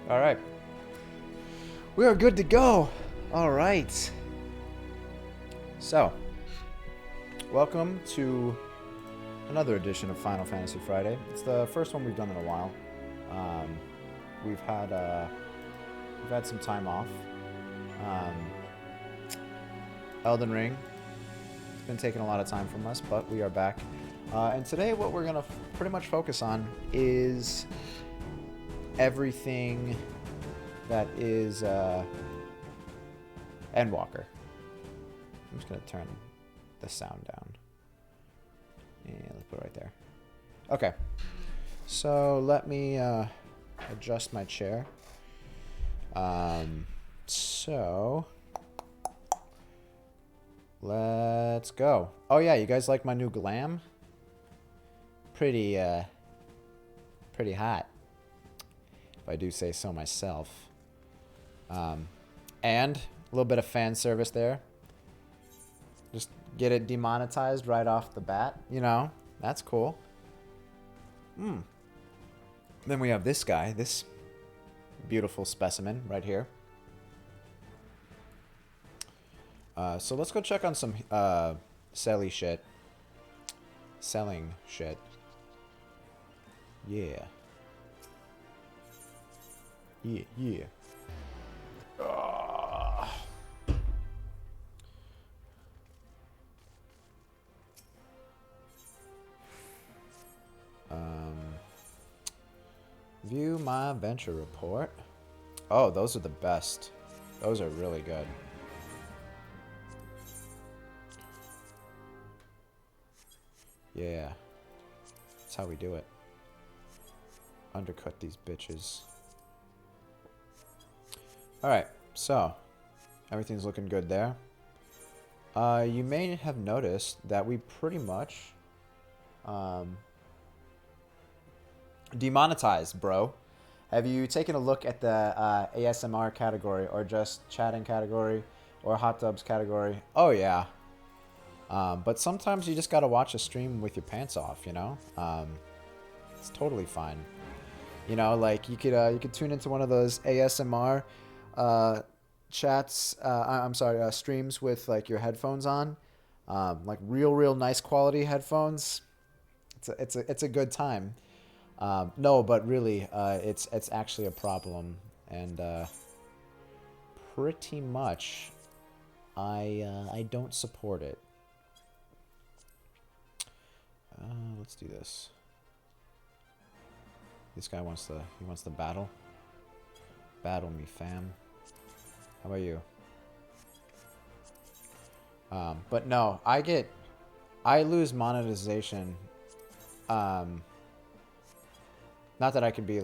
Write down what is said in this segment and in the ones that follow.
All right. We are good to go. All right. So, welcome to another edition of Final Fantasy Friday. It's the first one we've done in a while. Um, we've had some time off. Um, Elden Ring. It's been taking a lot of time from us, but we are back. And today, what we're gonna pretty much focus on is everything that is Endwalker. I'm just gonna turn the sound down. Yeah, let's put it right there. Okay. So let me adjust my chair. So let's go. Oh yeah, you guys like my new glam? Pretty hot, if I do say so myself. And a little bit of fan service there. Just get it demonetized right off the bat. You know, that's cool. Then we have this guy, this beautiful specimen right here. So let's go check on some selling shit. Yeah. Yeah. View my venture report. Oh, those are the best. Those are really good. Yeah. That's how we do it. Undercut these bitches. Alright, so everything's looking good there. You may have noticed that we pretty much demonetized, bro. Have you taken a look at the ASMR category, or just chatting category, or hot tubs category? Oh yeah. But sometimes you just gotta watch a stream with your pants off, you know? It's totally fine. You know, like you could tune into one of those ASMR chats. I'm sorry, streams with like your headphones on, like real nice quality headphones. It's a good time. No, but really, it's actually a problem, and pretty much, I don't support it. Let's do this. This guy wants to battle. Battle me, fam. How about you? But no, I lose monetization. Not that I could be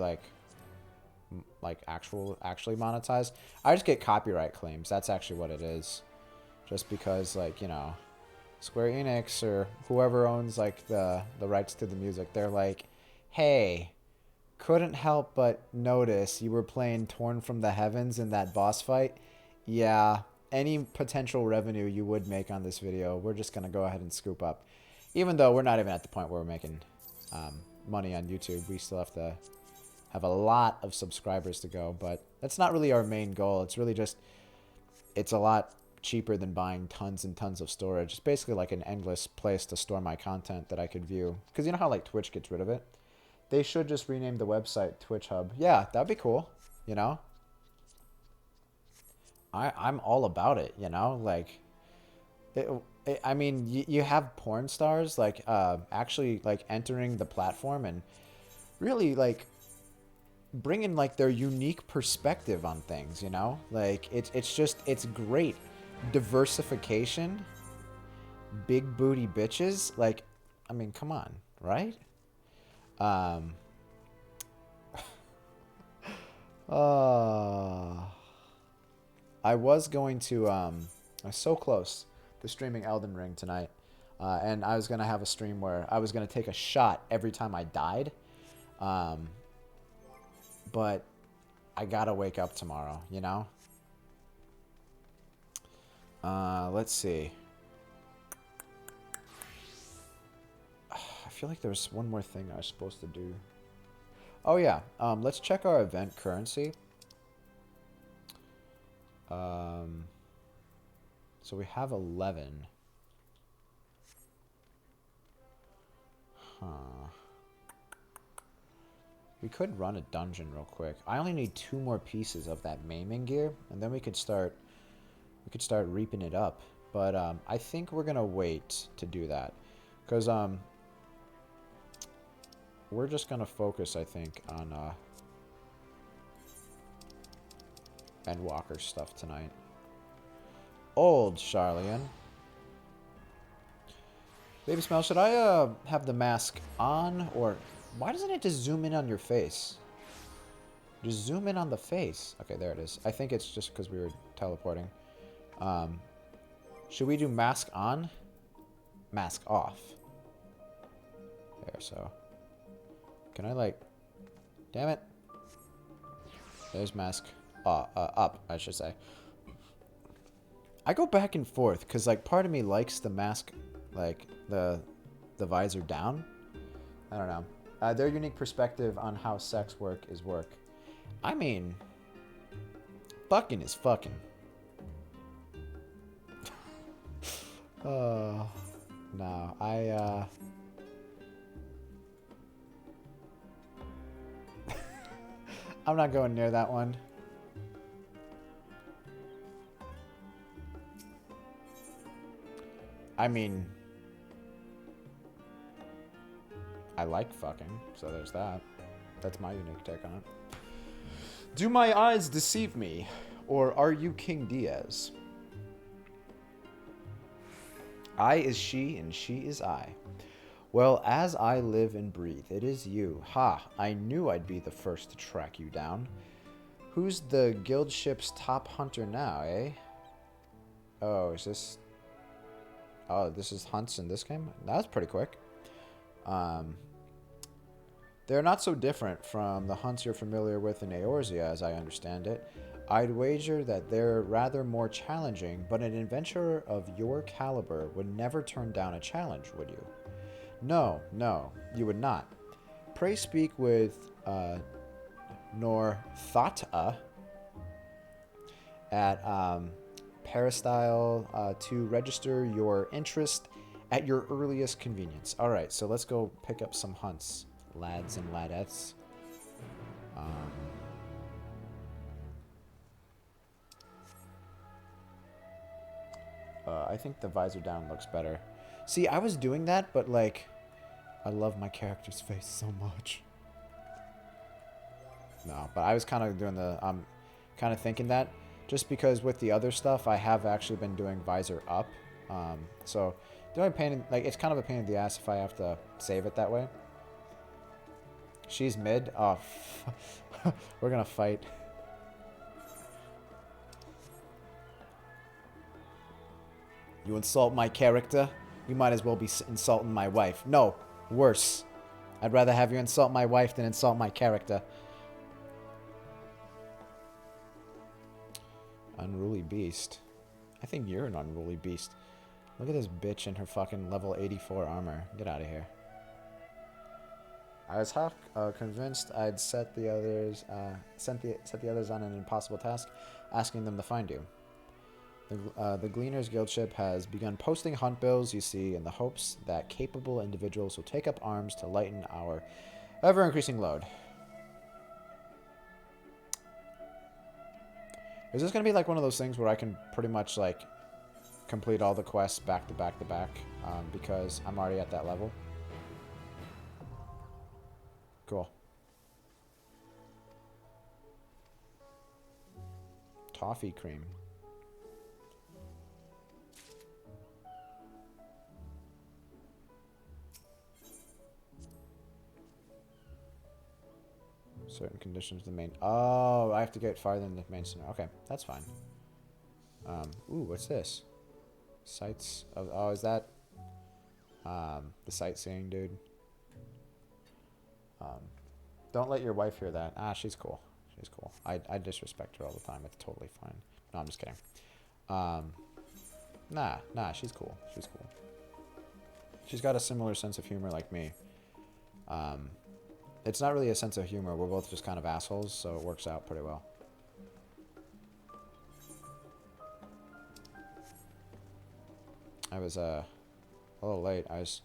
actually monetized. I just get copyright claims. That's actually what it is. Just because, like, you know, Square Enix or whoever owns like the rights to the music, they're like, hey, couldn't help but notice you were playing Torn from the Heavens in that boss fight. Yeah, any potential revenue you would make on this video, we're just gonna go ahead and scoop up. Even though we're not even at the point where we're making money on YouTube, we still have to have a lot of subscribers to go, but that's not really our main goal. It's really just, it's a lot cheaper than buying tons and tons of storage. It's basically like an endless place to store my content that I could view. Because you know how like Twitch gets rid of it? They should just rename the website Twitch Hub. Yeah, that'd be cool, you know? I'm all about it, you know? Like, I mean, you have porn stars, like, actually, like, entering the platform and really, like, bringing, like, their unique perspective on things, you know? Like, it's great. Diversification, big booty bitches, like, I mean, come on, right? I was going to, I was so close to streaming Elden Ring tonight. And I was going to have a stream where I was going to take a shot every time I died. But I got to wake up tomorrow, you know? Let's see. I feel like there's one more thing I was supposed to do. Oh, yeah. Let's check our event currency. So we have 11. Huh. We could run a dungeon real quick. I only need 2 more pieces of that maiming gear, and then we could start reaping it up. But I think we're gonna wait to do that, because we're just gonna focus, I think, on Endwalker stuff tonight. Old Charlian. Baby Smell, should I have the mask on, or why doesn't it just zoom in on your face? Just zoom in on the face. Okay, there it is. I think it's just because we were teleporting. Should we do mask on? Mask off. There, so. Can I, like... Damn it. There's mask up, I should say. I go back and forth, because, like, part of me likes the mask, like, the visor down. I don't know. Their unique perspective on how sex work is work. I mean, fucking is fucking. No, I'm not going near that one. I mean, I like fucking, so there's that. That's my unique take on it. Do my eyes deceive me, or are you King Diaz? I is she, and she is I. Well, as I live and breathe, it is you. Ha, I knew I'd be the first to track you down. Who's the guild ship's top hunter now, eh? Oh, is this... Oh, this is hunts in this game? That was pretty quick. They're not so different from the hunts you're familiar with in Eorzea, as I understand it. I'd wager that they're rather more challenging, but an adventurer of your caliber would never turn down a challenge, would you? No, you would not. Pray speak with Northata at Peristyle to register your interest at your earliest convenience. All right, so let's go pick up some hunts, lads and ladettes. I think the visor down looks better. See, I was doing that, but like, I love my character's face so much. No, but I was kind of doing the, kind of thinking that, just because with the other stuff, I have actually been doing visor up. So, the only pain, like, it's kind of a pain in the ass if I have to save it that way. She's mid. Oh, we're gonna fight. You insult my character? You might as well be insulting my wife. No, worse. I'd rather have you insult my wife than insult my character. Unruly beast. I think you're an unruly beast. Look at this bitch in her fucking level 84 armor. Get out of here. I was half convinced I'd set the others set the others on an impossible task, asking them to find you. The Gleaners Guildship has begun posting hunt bills, you see, in the hopes that capable individuals will take up arms to lighten our ever-increasing load. Is this going to be like one of those things where I can pretty much, like, complete all the quests back to back to back, because I'm already at that level? Cool. Toffee cream. Certain conditions, the main... Oh, I have to get farther than the main center. Okay, that's fine. Ooh, what's this? Sights of... Oh, is that... the sightseeing dude? Don't let your wife hear that. Ah, she's cool. She's cool. I disrespect her all the time. It's totally fine. No, I'm just kidding. Nah, she's cool. She's cool. She's got a similar sense of humor like me. It's not really a sense of humor. We're both just kind of assholes, so it works out pretty well. I was a little late. I was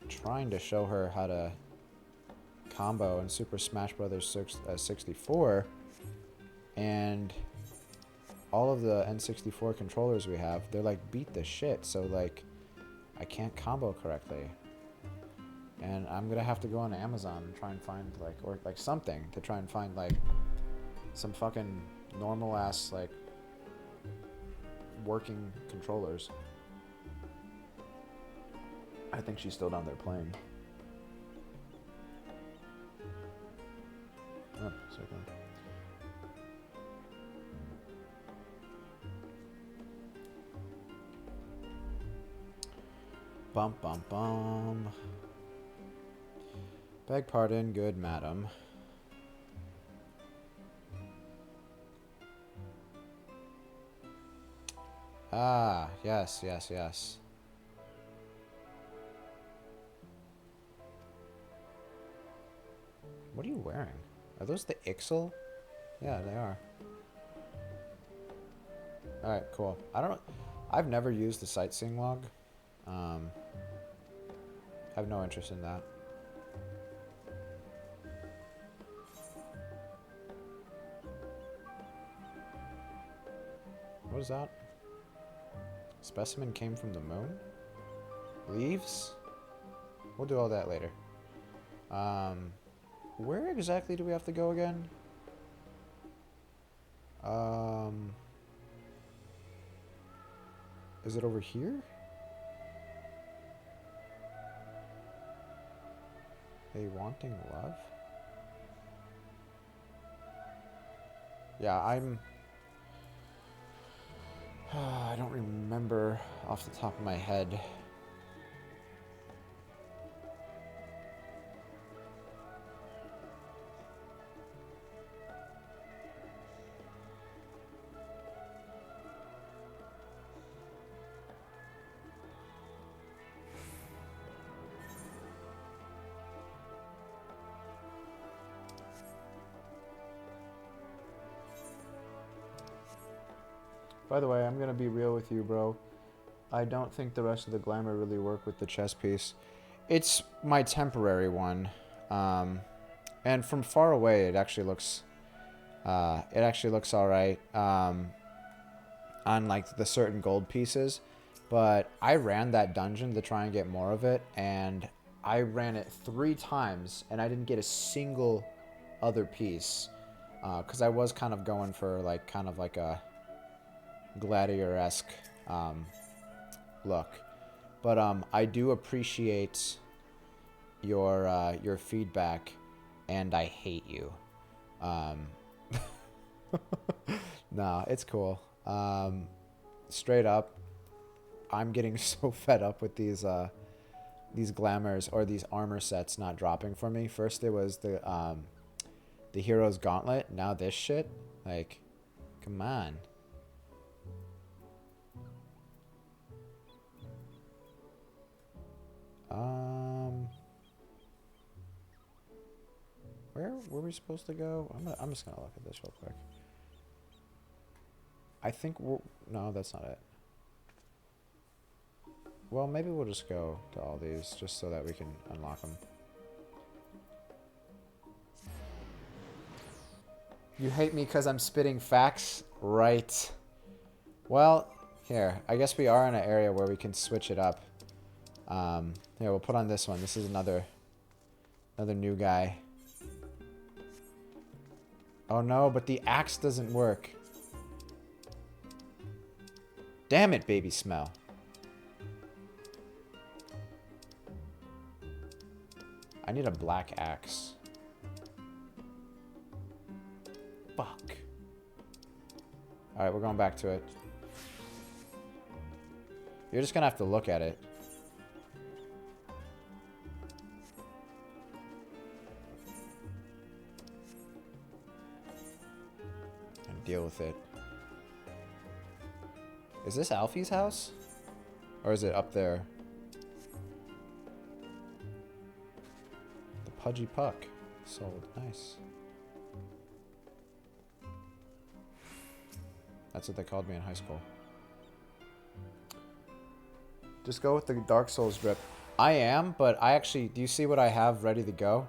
trying to show her how to combo in Super Smash Bros. 64, and all of the N64 controllers we have, they're like beat the shit, so like I can't combo correctly. And I'm gonna have to go on Amazon and try and find like, or like something to try and find like some fucking normal ass like working controllers. I think she's still down there playing. Oh, second. Bum bum bum. Beg pardon, good madam. Ah, yes, yes, yes. What are you wearing? Are those the Ixel? Yeah, they are. Alright, cool. I've never used the sightseeing log. I have no interest in that. What is that? Specimen came from the moon? Leaves? We'll do all that later. Where exactly do we have to go again? Is it over here? A wanting love? Yeah, I don't remember off the top of my head. By the way, I'm gonna be real with you, bro. I don't think the rest of the glamour really work with the chest piece. It's my temporary one. And from far away, it actually looks alright. On like the certain gold pieces. But I ran that dungeon to try and get more of it, and I ran it 3 times, and I didn't get a single other piece. Because I was kind of going for like kind of like a gladiator-esque look. But I do appreciate your feedback, and I hate you. Nah, it's cool. Straight up, I'm getting so fed up with these glamours or these armor sets not dropping for me. First it was the Hero's Gauntlet. Now this shit. Like, come on. Where were we supposed to go? I'm just gonna look at this real quick. I think no, that's not it. Well, maybe we'll just go to all these just so that we can unlock them. You hate me because I'm spitting facts? Right. Well, here. I guess we are in an area where we can switch it up. Here, we'll put on this one. This is another new guy. Oh no, but the axe doesn't work. Damn it, baby smell. I need a black axe. Fuck. Alright, we're going back to it. You're just gonna have to look at it. And deal with it. Is this Alfie's house? Or is it up there? The Pudgy Puck. Sold. Nice. That's what they called me in high school. Just go with the Dark Souls drip. I am, but I actually... Do you see what I have ready to go?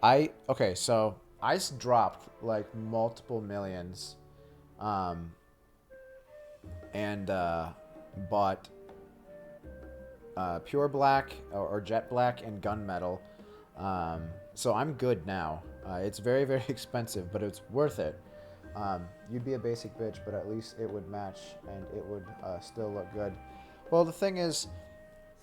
Okay, so I dropped like multiple millions. And bought pure black or jet black and gunmetal. So I'm good now. It's very, very expensive, but it's worth it. You'd be a basic bitch, but at least it would match and it would still look good. Well, the thing is,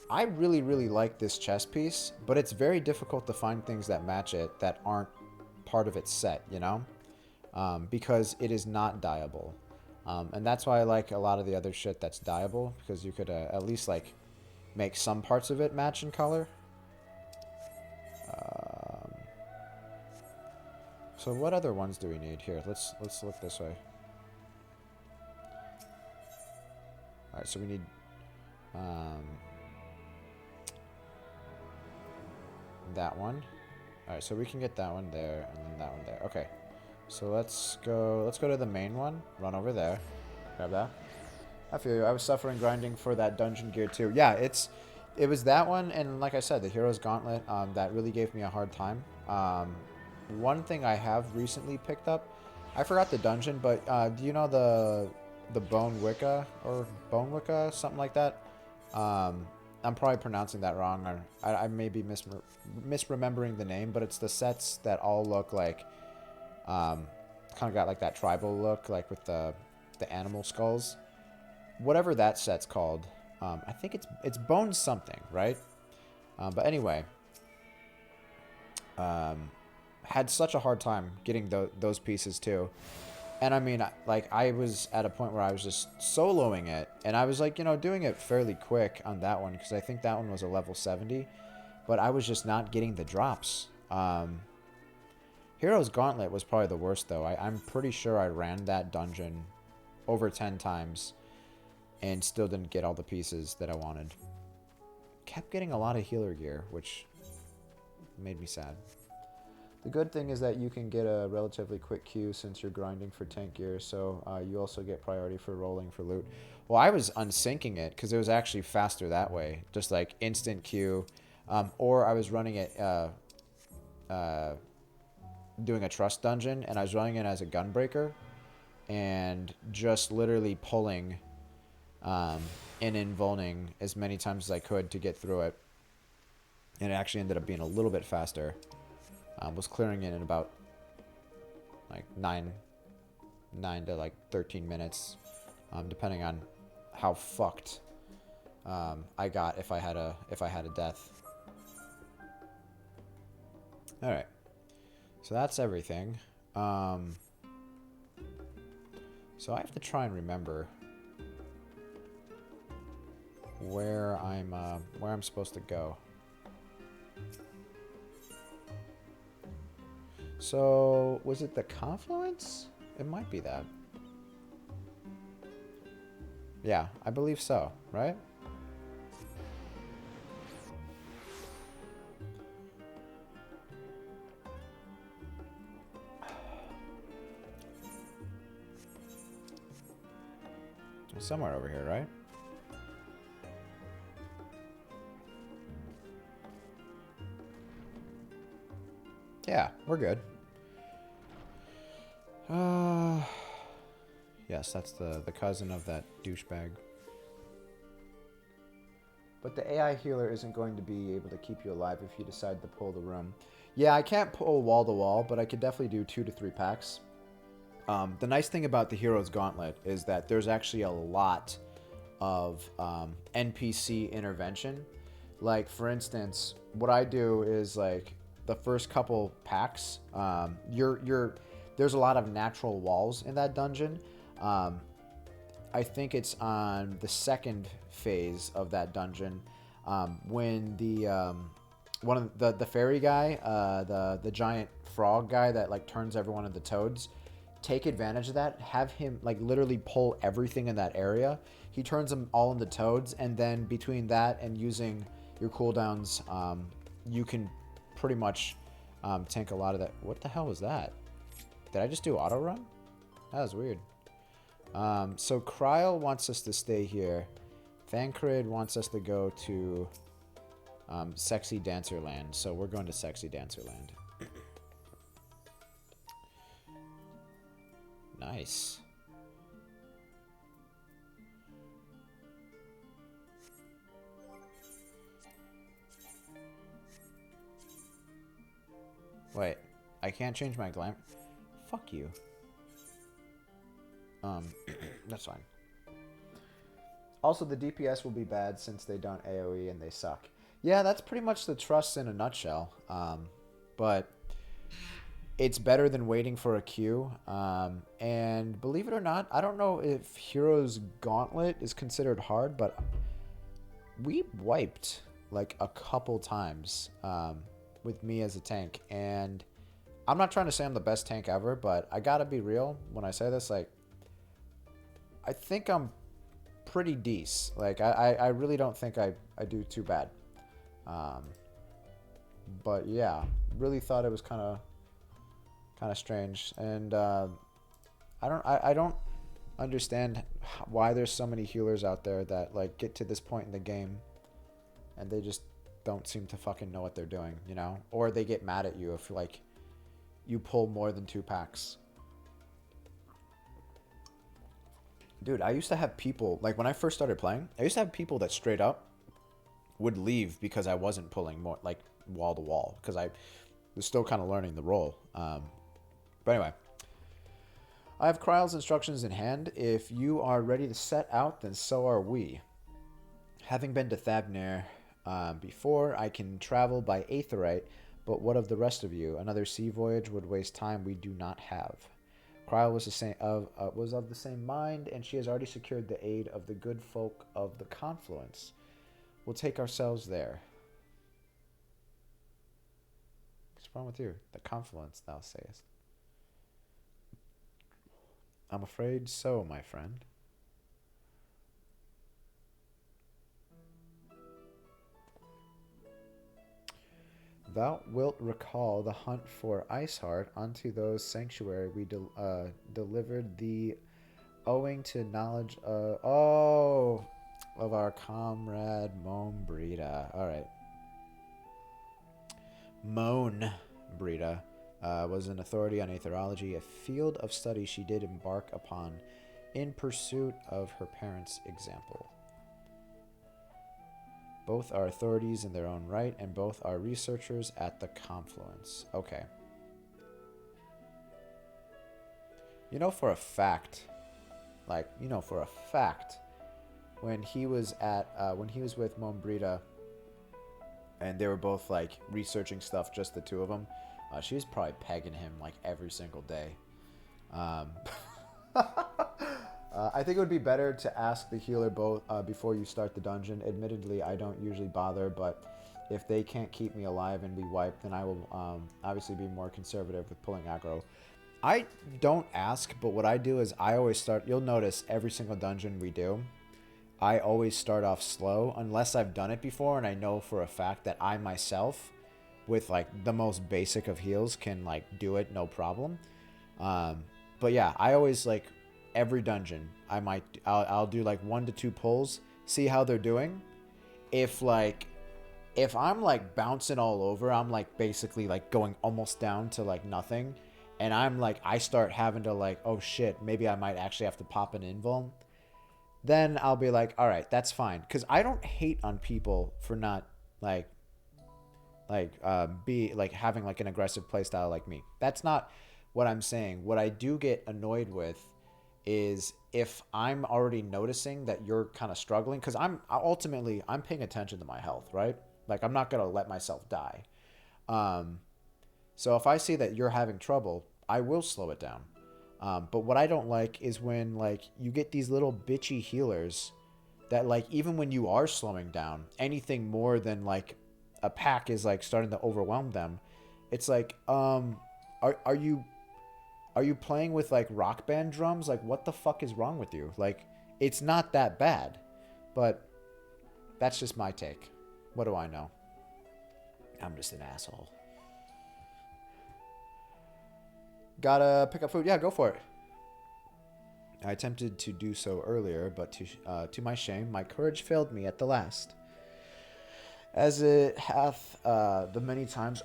I really, really like this chest piece, but it's very difficult to find things that match it that aren't part of its set, you know? Because it is not dyeable. And that's why I like a lot of the other shit that's dyeable, because you could at least like make some parts of it match in color. So what other ones do we need here? Let's look this way. All right, so we need that one. All right, so we can get that one there and then that one there. Okay, so let's go to the main one. Run over there, grab that. I feel you. I was suffering grinding for that dungeon gear too. Yeah, it was that one, and like I said, the Hero's Gauntlet that really gave me a hard time. One thing I have recently picked up, I forgot the dungeon, but do you know the Bone Wicca or Bone Wicca, something like that? I'm probably pronouncing that wrong, or I may be misremembering the name, but it's the sets that all look like, kind of got like that tribal look, like with the animal skulls. Whatever that set's called, I think it's Bone something, right? But anyway, had such a hard time getting those pieces too. And I mean, like, I was at a point where I was just soloing it, and I was like, you know, doing it fairly quick on that one, because I think that one was a level 70, but I was just not getting the drops. Hero's Gauntlet was probably the worst, though. I'm pretty sure I ran that dungeon over 10 times and still didn't get all the pieces that I wanted. Kept getting a lot of healer gear, which made me sad. The good thing is that you can get a relatively quick queue since you're grinding for tank gear, so you also get priority for rolling for loot. Well, I was unsyncing it because it was actually faster that way, just like instant queue, or I was running it, doing a trust dungeon, and I was running it as a gunbreaker, and just literally pulling and invulning as many times as I could to get through it, and it actually ended up being a little bit faster. Was clearing it in about like 9 to like 13 minutes, depending on how fucked I got if I had a death. All right, so that's everything. So I have to try and remember where I'm supposed to go. So, was it the Confluence? It might be that. Yeah, I believe so, right? Somewhere over here, right? Yeah, we're good. Yes, that's the cousin of that douchebag. But the AI healer isn't going to be able to keep you alive if you decide to pull the room. Yeah, I can't pull wall to wall, but I could definitely do 2 to 3 packs. The nice thing about the Hero's Gauntlet is that there's actually a lot of NPC intervention. Like, for instance, what I do is, like, the first couple packs, there's a lot of natural walls in that dungeon. I think it's on the second phase of that dungeon, when one of the fairy guy, the giant frog guy that like turns everyone into toads, take advantage of that. Have him like literally pull everything in that area. He turns them all into toads, and then between that and using your cooldowns, you can pretty much tank a lot of that. What the hell was that? Did I just do auto run? That was weird. So Kryl wants us to stay here Thancred wants us to go to Sexy Dancer Land, so we're going to Sexy Dancer Land. Nice. Wait, I can't change my glam. Fuck you. That's fine. Also, the DPS will be bad since they don't AoE and they suck. Yeah, that's pretty much the trust in a nutshell. But it's better than waiting for a queue. And believe it or not, I don't know if Hero's Gauntlet is considered hard, but we wiped like a couple times with me as a tank. And I'm not trying to say I'm the best tank ever, but I gotta be real when I say this. Like, I think I'm pretty decent. Like, I really don't think I do too bad. But yeah, really thought it was kind of strange. And I don't understand why there's so many healers out there that like get to this point in the game and they just don't seem to fucking know what they're doing, you know? Or they get mad at you if like you pull more than 2 packs. Dude, I used to have people, like when I first started playing, I used to have people that straight up would leave because I wasn't pulling more, like wall to wall, because I was still kind of learning the role. But anyway, I have Kryle's instructions in hand. If you are ready to set out, then so are we. Having been to Thabnir before, I can travel by Aetherite, but what of the rest of you? Another sea voyage would waste time we do not have. Kryle was of the same mind, and she has already secured the aid of the good folk of the Confluence. We'll take ourselves there. What's wrong with you? The Confluence, thou sayest. I'm afraid so, my friend. Thou wilt recall the hunt for Iceheart unto those sanctuary we delivered thee, owing to knowledge of our comrade Moan Brita. All right. Moan Brita was an authority on aetherology, a field of study she did embark upon in pursuit of her parents' example. Both are authorities in their own right, and both are researchers at the Confluence. Okay. You know for a fact, when he was with Moan Brita, and they were both like researching stuff, just the two of them, she was probably pegging him like every single day. I think it would be better to ask the healer both before you start the dungeon. Admittedly, I don't usually bother, but if they can't keep me alive and be wiped, then I will obviously be more conservative with pulling aggro. I don't ask, but what I do is I always start... You'll notice every single dungeon we do, I always start off slow, unless I've done it before and I know for a fact that I myself, with like the most basic of heals, can like do it no problem. But yeah, I always like... Every dungeon, I'll do like 1 to 2 pulls, see how they're doing. If I'm like bouncing all over, I'm like basically like going almost down to like nothing, and I start having to like, oh shit, maybe I might actually have to pop an invuln. Then I'll be like, all right, that's fine, because I don't hate on people for not having like an aggressive playstyle like me. That's not what I'm saying. What I do get annoyed with is if I'm already noticing that you're kind of struggling, because I'm paying attention to my health, right? Like, I'm not going to let myself die. So if I see that you're having trouble, I will slow it down. But what I don't like is when, like, you get these little bitchy healers that, like, even when you are slowing down, anything more than, like, a pack is, like, starting to overwhelm them. It's like, are you playing with, like, rock band drums? Like, what the fuck is wrong with you? Like, it's not that bad. But that's just my take. What do I know? I'm just an asshole. Gotta pick up food. Yeah, go for it. I attempted to do so earlier, but to my shame, my courage failed me at the last. As it hath the many times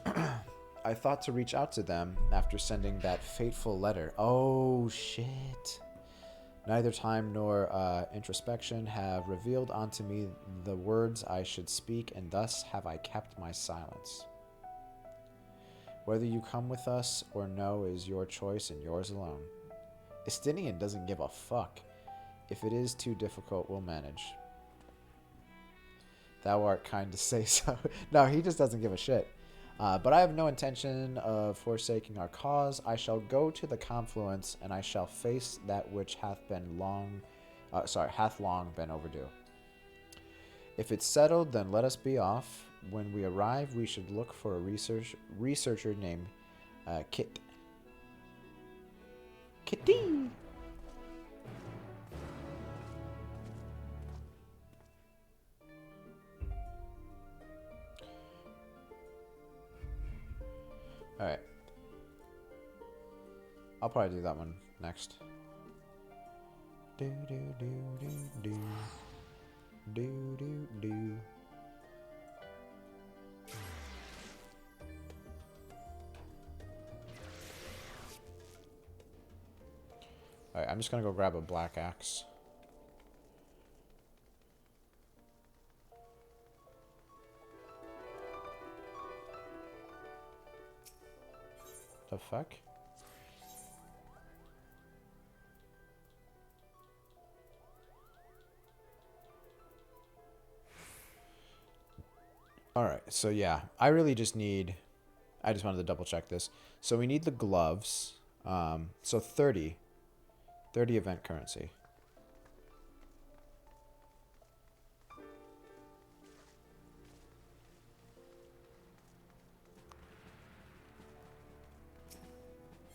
I thought to reach out to them after sending that fateful letter. Oh, shit. Neither time nor introspection have revealed unto me the words I should speak, and thus have I kept my silence. Whether you come with us or no is your choice and yours alone. Estinian doesn't give a fuck. If it is too difficult, we'll manage. Thou art kind to say so. No, he just doesn't give a shit. But I have no intention of forsaking our cause. I shall go to the confluence, and I shall face that which hath long been overdue. If it's settled, then let us be off. When we arrive, we should look for a researcher named Kit. Kitty. Alright. I'll probably do that one next. Do do do do do. Do do do. Alright, I'm just gonna go grab a black axe. The fuck? Alright, so yeah, I really just need... I just wanted to double check this. So we need the gloves. So 30 event currency.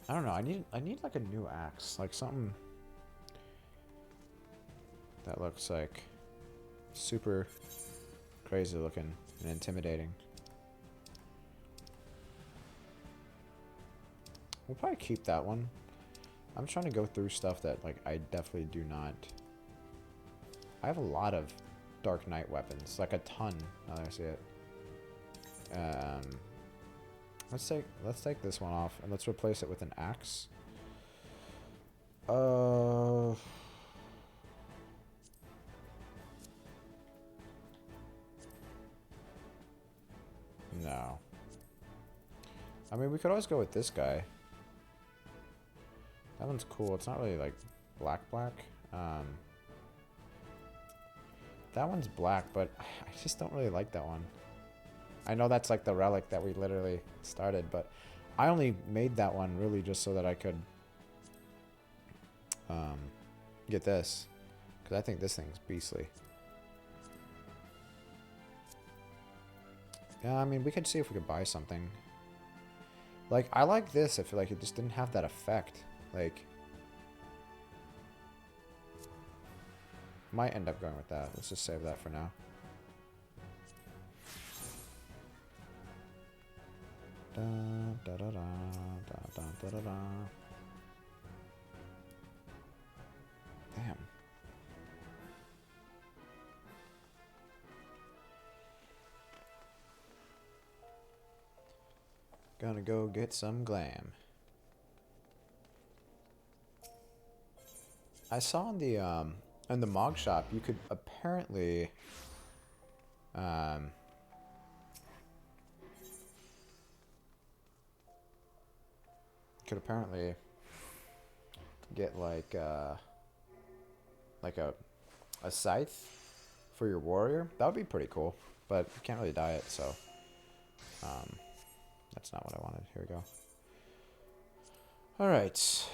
I don't know. I need like a new axe, like something that looks like super crazy looking and intimidating. We'll probably keep that one. I'm trying to go through stuff that like I definitely do not. I have a lot of Dark Knight weapons, like a ton. Now that I see it. Let's take this one off and let's replace it with an axe. No. I mean, we could always go with this guy. That one's cool. It's not really like black. That one's black, but I just don't really like that one. I know that's like the relic that we literally started, but I only made that one really just so that I could get this, because I think this thing's beastly. Yeah, I mean, we could see if we could buy something. Like, I like this. I feel like it just didn't have that effect. Like, might end up going with that. Let's just save that for now. Da, da, da, da, da, da, da, da. Damn. Gonna go get some glam. I saw in the Mog shop you could apparently get like a scythe for your warrior. That would be pretty cool, but you can't really dye it, so that's not what I wanted. Here we go. All right.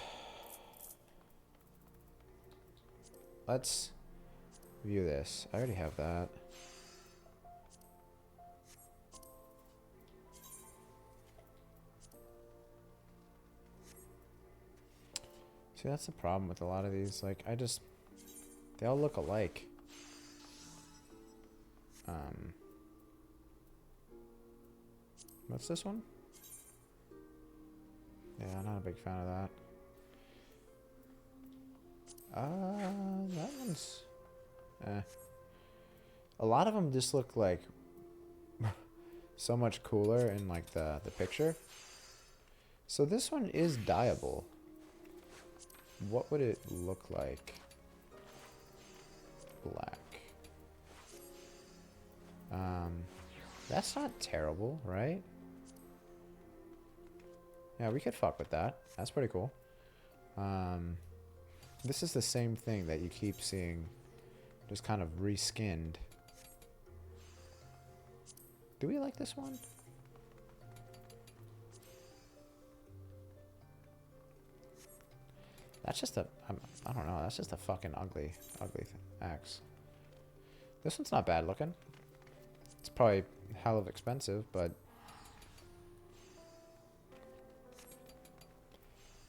Let's view this. I already have that. See, that's the problem with a lot of these. Like, they all look alike. What's this one? Yeah, I'm not a big fan of That one's... A lot of them just look like so much cooler in like the picture. So this one is dyeable. What would it look like? Black. That's not terrible, right? Yeah, we could fuck with that. That's pretty cool. This is the same thing that you keep seeing, just kind of reskinned. Do we like this one? That's just a, I don't know, that's just a fucking ugly axe. This one's not bad looking. It's probably hell of expensive, but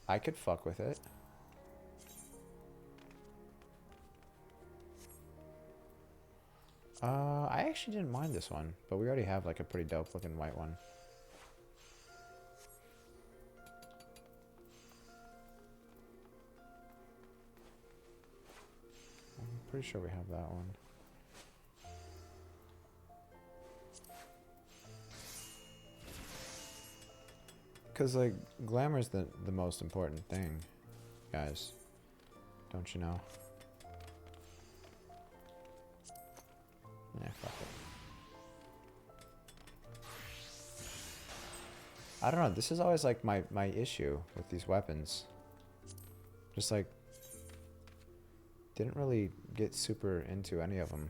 I could fuck with it. I actually didn't mind this one, but we already have like a pretty dope looking white one. I'm pretty sure we have that one. Because, like, glamour's the most important thing, guys. Don't you know? Yeah, fuck it. I don't know. This is always, like, my issue with these weapons. Just, like, didn't really get super into any of them.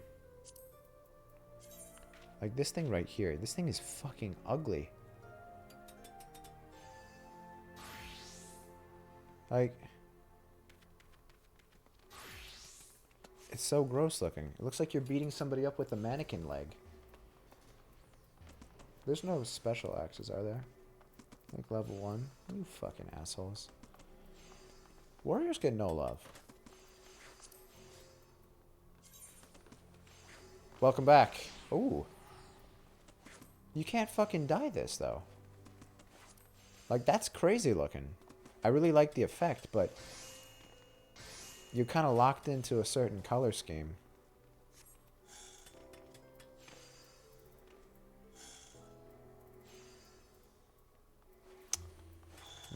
Like, this thing right here. This thing is fucking ugly. Like, it's so gross looking. It looks like you're beating somebody up with a mannequin leg. There's no special axes, are there? Like level 1? You fucking assholes. Warriors get no love. Welcome back. Ooh. You can't fucking dye this, though. Like, that's crazy looking. I really like the effect, but you're kind of locked into a certain color scheme.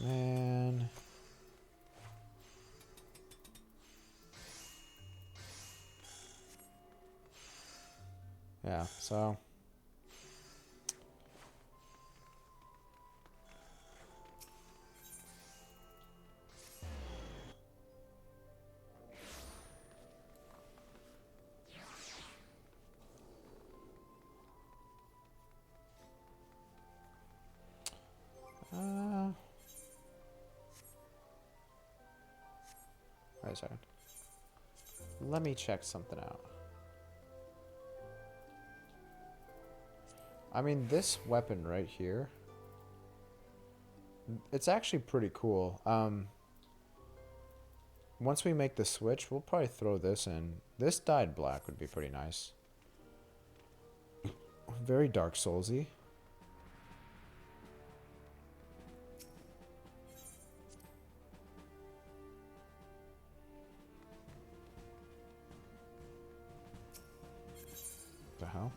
Man. Yeah, so... wait a second. Let me check something out. I mean, this weapon right here, it's actually pretty cool. Once we make the switch, we'll probably throw this in. This dyed black would be pretty nice. Very Dark Soulsy. The hell?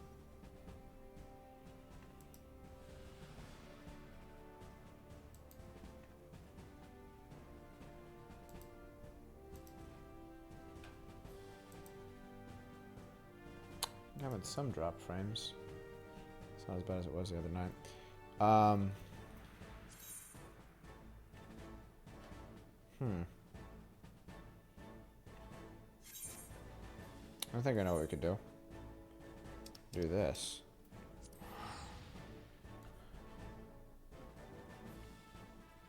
I'm having some drop frames. It's not as bad as it was the other night. I think I know what we could do. Do this.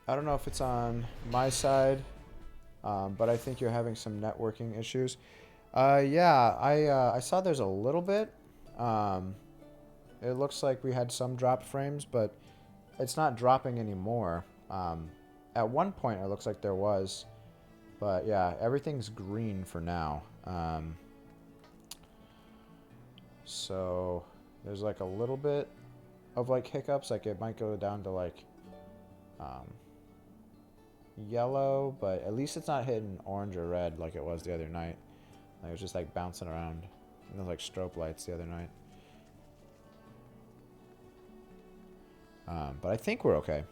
I don't know if it's on my side, but I think you're having some networking issues. Yeah, I saw there's a little bit. It looks like we had some drop frames, but it's not dropping anymore. At one point, it looks like there was, but yeah, everything's green for now. So there's like a little bit of like hiccups. Like it might go down to like yellow, but at least it's not hitting orange or red like it was the other night. Like, it was just like bouncing around. It was like strobe lights the other night. But I think we're okay.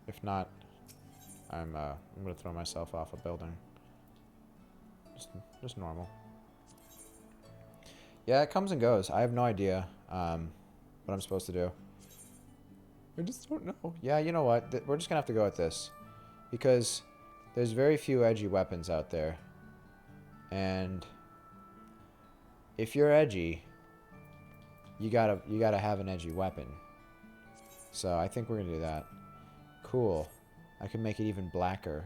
If not, I'm gonna throw myself off a building. Just normal. Yeah, it comes and goes. I have no idea what I'm supposed to do. I just don't know. Yeah, you know what? We're just gonna have to go with this, because there's very few edgy weapons out there, and if you're edgy, you gotta have an edgy weapon. So I think we're gonna do that. Cool. I can make it even blacker.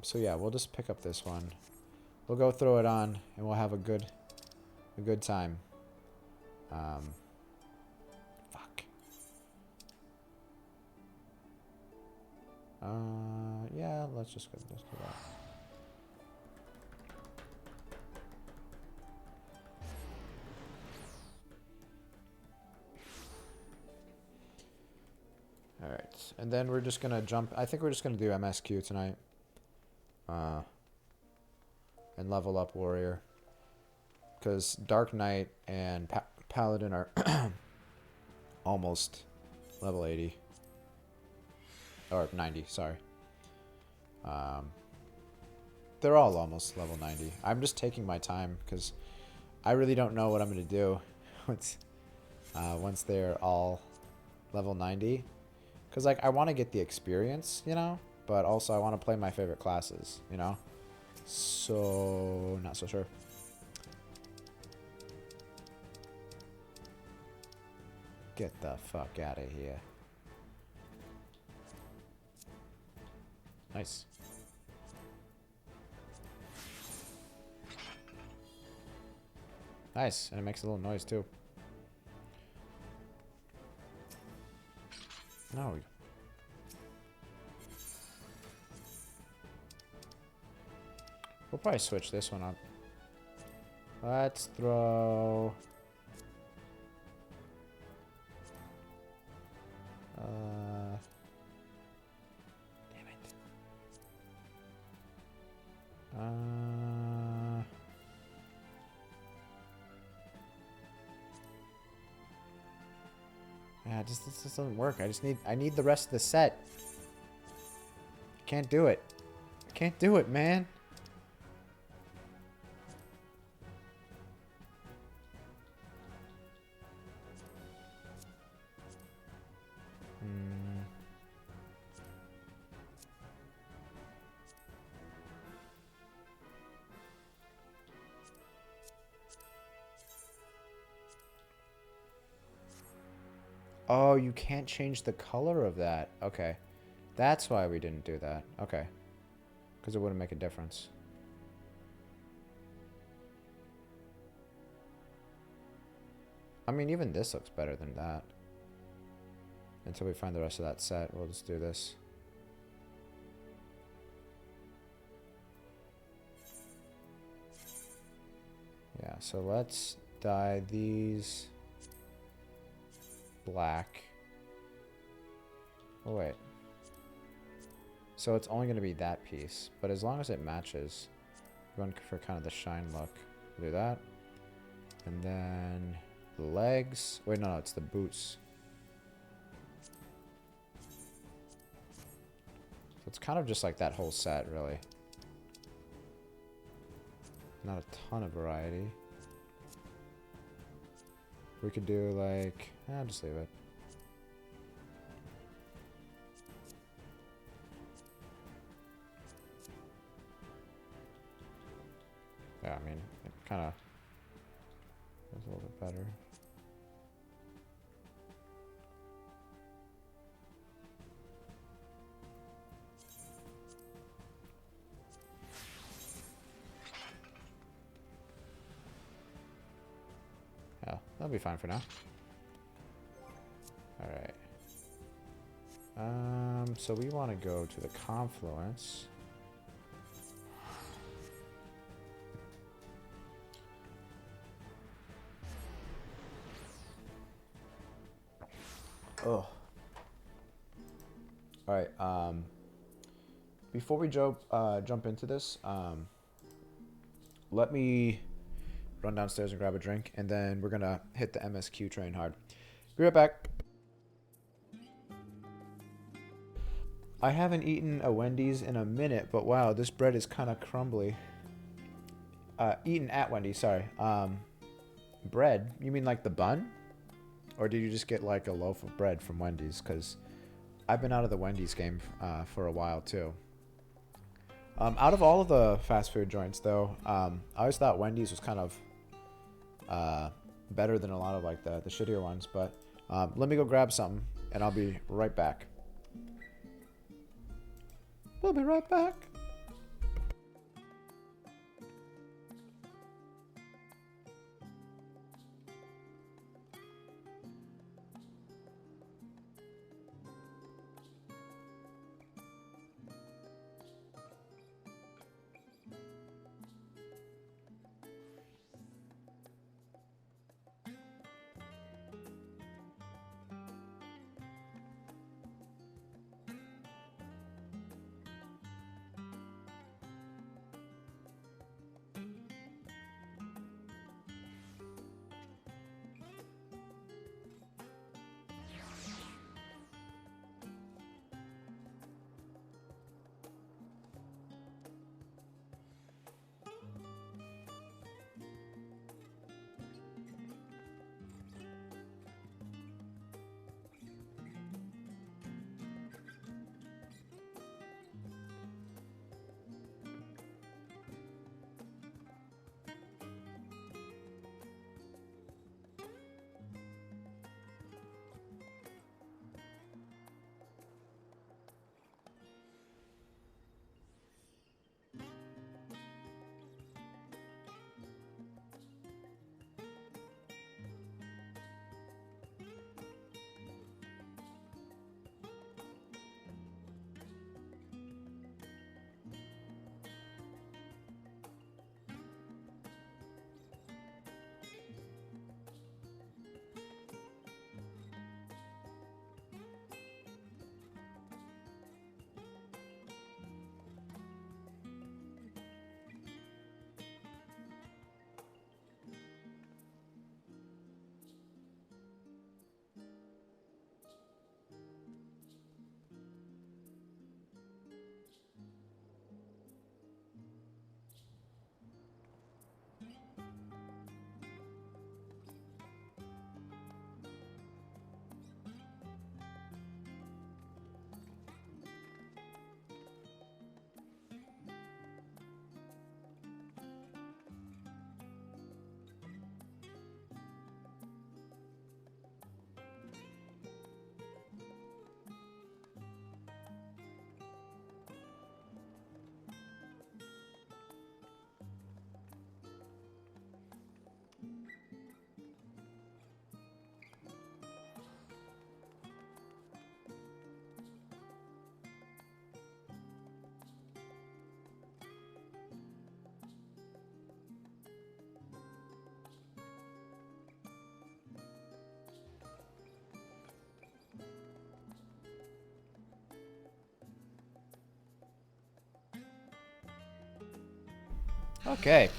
So yeah, we'll just pick up this one. We'll go throw it on, and we'll have a good time. Fuck. Yeah, let's just do that. Alright, and then we're just gonna jump. I think we're just gonna do MSQ tonight. And level up Warrior. Because Dark Knight and Paladin are almost level 80. Or 90, sorry. They're all almost level 90. I'm just taking my time because I really don't know what I'm going to do once they're all level 90. Because, like, I want to get the experience, you know? But also I want to play my favorite classes, you know? So, not so sure. Get the fuck out of here. Nice. Nice, and it makes a little noise too. No. We'll probably switch this one up. Let's throw... damn it. Yeah, this doesn't work. I need the rest of the set. I can't do it. I can't do it, man. Oh, you can't change the color of that. Okay. That's why we didn't do that. Okay. Because it wouldn't make a difference. I mean, even this looks better than that. Until we find the rest of that set, we'll just do this. Yeah, so let's dye these black. Oh, wait. So it's only going to be that piece. But as long as it matches, we're going for kind of the shine look. Do that. And then the legs. Wait, no, it's the boots. So it's kind of just like that whole set, really. Not a ton of variety. We could do like... I'll just leave it. Yeah, I mean, it kind of goes a little bit better. Yeah, that'll be fine for now. Alright. So we want to go to the confluence. Oh. All right. Before we jump into this, let me run downstairs and grab a drink, and then we're gonna hit the MSQ train hard. Be right back. I haven't eaten a Wendy's in a minute, but wow, this bread is kind of crumbly. Eaten at Wendy's, sorry. Bread? You mean like the bun? Or did you just get like a loaf of bread from Wendy's? Because I've been out of the Wendy's game for a while too. Out of all of the fast food joints though, I always thought Wendy's was kind of better than a lot of like the shittier ones. But let me go grab something and I'll be right back. We'll be right back. Okay.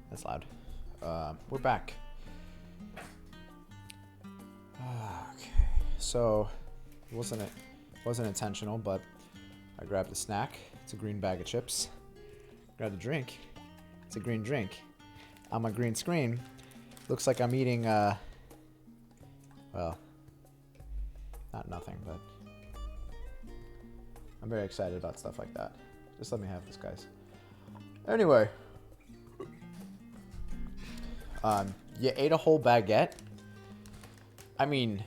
That's loud. We're back. Okay. So, wasn't intentional, but I grabbed a snack. It's a green bag of chips. Grabbed a drink. It's a green drink. On my green screen, looks like I'm eating, well, not nothing, but I'm very excited about stuff like that. Just let me have this, guys. Anyway, you ate a whole baguette? I mean,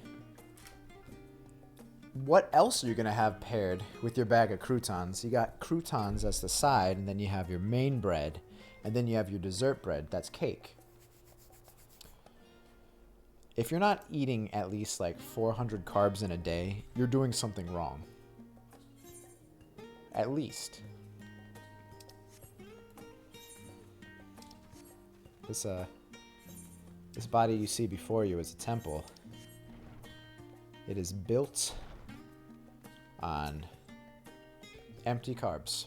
what else are you going to have paired with your bag of croutons? You got croutons as the side, and then you have your main bread, and then you have your dessert bread. That's cake. If you're not eating at least like 400 carbs in a day, you're doing something wrong. At least. This body you see before you is a temple. It is built on empty carbs.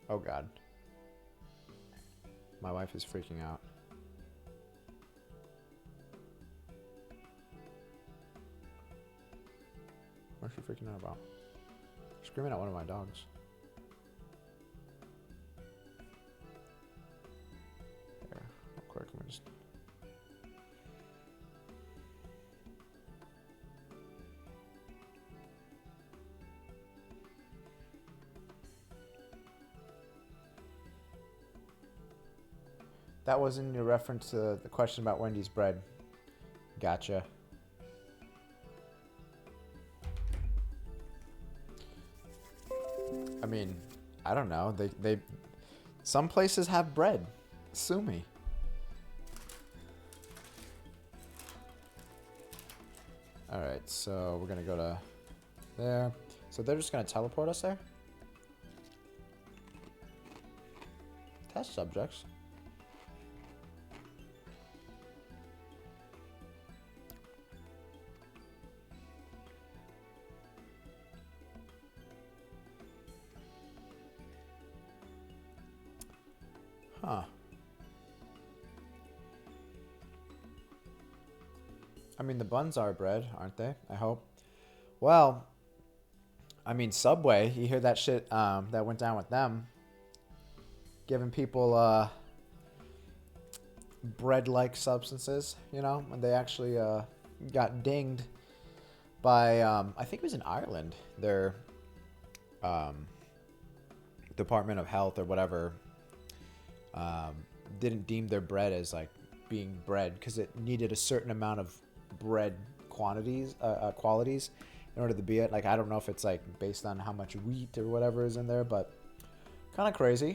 Oh God. My wife is freaking out. What is she freaking out about? Screaming at one of my dogs. Here, real quick, let me just... That was in your reference to the question about Wendy's bread. Gotcha. I mean, I don't know. They some places have bread. Sue me. All right, so we're gonna go to there. So they're just gonna teleport us there. Test subjects. Huh. I mean, the buns are bread, aren't they? I hope. Well, I mean, Subway, you hear that shit that went down with them? Giving people bread-like substances, you know, when they actually got dinged by, I think it was in Ireland, their Department of Health or whatever didn't deem their bread as like being bread because it needed a certain amount of bread qualities in order to be it. Like, I don't know if it's like based on how much wheat or whatever is in there, but kind of crazy.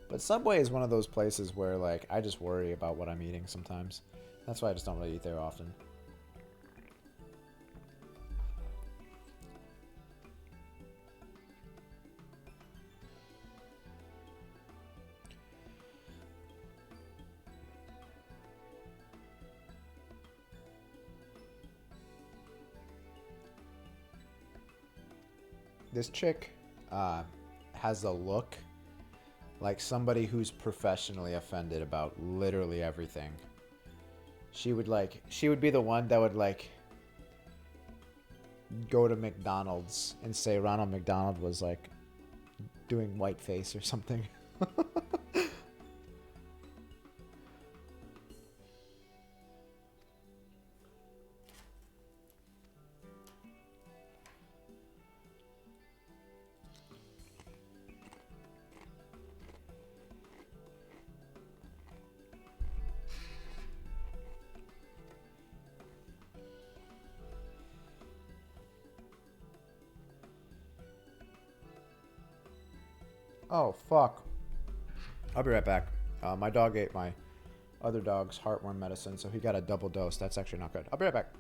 But Subway is one of those places where like I just worry about what I'm eating sometimes. That's why I just don't really eat there often. This chick has a look like somebody who's professionally offended about literally everything. She would be the one that would like go to McDonald's and say Ronald McDonald was like doing whiteface or something. Oh, fuck. I'll be right back. My dog ate my other dog's heartworm medicine, so he got a double dose. That's actually not good. I'll be right back.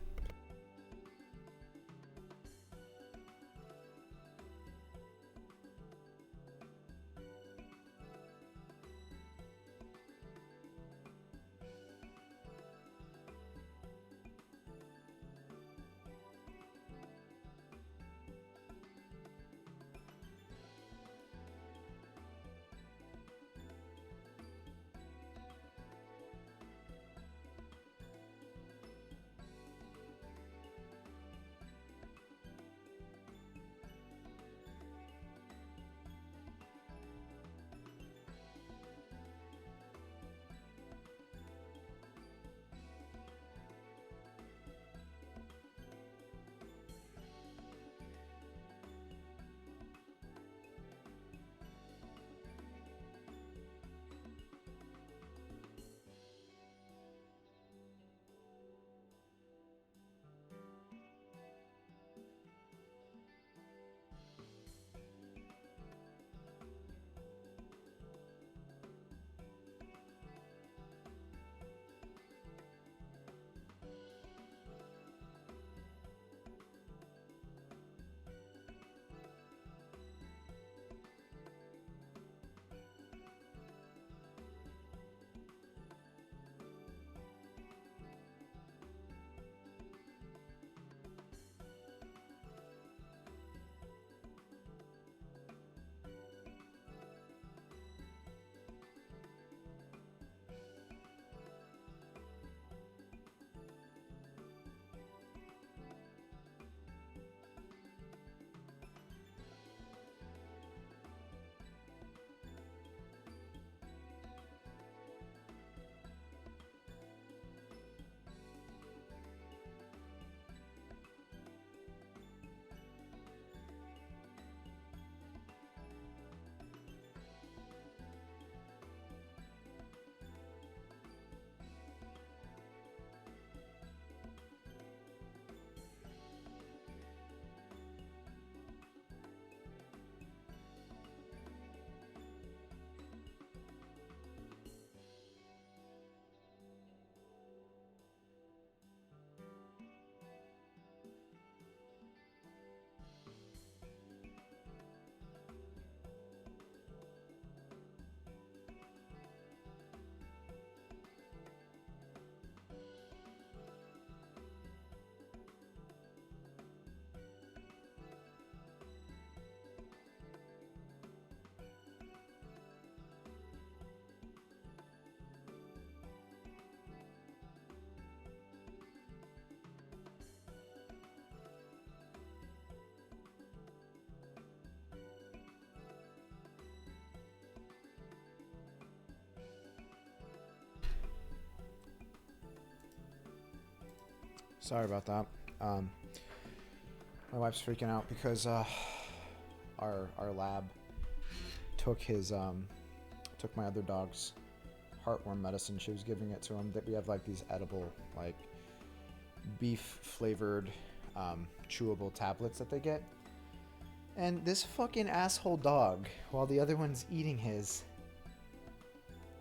Sorry about that. My wife's freaking out because our lab took his took my other dog's heartworm medicine. She was giving it to him. That we have like these edible like beef flavored chewable tablets that they get. And this fucking asshole dog, while the other one's eating his,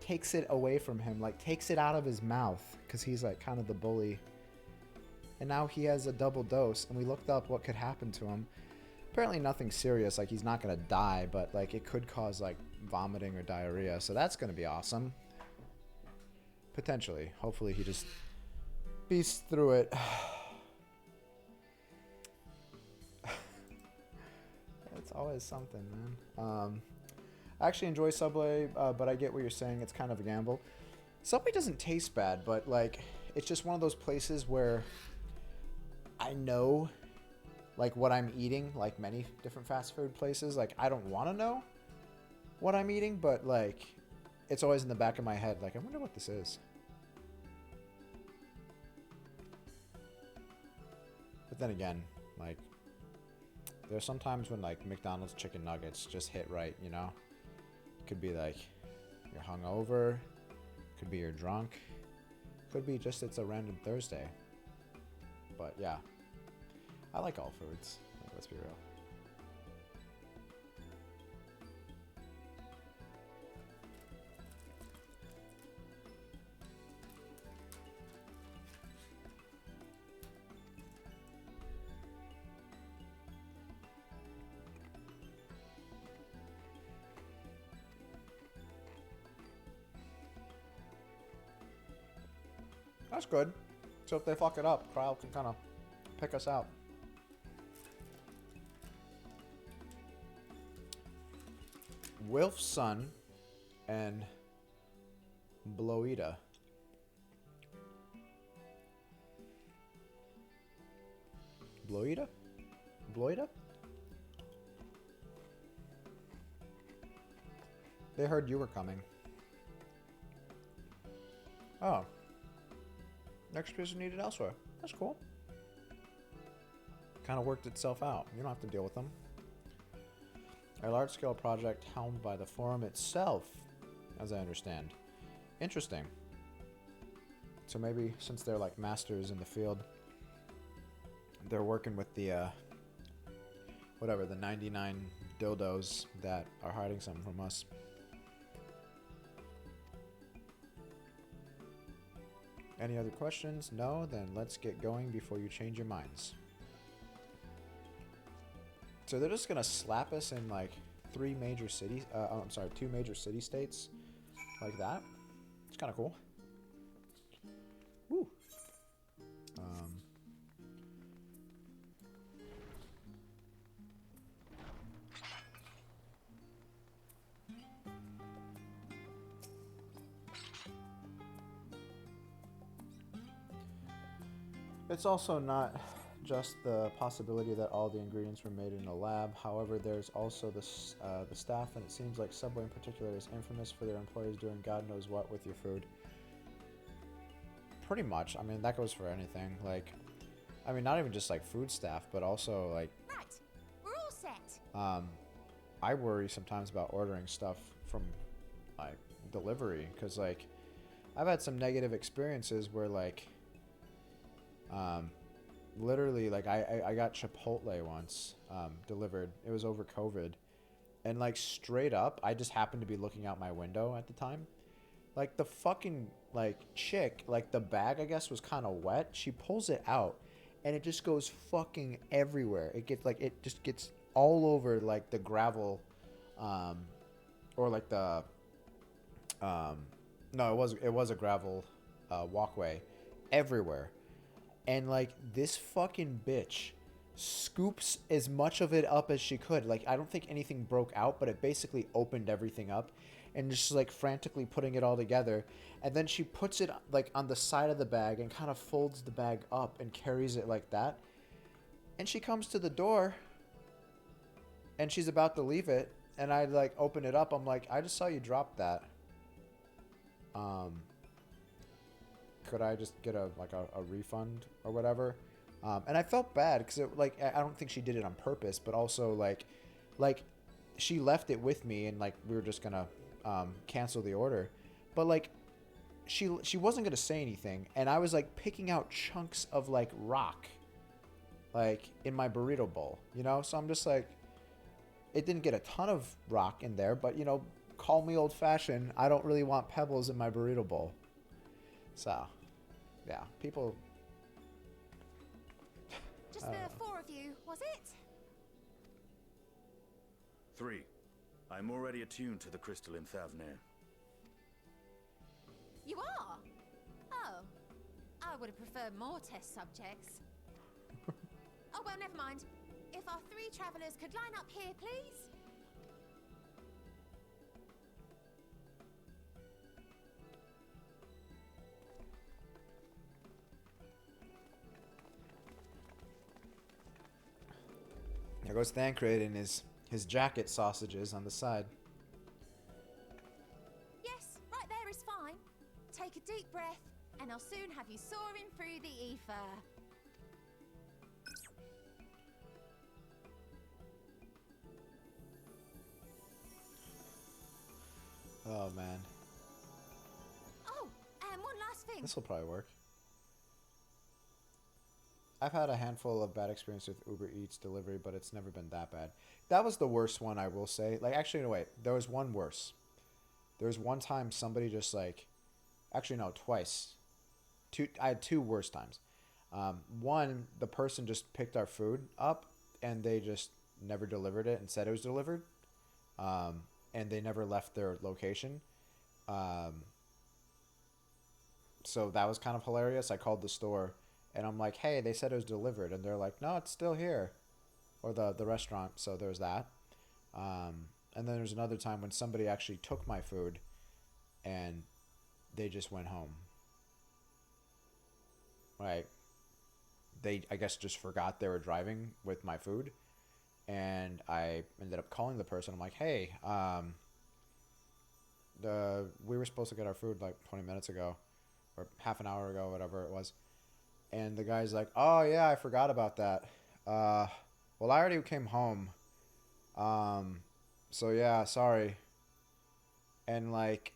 takes it away from him, like takes it out of his mouth because he's like kind of the bully. And now he has a double dose, and we looked up what could happen to him. Apparently nothing serious, like he's not gonna die, but like it could cause like vomiting or diarrhea, so that's gonna be awesome. Potentially. Hopefully he just beasts through it. It's always something, man. I actually enjoy Subway, but I get what you're saying. It's kind of a gamble. Subway doesn't taste bad, but like it's just one of those places where I know like what I'm eating, like many different fast food places. Like I don't want to know what I'm eating, but like it's always in the back of my head. Like I wonder what this is. But then again, like there's sometimes when like McDonald's chicken nuggets just hit right, you know? Could be like you're hungover, could be you're drunk, could be just it's a random Thursday. But yeah, I like all foods. Let's be real. That's good. So if they fuck it up, Kyle can kind of pick us out. Wilf's son and Bloida. Bloida? Bloida? They heard you were coming. Oh. Next person needed elsewhere. That's cool. Kind of worked itself out. You don't have to deal with them. A large-scale project helmed by the forum itself, as I understand. Interesting. So maybe since they're like masters in the field, they're working with the whatever, the 99 dildos that are hiding something from us. Any other questions? No? Then let's get going before you change your minds. So they're just gonna slap us in like 2 major city states like that. It's kind of cool. Woo. It's also not just the possibility that all the ingredients were made in a lab. However, there's also the staff, and it seems like Subway in particular is infamous for their employees doing God knows what with your food. Pretty much. I mean, that goes for anything. Like, I mean, not even just like food staff, but also like... Right. We're all set. I worry sometimes about ordering stuff from like delivery, because like I've had some negative experiences where like literally like I got Chipotle once delivered. It was over COVID, and like straight up I just happened to be looking out my window at the time. Like the fucking like chick, like the bag I guess was kind of wet. She pulls it out and it just goes fucking everywhere. It just gets all over like the gravel or like the no, it was a gravel walkway everywhere. And like this fucking bitch scoops as much of it up as she could. Like I don't think anything broke out, but it basically opened everything up and just like frantically putting it all together. And then she puts it like on the side of the bag and kind of folds the bag up and carries it like that. And she comes to the door and she's about to leave it. And I like open it up. I'm like, I just saw you drop that. could I just get a refund or whatever? And I felt bad because I don't think she did it on purpose, but also like she left it with me and like we were just gonna cancel the order, but like she wasn't gonna say anything, and I was like picking out chunks of like rock, like in my burrito bowl, you know. So I'm just like, it didn't get a ton of rock in there, but you know, call me old fashioned. I don't really want pebbles in my burrito bowl. So, yeah, people. Just the 4 of you, was it? 3. I'm already attuned to the crystalline Thavnir. You are? Oh. I would have preferred more test subjects. Oh, well, never mind. If our 3 travelers could line up here, please. There goes Thancred and his jacket sausages on the side. Yes, right there is fine. Take a deep breath, and I'll soon have you soaring through the ether. Oh man. Oh, and one last thing. This will probably work. I've had a handful of bad experiences with Uber Eats delivery, but it's never been that bad. That was the worst one, I will say. Like, actually, no, wait. There was one worse. There was one time somebody just like... Actually, no, twice. I had 2 worse times. One, the person just picked our food up, and they just never delivered it and said it was delivered. And they never left their location. So that was kind of hilarious. I called the store, and I'm like, hey, they said it was delivered. And they're like, no, it's still here. Or the restaurant. So there's that. And then there's another time when somebody actually took my food, and they just went home. Like, they, I guess, just forgot they were driving with my food. And I ended up calling the person. I'm like, hey, we were supposed to get our food like 20 minutes ago. Or half an hour ago, whatever it was. And the guy's like, oh, yeah, I forgot about that. Well, I already came home. So, yeah, sorry. And, like,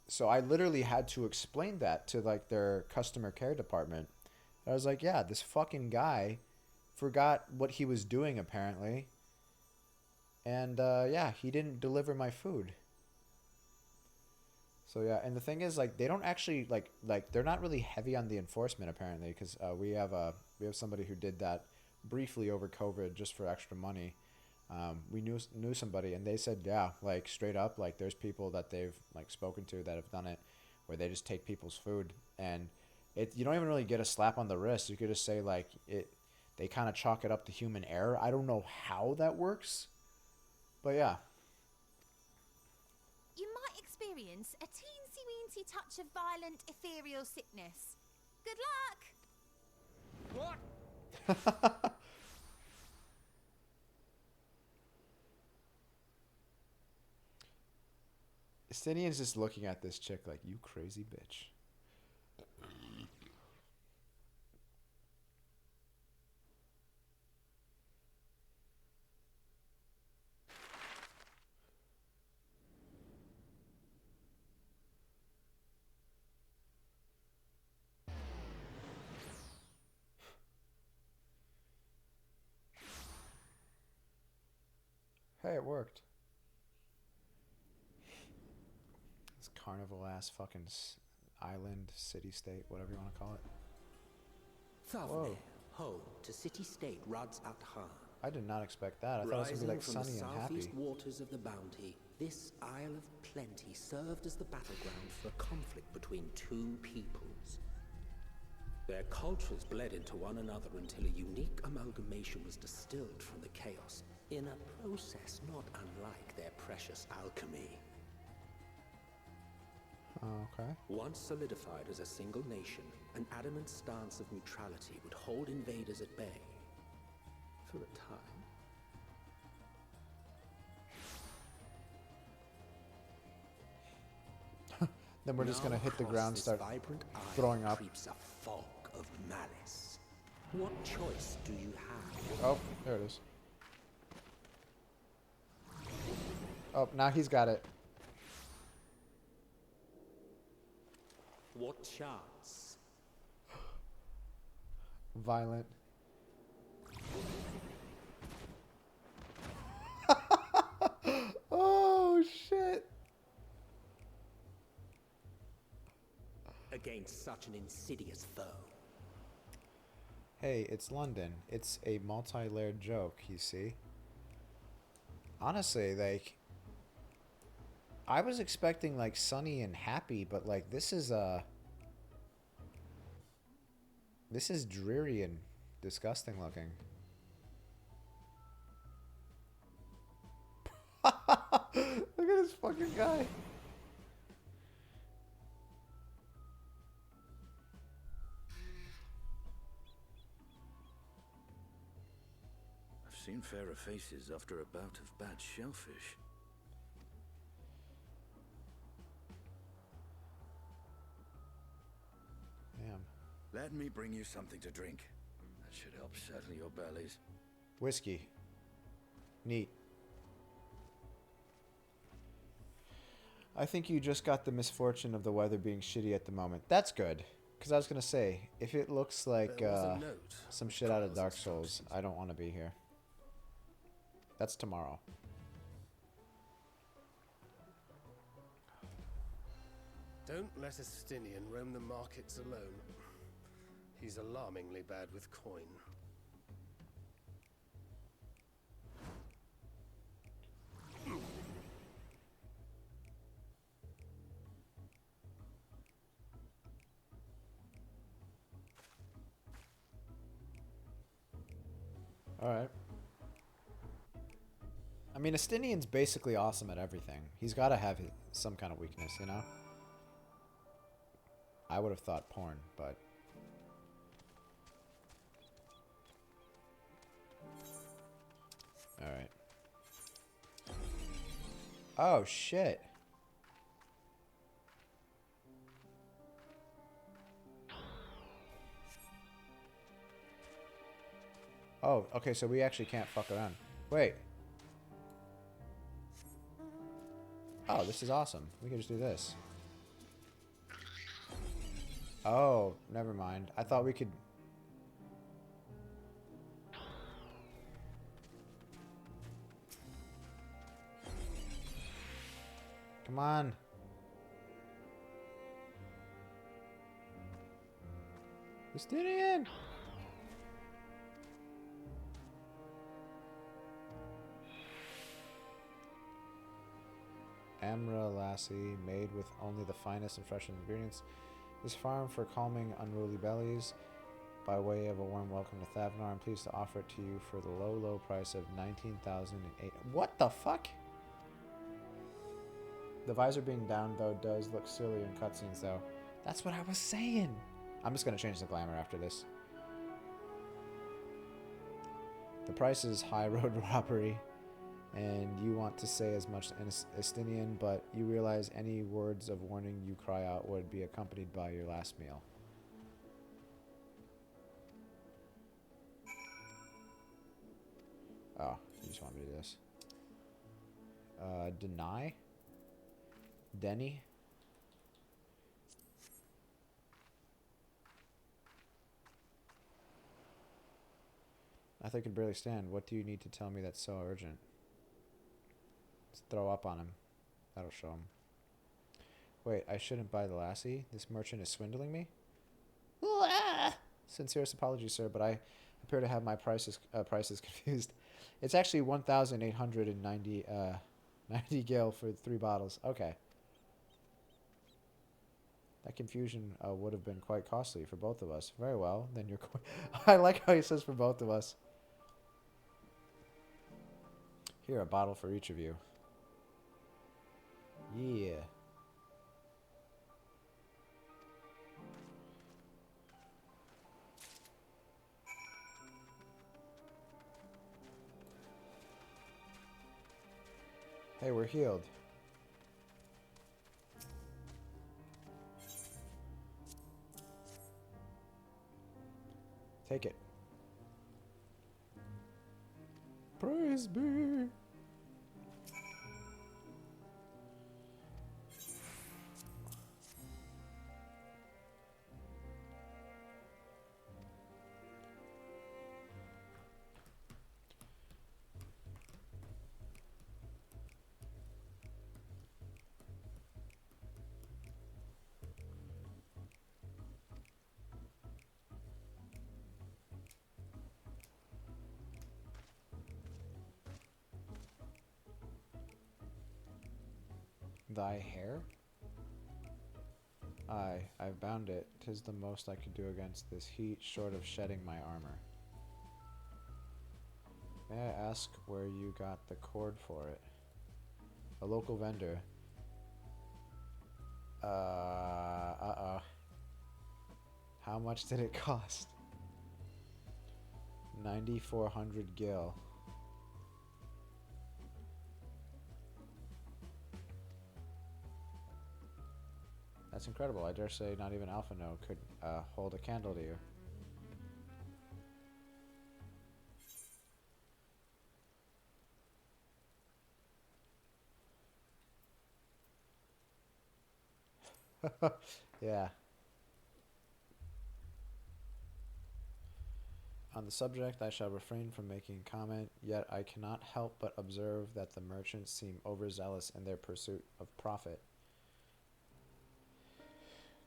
so I literally had to explain that to, like, their customer care department. I was like, yeah, this fucking guy forgot what he was doing, apparently. And, yeah, he didn't deliver my food. So yeah, and the thing is, like, they don't actually like they're not really heavy on the enforcement apparently, because we have somebody who did that briefly over COVID just for extra money. We knew somebody, and they said, yeah, like straight up, like there's people that they've like spoken to that have done it, where they just take people's food, and you don't even really get a slap on the wrist. You could just say like they kind of chalk it up to human error. I don't know how that works, but yeah. You might experience a teensy-weensy touch of violent ethereal sickness. Good luck! What? Estinian's just looking at this chick like, you crazy bitch. Hey, it worked. This carnival ass fucking island, city state, whatever you want to call it. Thavnir, home to city-state Rads at Han. I did not expect that. I thought it was gonna be like Rising from sunny the and happy. southeast waters of the Bounty, this Isle of Plenty served as the battleground for a conflict between 2 peoples. Their cultures bled into one another until a unique amalgamation was distilled from the chaos, in a process not unlike their precious alchemy. Okay. Once solidified as a single nation, an adamant stance of neutrality would hold invaders at bay for a time. Then we're just gonna Now hit the across ground, this start vibrant isle throwing up. creeps a fog of malice. What choice do you have? Oh, there it is. Oh, now he's got it. What chance? Violent. Oh, shit. Against such an insidious foe. Hey, it's London. It's a multi-layered joke, you see. Honestly, like, I was expecting, like, sunny and happy, but, like, this is dreary and disgusting looking. Look at this fucking guy. I've seen fairer faces after a bout of bad shellfish. Damn. Let me bring you something to drink. That should help settle your bellies. Whiskey. Neat. I think you just got the misfortune of the weather being shitty at the moment. That's good. Because I was going to say, if it looks like some shit out of Dark Souls, I don't want to be here. That's tomorrow. Don't let a Stinian roam the markets alone. He's alarmingly bad with coin. Alright. I mean, Estinian's basically awesome at everything. He's got to have some kind of weakness, you know? I would have thought porn, but... Alright. Oh, shit. Oh, okay, so we actually can't fuck around. Wait. Oh, this is awesome. We can just do this. Oh, never mind. I thought we could... Come on. Justinian! Amra lassie, made with only the finest and freshest ingredients, is farmed for calming unruly bellies. By way of a warm welcome to Thavnar, I'm pleased to offer it to you for the low, low price of 19,008. What the fuck? The visor being down, though, does look silly in cutscenes, though. That's what I was saying. I'm just going to change the glamour after this. The price is high road robbery, and you want to say as much in Estinian, but you realize any words of warning you cry out would be accompanied by your last meal. Oh, you just want me to do this. Deny? Denny? I can barely stand. What do you need to tell me that's so urgent? Let's throw up on him. That'll show him. Wait, I shouldn't buy the lassie? This merchant is swindling me? Sincerest apologies, sir, but I appear to have my prices confused. It's actually 1,890 90 gil for 3 bottles. Okay. That confusion would have been quite costly for both of us. Very well, then you're... I like how he says for both of us. Here, a bottle for each of you. Yeah. Hey, we're healed. Take it. Praise be. Thy hair? Aye, I've bound it. 'Tis the most I could do against this heat, short of shedding my armor. May I ask where you got the cord for it? A local vendor. Uh-oh. How much did it cost? 9,400 gil. That's incredible. I dare say not even Alpha No could hold a candle to you. Yeah. On the subject, I shall refrain from making comment, yet I cannot help but observe that the merchants seem overzealous in their pursuit of profit.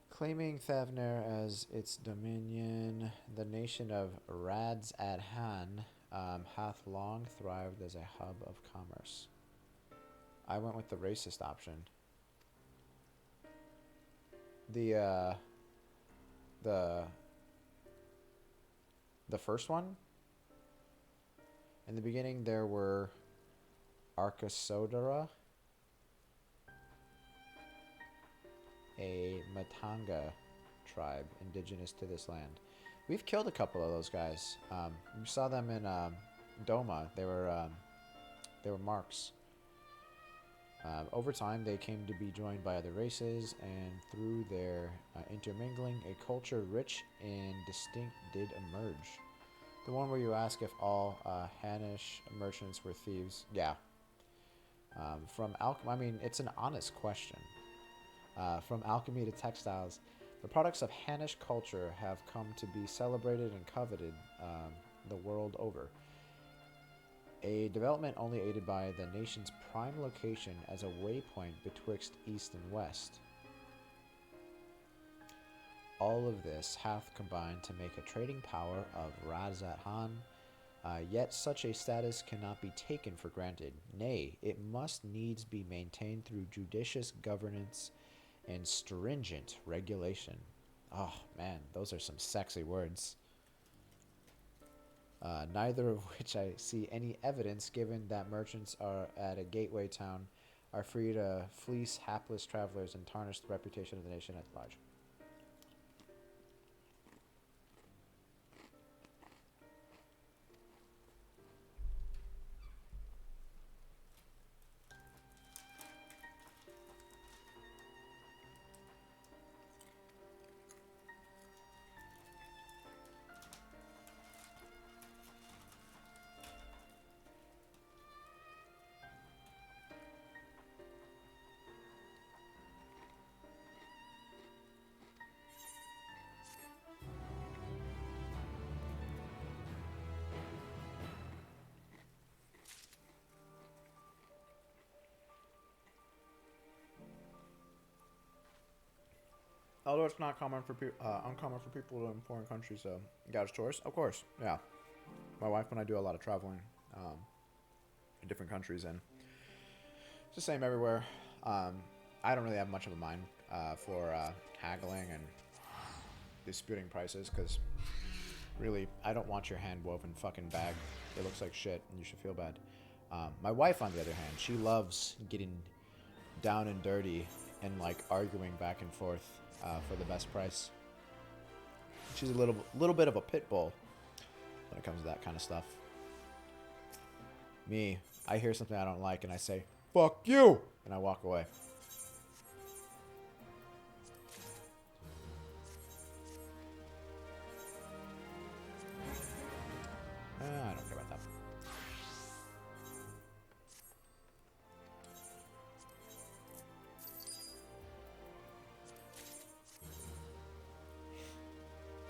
Claiming Thavner as its dominion, the nation of Rads Adhan hath long thrived as a hub of commerce. I went with the racist option. The first one? In the beginning, there were Arkasodara, a Matanga tribe indigenous to this land. We've killed a couple of those guys. We saw them in Doma. They were marks. Over time, they came to be joined by other races, and through their intermingling, a culture rich and distinct did emerge. The one where you ask if all Hanish merchants were thieves. Yeah. From alchemy, I mean, it's an honest question. From alchemy to textiles, the products of Hanish culture have come to be celebrated and coveted the world over. A development only aided by the nation's prime location as a waypoint betwixt east and west. All of this hath combined to make a trading power of Razathan, yet such a status cannot be taken for granted. Nay, it must needs be maintained through judicious governance and stringent regulation. Oh man, those are some sexy words. Neither of which I see any evidence, given that merchants are at a gateway town are free to fleece hapless travelers and tarnish the reputation of the nation at large. Although it's not common for uncommon for people in foreign countries to gouge tourists, of course, yeah. My wife and I do a lot of traveling in different countries, and it's the same everywhere. I don't really have much of a mind for haggling and disputing prices, because really, I don't want your hand-woven fucking bag. It looks like shit, and you should feel bad. My wife, on the other hand, she loves getting down and dirty and like arguing back and forth for the best price. She's a little bit of a pit bull when it comes to that kind of stuff. Me, I hear something I don't like and I say, "Fuck you!" and I walk away.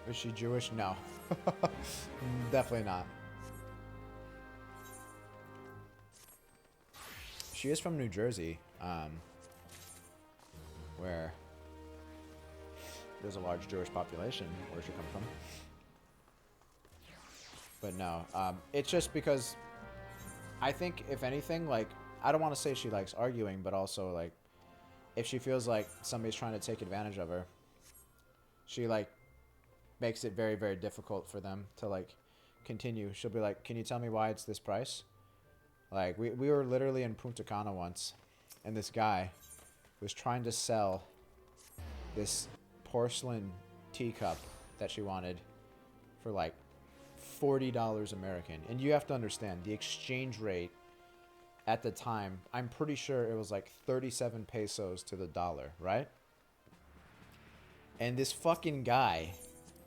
Is she Jewish? No. Definitely not. She is from New Jersey, where there's a large Jewish population. Where she come from? But no, it's just because I think, if anything, like, I don't want to say she likes arguing, but also, like, if she feels like somebody's trying to take advantage of her, she, like, makes it very, very difficult for them to, like, continue. She'll be like, can you tell me why it's this price? Like, we were literally in Punta Cana once, and this guy was trying to sell this porcelain teacup that she wanted for, like, $40 American. And you have to understand, the exchange rate at the time, I'm pretty sure it was like 37 pesos to the dollar, right? And this fucking guy,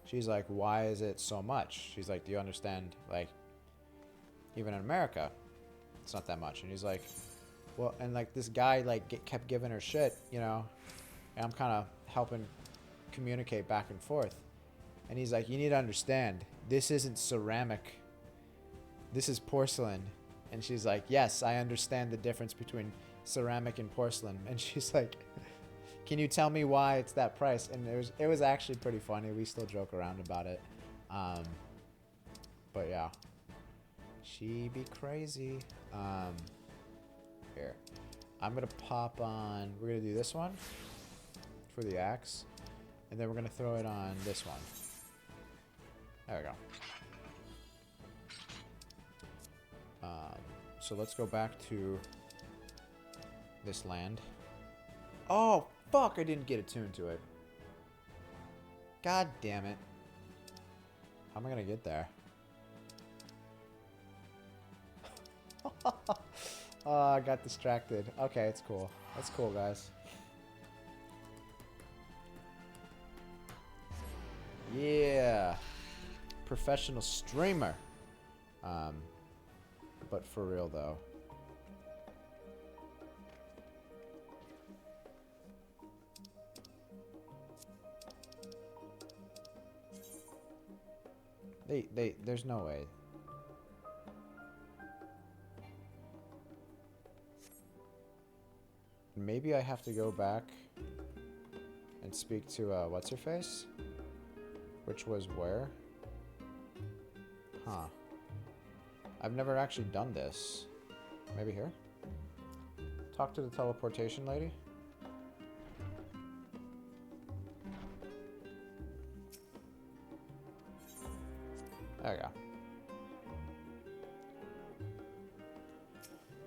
she's like, why is it so much? She's like, do you understand, like, even in America, it's not that much. And he's like, well, and like this guy like kept giving her shit, you know, and I'm kind of helping communicate back and forth. And he's like, you need to understand, this isn't ceramic, this is porcelain. And she's like, yes, I understand the difference between ceramic and porcelain. And she's like, can you tell me why it's that price? And it was actually pretty funny. We still joke around about it. But yeah, she be crazy. Here, I'm gonna pop on, we're gonna do this one for the axe, and then we're gonna throw it on this one. There we go. So let's go back to this land. Oh, fuck, I didn't get attuned to it. God damn it. How am I gonna get there? Oh, I got distracted. Okay, it's cool. That's cool, guys. Yeah. Professional streamer. But for real, though. There's no way. Maybe I have to go back and speak to, what's her face? Which was where? Huh. I've never actually done this. Maybe here? Talk to the teleportation lady? There we go.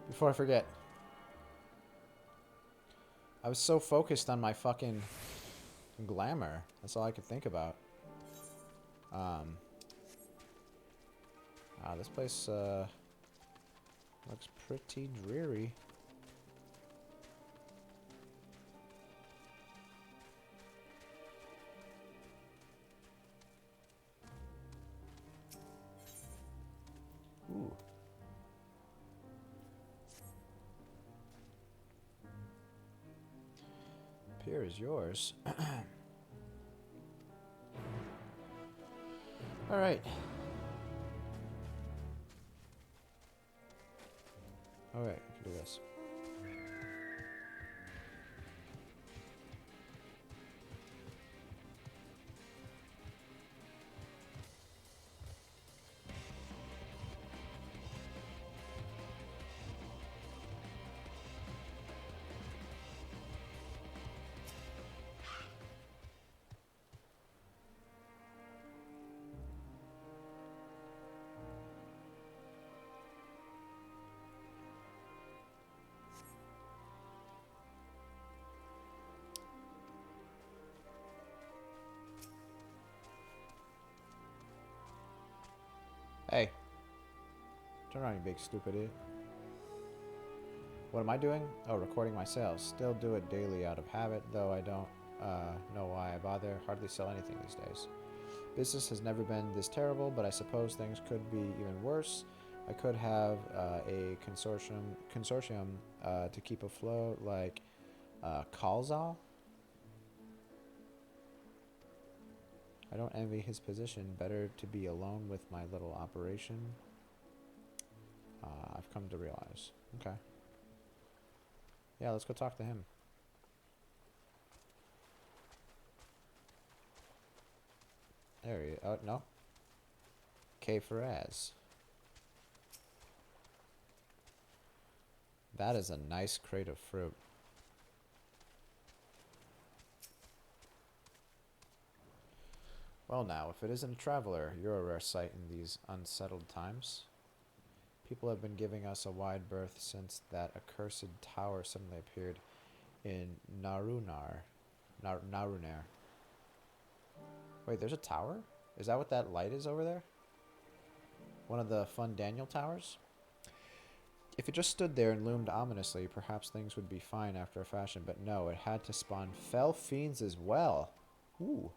Before I forget. I was so focused on my fucking glamour. That's all I could think about. This place looks pretty dreary. Ooh. Pier is yours. All right. Okay, I can do this. Hey. Turn around, you big stupid idiot. What am I doing? Oh, recording my sales. Still do it daily out of habit, though I don't know why I bother. Hardly sell anything these days. Business has never been this terrible, but I suppose things could be even worse. I could have a consortium to keep afloat, like Kalzal. I don't envy his position. Better to be alone with my little operation. I've come to realize. Okay. Yeah, let's go talk to him. There he is. Oh, no. K for Az. That is a nice crate of fruit. Well now, if it isn't a traveler, you're a rare sight in these unsettled times. People have been giving us a wide berth since that accursed tower suddenly appeared in Narunar. Narunar. Wait, there's a tower? Is that what that light is over there? One of the Fun Daniel towers? If it just stood there and loomed ominously, perhaps things would be fine after a fashion, but no, it had to spawn fell fiends as well. Ooh.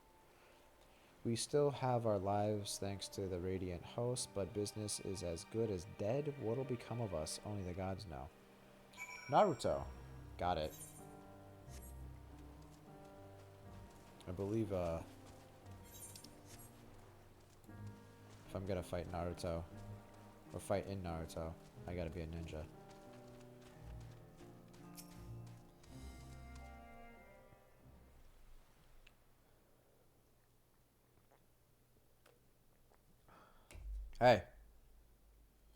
We still have our lives thanks to the radiant host, but business is as good as dead. What'll become of us? Only the gods know. Naruto. Got it. I believe, if I'm gonna fight Naruto, or fight in Naruto, I gotta be a ninja. Hey.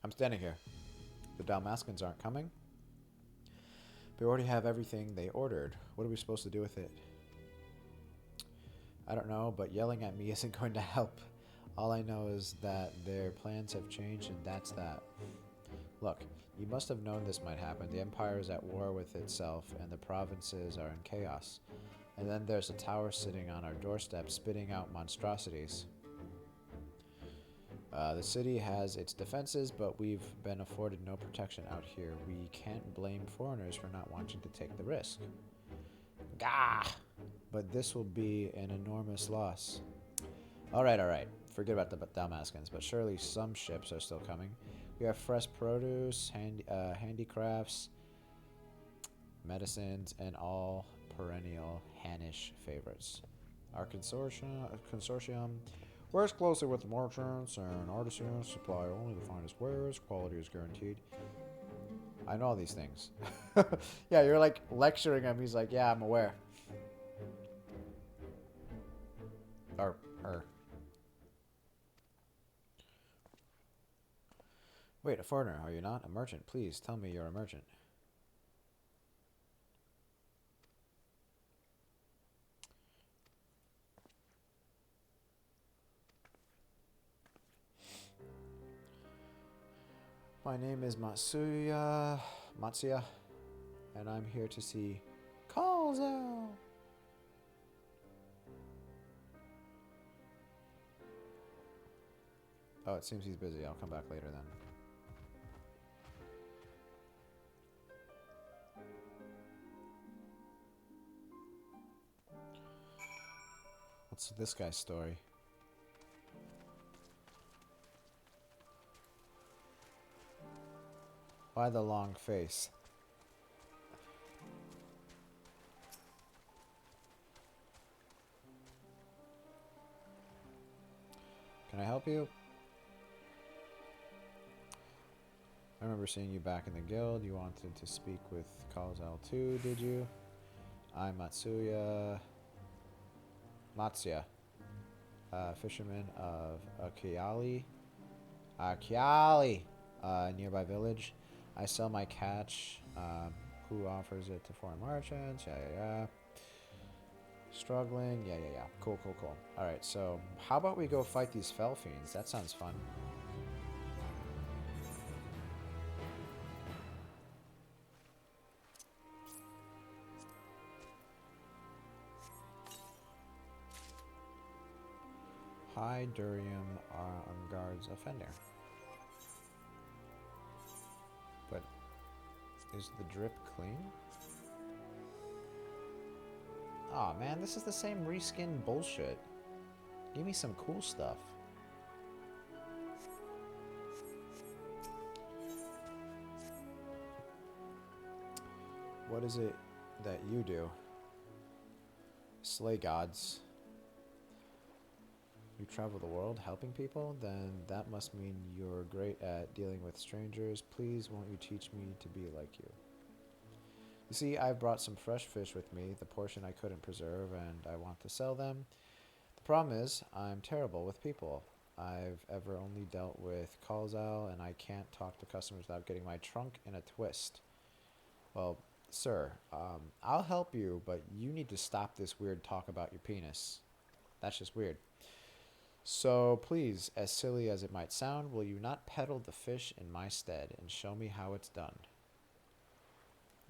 I'm standing here. The Dalmascans aren't coming. We already have everything they ordered. What are we supposed to do with it? I don't know, but yelling at me isn't going to help. All I know is that their plans have changed, and that's that. Look, you must have known this might happen. The Empire is at war with itself, and the provinces are in chaos. And then there's a tower sitting on our doorstep, spitting out monstrosities. The city has its defenses, but we've been afforded no protection out here. We can't blame foreigners for not wanting to take the risk. Gah! But this will be an enormous loss. Alright. Forget about the Dalmascans, but surely some ships are still coming. We have fresh produce, handicrafts, medicines, and all perennial Hannish favorites. Our consortium works closely with the merchants and artisans, supply only the finest wares, quality is guaranteed. I know all these things. Yeah, you're like lecturing him. He's like, yeah, I'm aware. Or her. Wait, a foreigner, are you not? A merchant. Please tell me you're a merchant. My name is Matsuya, and I'm here to see Kalzo. Oh, it seems he's busy. I'll come back later then. What's this guy's story? Why the long face? Can I help you? I remember seeing you back in the guild. You wanted to speak with Kalzel too, did you? I'm Matsya, fisherman of Akiali, nearby village. I sell my catch. Who offers it to foreign merchants? Yeah. Struggling. Yeah. Cool. Alright, so how about we go fight these fell fiends? That sounds fun. High Durium guards offender. But is the drip clean? Aw, man, this is the same reskin bullshit. Give me some cool stuff. What is it that you do? Slay gods. You travel the world helping people? Then that must mean you're great at dealing with strangers. Please, won't you teach me to be like you? You see, I've brought some fresh fish with me, the portion I couldn't preserve, and I want to sell them. The problem is, I'm terrible with people. I've ever only dealt with Calzal, and I can't talk to customers without getting my trunk in a twist. Well, sir, I'll help you, but you need to stop this weird talk about your penis. That's just weird. So please, as silly as it might sound, will you not peddle the fish in my stead and show me how it's done?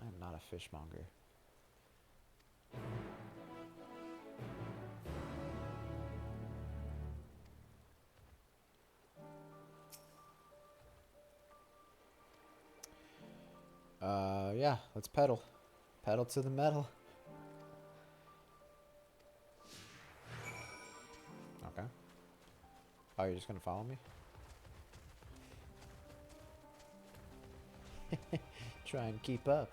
I am not a fishmonger. Yeah, let's pedal. Pedal to the metal. Okay. Oh, you're just gonna follow me? Try and keep up.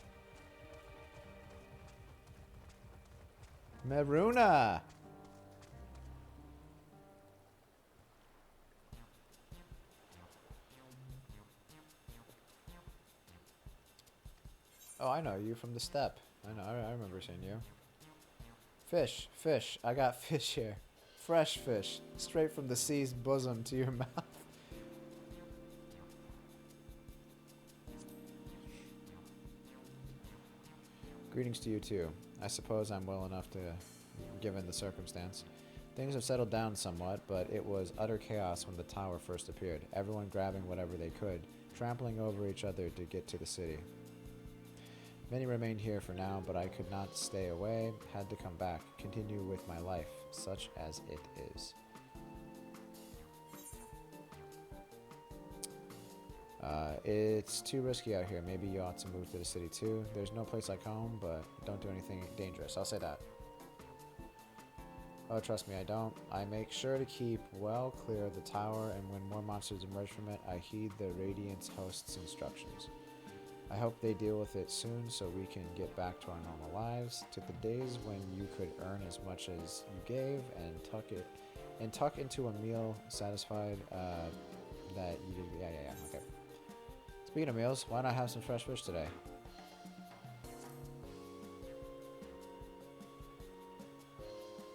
Maruna! Oh, I know you from the steppe. I know, I remember seeing you. Fish, fish. I got fish here. Fresh fish. Straight from the sea's bosom to your mouth. Greetings to you too. I suppose I'm well enough to, given the circumstance. Things have settled down somewhat, but it was utter chaos when the tower first appeared. Everyone grabbing whatever they could, trampling over each other to get to the city. Many remained here for now, but I could not stay away, had to come back, continue with my life, such as it is. It's too risky out here. Maybe you ought to move to the city too. There's no place like home, but don't do anything dangerous. I'll say that. Oh, trust me, I don't. I make sure to keep well clear of the tower, and when more monsters emerge from it, I heed the Radiance host's instructions. I hope they deal with it soon so we can get back to our normal lives, to the days when you could earn as much as you gave and tuck into a meal satisfied that you did. Yeah, okay. Speaking of meals, why not have some fresh fish today?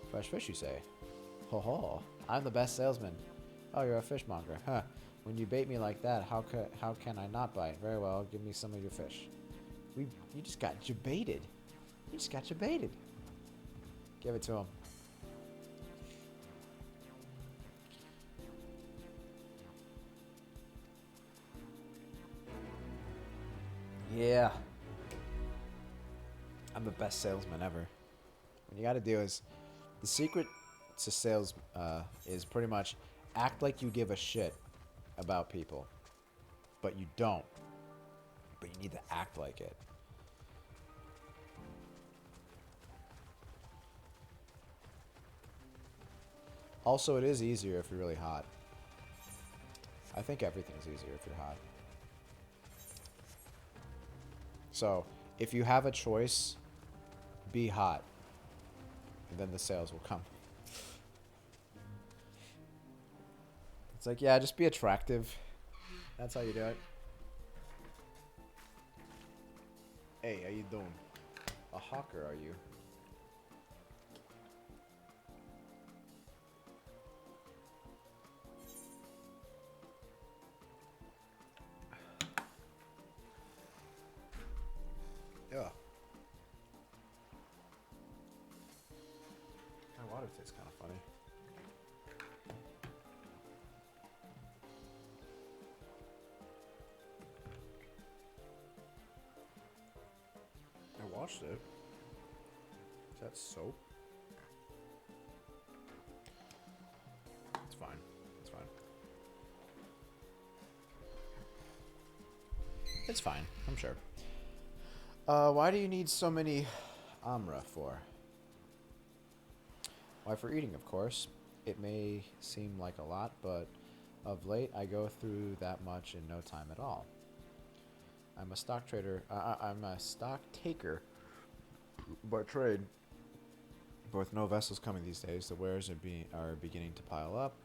Fresh fish, you say? Ho ho, I'm the best salesman. Oh, you're a fishmonger, huh? When you bait me like that, how can I not bite? Very well, give me some of your fish. You just got jebaited. You just got jebaited. Give it to him. Yeah. I'm the best salesman ever. What you gotta do is, the secret to sales is pretty much act like you give a shit about people, but you don't. But you need to act like it. Also, it is easier if you're really hot. I think everything's easier if you're hot. So, if you have a choice, be hot. And then the sales will come. It's like, yeah, just be attractive. That's how you do it. Hey, how you doing? A hawker, are you? Yeah. My water tastes kind of funny. I washed it. Is that soap? It's fine. It's fine. It's fine, I'm sure. Why do you need so many Amra for? Why, for eating, of course. It may seem like a lot, but of late I go through that much in no time at all. I'm a stock trader. I'm a stock taker by trade. But with no vessels coming these days, the wares are beginning to pile up.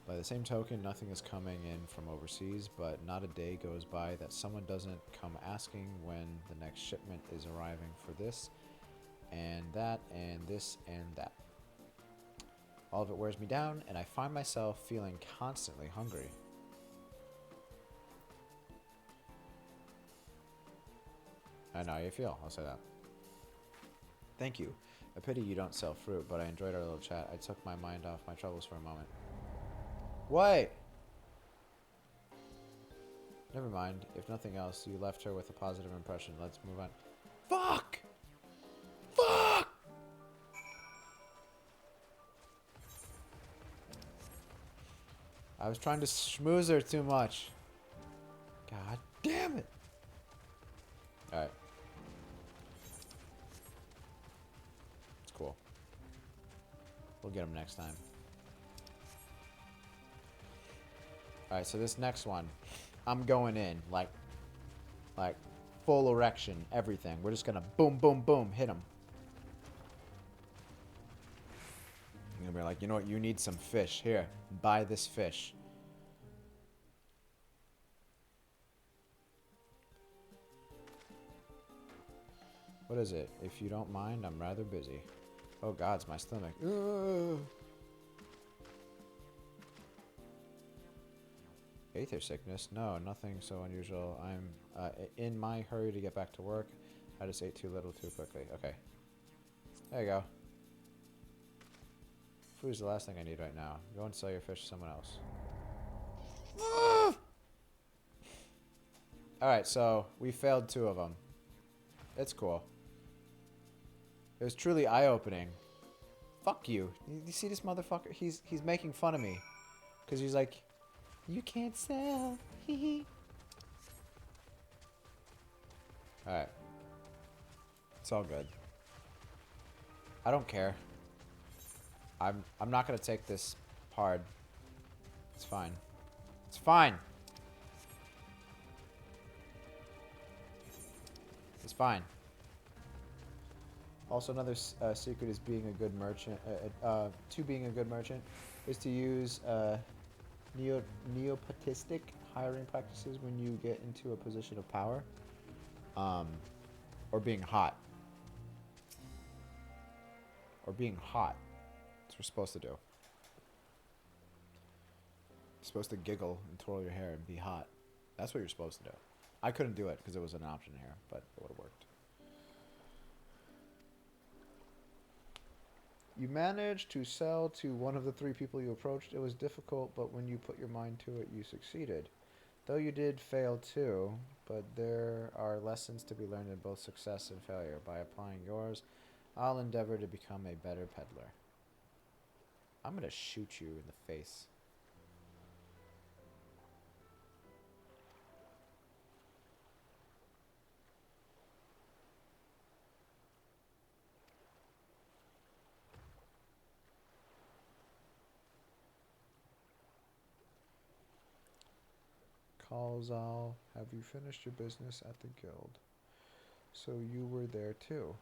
By the same token, nothing is coming in from overseas, but not a day goes by that someone doesn't come asking when the next shipment is arriving for this, and that, and this, and that. All of it wears me down, and I find myself feeling constantly hungry. I know how you feel, I'll say that. Thank you. A pity you don't sell fruit, but I enjoyed our little chat. I took my mind off my troubles for a moment. What? Never mind. If nothing else, you left her with a positive impression. Let's move on. Fuck! Fuck! I was trying to schmooze her too much. God damn it. Alright. It's cool. We'll get him next time. Alright, so this next one, I'm going in, like full erection, everything. We're just gonna boom, boom, boom, hit him. I'm gonna be like, you know what, you need some fish. Here, buy this fish. What is it? If you don't mind, I'm rather busy. Oh god, it's my stomach. Ugh. Aether sickness? No, nothing so unusual. I'm in my hurry to get back to work. I just ate too little too quickly. Okay. There you go. Food is the last thing I need right now. Go and sell your fish to someone else. Alright, so we failed 2 of them. It's cool. It was truly eye-opening. Fuck you. You see this motherfucker? He's making fun of me. Because he's like, you can't sell. Alright. It's all good. I don't care. I'm not gonna take this hard. It's fine. It's fine. It's fine. Also, another secret is being a good merchant. To being a good merchant is to use nepotistic hiring practices when you get into a position of power, or being hot. Or being hot. That's what we're supposed to do. You're supposed to giggle and twirl your hair and be hot. That's what you're supposed to do. I couldn't do it because it was an option here, but it would have worked. You managed to sell to one of the 3 people you approached. It was difficult, but when you put your mind to it, you succeeded. Though you did fail too, but there are lessons to be learned in both success and failure. By applying yours, I'll endeavor to become a better peddler. I'm gonna shoot you in the face. Kalzal, have you finished your business at the guild? So you were there too.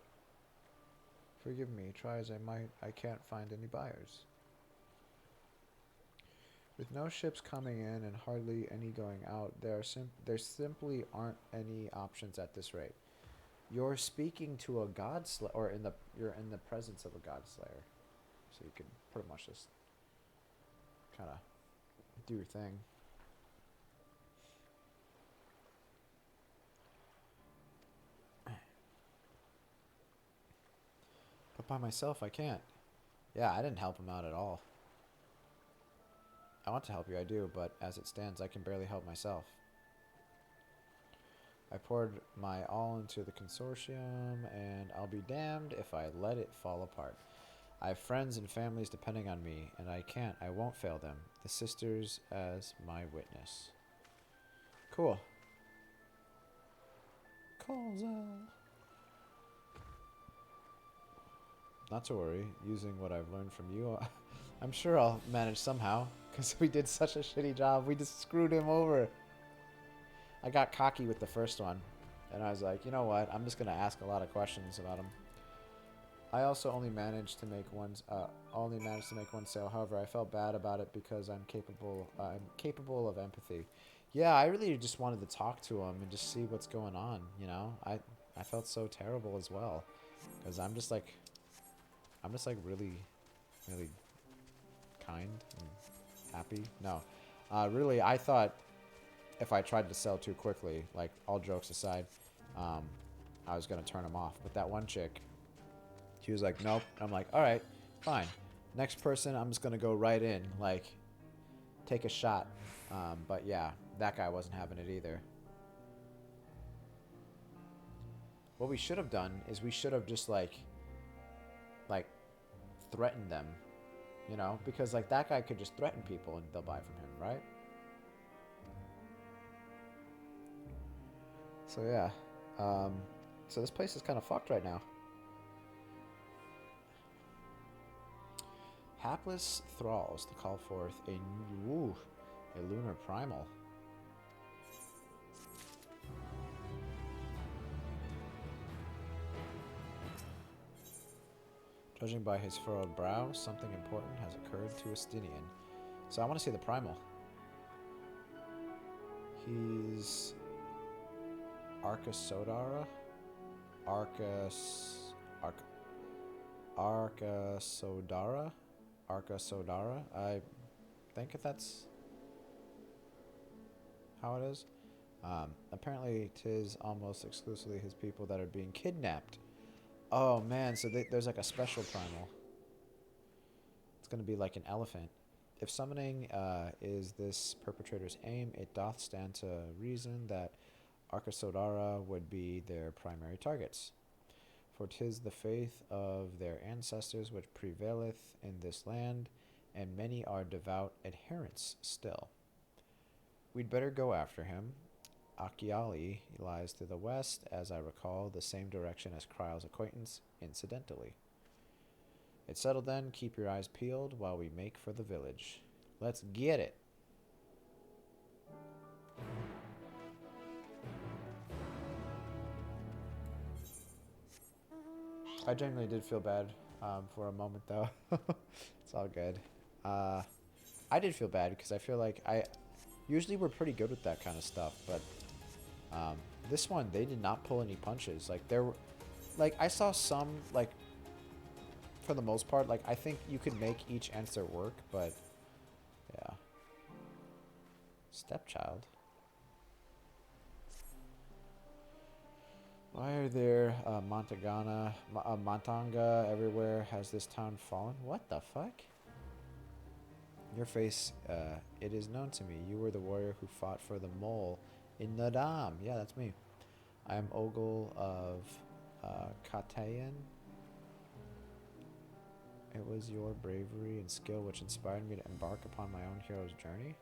Forgive me, try as I might, I can't find any buyers. With no ships coming in and hardly any going out, there simply aren't any options at this rate. You're speaking to a god slayer, or you're in the presence of a god slayer, so you can pretty much just kind of do your thing. But by myself, I can't. Yeah, I didn't help him out at all. I want to help you, I do, but as it stands, I can barely help myself. I poured my all into the consortium, and I'll be damned if I let it fall apart. I have friends and families depending on me, and I won't fail them. The sisters as my witness. Cool. Calls out. Not to worry, using what I've learned from you, I'm sure I'll manage somehow, because we did such a shitty job. We just screwed him over. I got cocky with the first one, and I was like, you know what, I'm just going to ask a lot of questions about him. I also only managed to make one sale. However, I felt bad about it because I'm capable of empathy. Yeah, I really just wanted to talk to him and just see what's going on, you know? I felt so terrible as well because I'm just like really really kind and happy. No. Really, I thought if I tried to sell too quickly, like all jokes aside, I was going to turn him off. But that one chick, she was like, nope. I'm like, all right, fine. Next person, I'm just going to go right in, like, take a shot. But yeah, that guy wasn't having it either. What we should have done is we should have just, like, threatened them, you know? Because, like, that guy could just threaten people and they'll buy from him, right? So, yeah. So this place is kind of fucked right now. Hapless thralls to call forth a lunar primal. Judging by his furrowed brow, something important has occurred to Estinian. So I want to see the primal. He's Arcasodara? Arcasodara? I think that's how it is. Apparently, 'tis almost exclusively his people that are being kidnapped. Oh man, so there's like a special primal. It's gonna be like an elephant. If summoning is this perpetrator's aim, it doth stand to reason that Arcasodara would be their primary targets. For 'tis the faith of their ancestors which prevaileth in this land, and many are devout adherents still. We'd better go after him. Akiali lies to the west, as I recall, the same direction as Kryle's acquaintance, incidentally. It's settled then, keep your eyes peeled while we make for the village. Let's get it! I genuinely did feel bad for a moment, though. It's all good. I did feel bad because I feel like usually we're pretty good with that kind of stuff, but this one, they did not pull any punches. Like, there were, like, I saw some, like, for the most part, like, I think you could make each answer work, but yeah. Stepchild. Why are there Montanga everywhere? Has this town fallen? What the fuck? Your face, it is known to me. You were the warrior who fought for the mole in Nadam. Yeah, that's me. I am Ogle of Katayan. It was your bravery and skill which inspired me to embark upon my own hero's journey.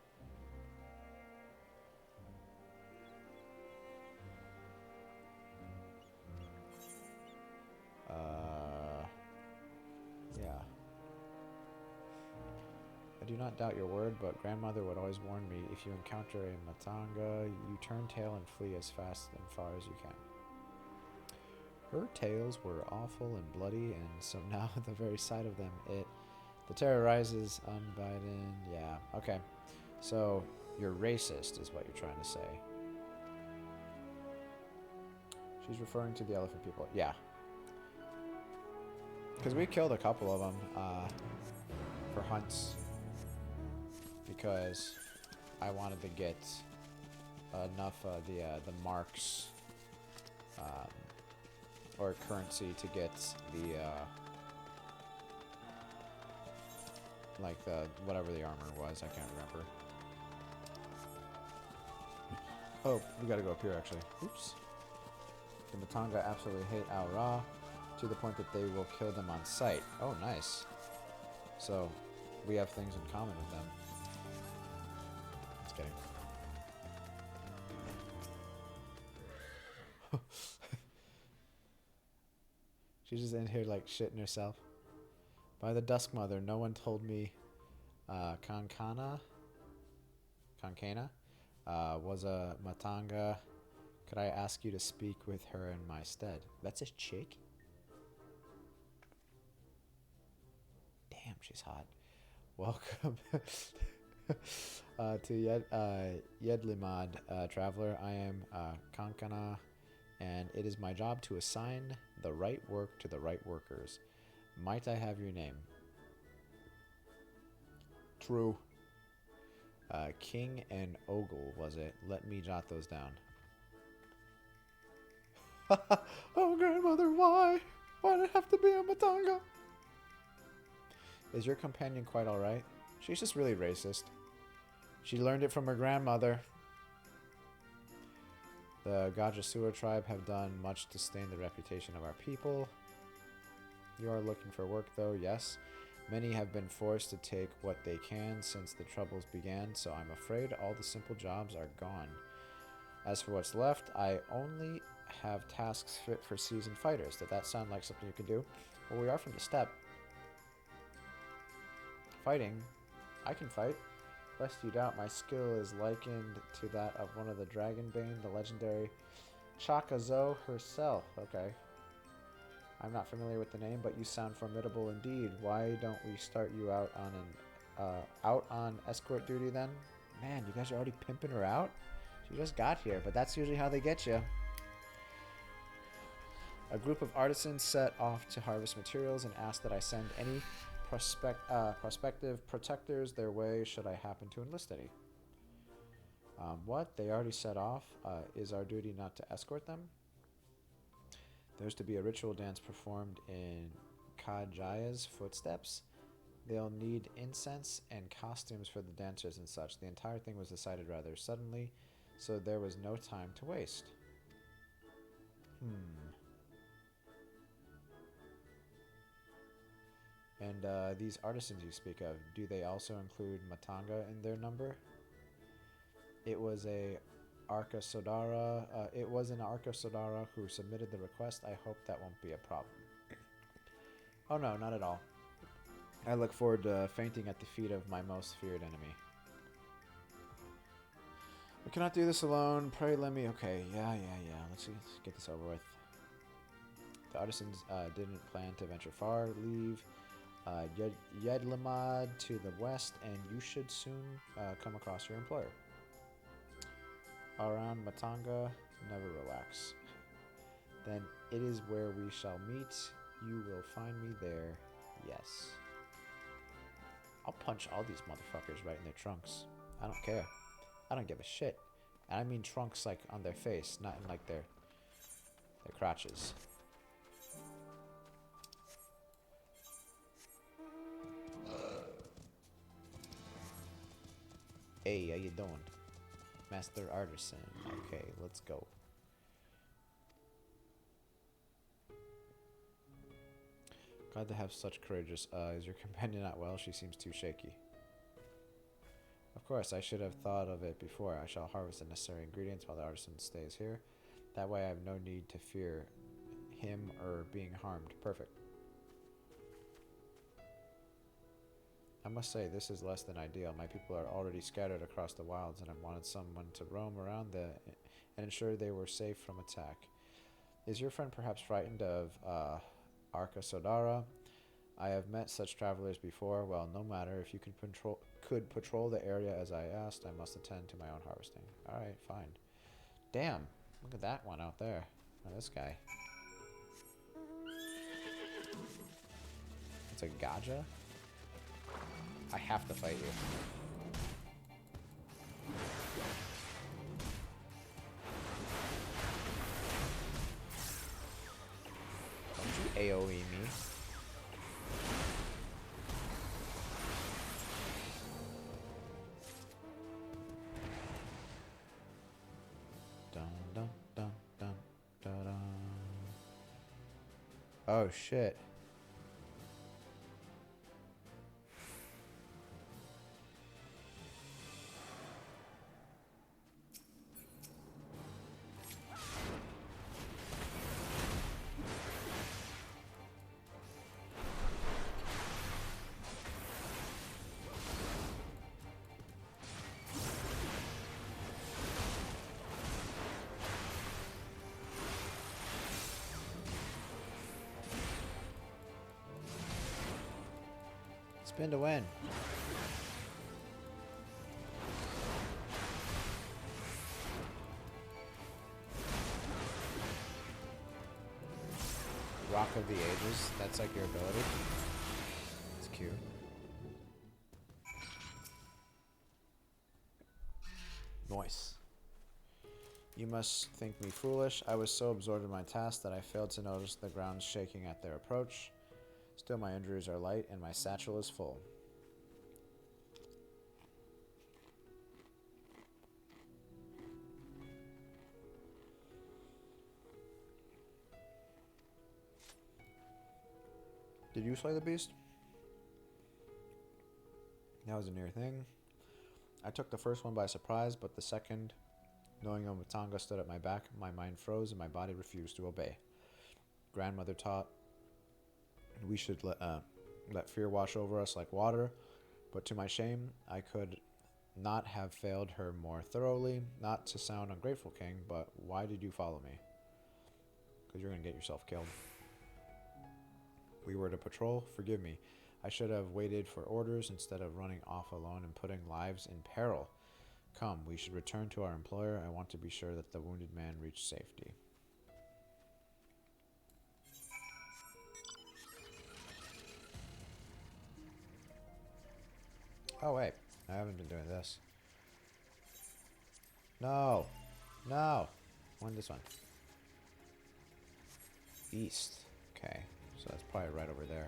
Yeah. I do not doubt your word, but grandmother would always warn me, if you encounter a Matanga, you turn tail and flee as fast and far as you can. Her tales were awful and bloody, and so now the very sight of them, the terror rises unbidden. Yeah, okay. So, you're racist, is what you're trying to say. She's referring to the elephant people. Yeah. Because we killed a couple of them for hunts. Because I wanted to get enough of the marks or currency to get the like the whatever the armor was. I can't remember. Oh, we gotta go up here actually. Oops. The Matanga absolutely hate Aura to the point that they will kill them on sight. Oh, nice. So we have things in common with them. Just kidding. She's just in here like shitting herself. By the Dusk Mother, no one told me Kankana was a Matanga. Could I ask you to speak with her in my stead? That's a chick? she's hot. Welcome to Yedlimad, traveler. I am Kankana, and it is my job to assign the right work to the right workers. Might I have your name? True. King and Ogle, was it? Let me jot those down. Oh, grandmother, why? Why did it have to be a Matanga? Is your companion quite alright? She's just really racist. She learned it from her grandmother. The Gajasura tribe have done much to stain the reputation of our people. You are looking for work, though, yes. Many have been forced to take what they can since the troubles began, so I'm afraid all the simple jobs are gone. As for what's left, I only have tasks fit for seasoned fighters. Does that sound like something you can do? Well, we are from the steppe. Fighting? I can fight. Lest you doubt, my skill is likened to that of one of the Dragonbane, the legendary Chakazo herself. Okay. I'm not familiar with the name, but you sound formidable indeed. Why don't we start you out on escort duty then? Man, you guys are already pimping her out? She just got here, but that's usually how they get you. A group of artisans set off to harvest materials and asked that I send any prospective protectors their way should I happen to enlist any. What? They already set off? Is our duty not to escort them? There's to be a ritual dance performed in Kajaya's footsteps. They'll need incense and costumes for the dancers and such. The entire thing was decided rather suddenly, so there was no time to waste. And these artisans you speak of, do they also include Matanga in their number? It was an Arca Sodara who submitted the request. I hope that won't be a problem. Oh no, not at all. I look forward to fainting at the feet of my most feared enemy. We cannot do this alone. Pray let me... Okay, yeah. Let's get this over with. The artisans didn't plan to venture far. Leave Yedlamad to the west, and you should soon come across your employer. Around Matanga, never relax. Then it is where we shall meet. You will find me there, yes. I'll punch all these motherfuckers right in their trunks. I don't care. I don't give a shit. And I mean trunks like on their face, not in like their crotches. Hey, how you doing? Master Artisan. Okay, let's go. Glad to have such courageous. Is your companion not well? She seems too shaky. Of course, I should have thought of it before. I shall harvest the necessary ingredients while the artisan stays here. That way I have no need to fear him or being harmed. Perfect. I must say, this is less than ideal. My people are already scattered across the wilds, and I wanted someone to roam around and ensure they were safe from attack. Is your friend perhaps frightened of Arca Sodara? I have met such travelers before. Well, no matter. If you could patrol the area as I asked, I must attend to my own harvesting. Alright, fine. Damn, look at that one out there. Oh, this guy. It's a Gaja? I have to fight you. Don't you AoE me. Dun dun dun dun dun dun. Oh shit. Spin to win. Rock of the Ages. That's like your ability. It's cute. Nice. You must think me foolish. I was so absorbed in my task that I failed to notice the ground shaking at their approach. Still, my injuries are light and my satchel is full. Did you slay the beast? That was a near thing. I took the first one by surprise, but the second, knowing Omatanga stood at my back, my mind froze and my body refused to obey. Grandmother taught we should let fear wash over us like water, but to my shame, I could not have failed her more thoroughly. Not to sound ungrateful, King, but why did you follow me? Because you're going to get yourself killed. We were to patrol. Forgive me. I should have waited for orders instead of running off alone and putting lives in peril. Come, we should return to our employer. I want to be sure that the wounded man reached safety. Oh, wait. I haven't been doing this. No. No. When this one? East. Okay. So that's probably right over there.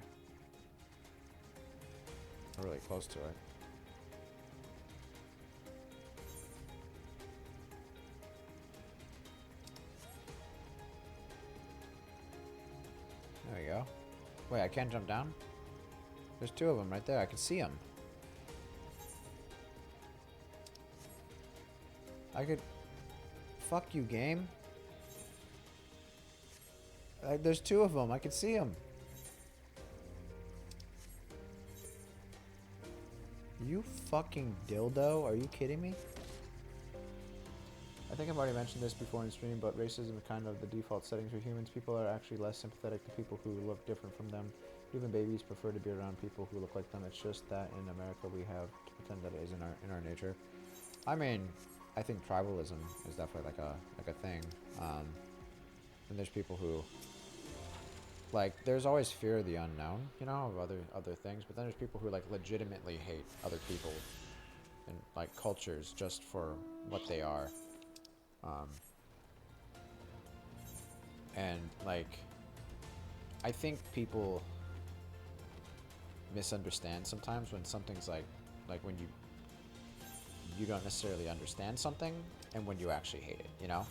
We're really close to it. There we go. Wait, I can't jump down? There's two of them right there. I can see them. I could... Fuck you, game. There's two of them. I can see them. You fucking dildo. Are you kidding me? I think I've already mentioned this before in stream, but racism is kind of the default setting for humans. People are actually less sympathetic to people who look different from them. Even babies prefer to be around people who look like them. It's just that in America we have to pretend that it is in our nature. I mean, I think tribalism is definitely like a thing. And there's people who there's always fear of the unknown, you know, of other things. But then there's people who legitimately hate other people and cultures just for what they are. And I think people misunderstand sometimes when something's like when you don't necessarily understand something and when you actually hate it, you know?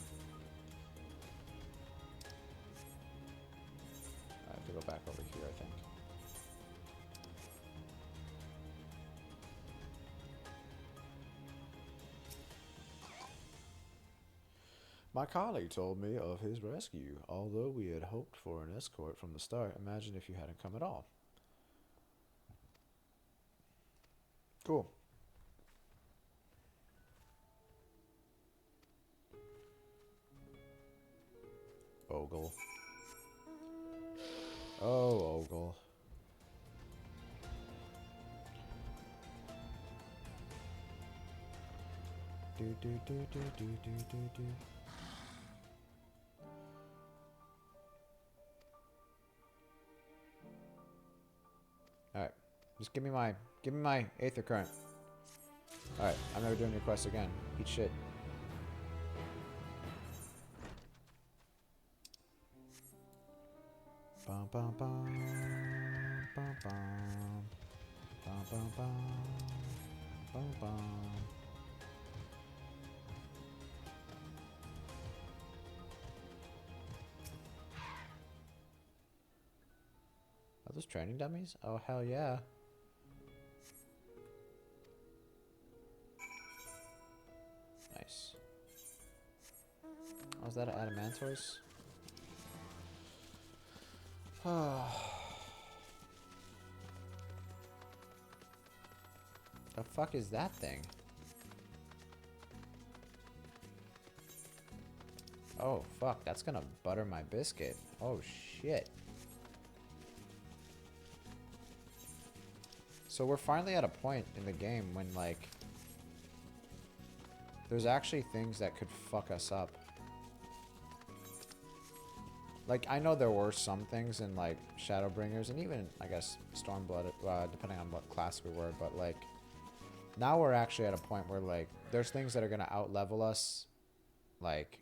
I have to go back over here, I think. My colleague told me of his rescue. Although we had hoped for an escort from the start, imagine if you hadn't come at all. Cool. Ogle. Oh, Ogle. Do. Alright. Just give me my Aether Current. Alright, I'm never doing your quest again. Eat shit. Bum bum bum bum bum bum bum bum bum bum. Are those training dummies? Oh hell yeah. Nice. Oh, is that an Adamantoise? The fuck is that thing? Oh fuck, that's gonna butter my biscuit. Oh shit. So we're finally at a point in the game when, like, there's actually things that could fuck us up. Like, I know there were some things in, like, Shadowbringers, and even, I guess, Stormblood, depending on what class we were, but, like, now we're actually at a point where, like, there's things that are going to out-level us, like,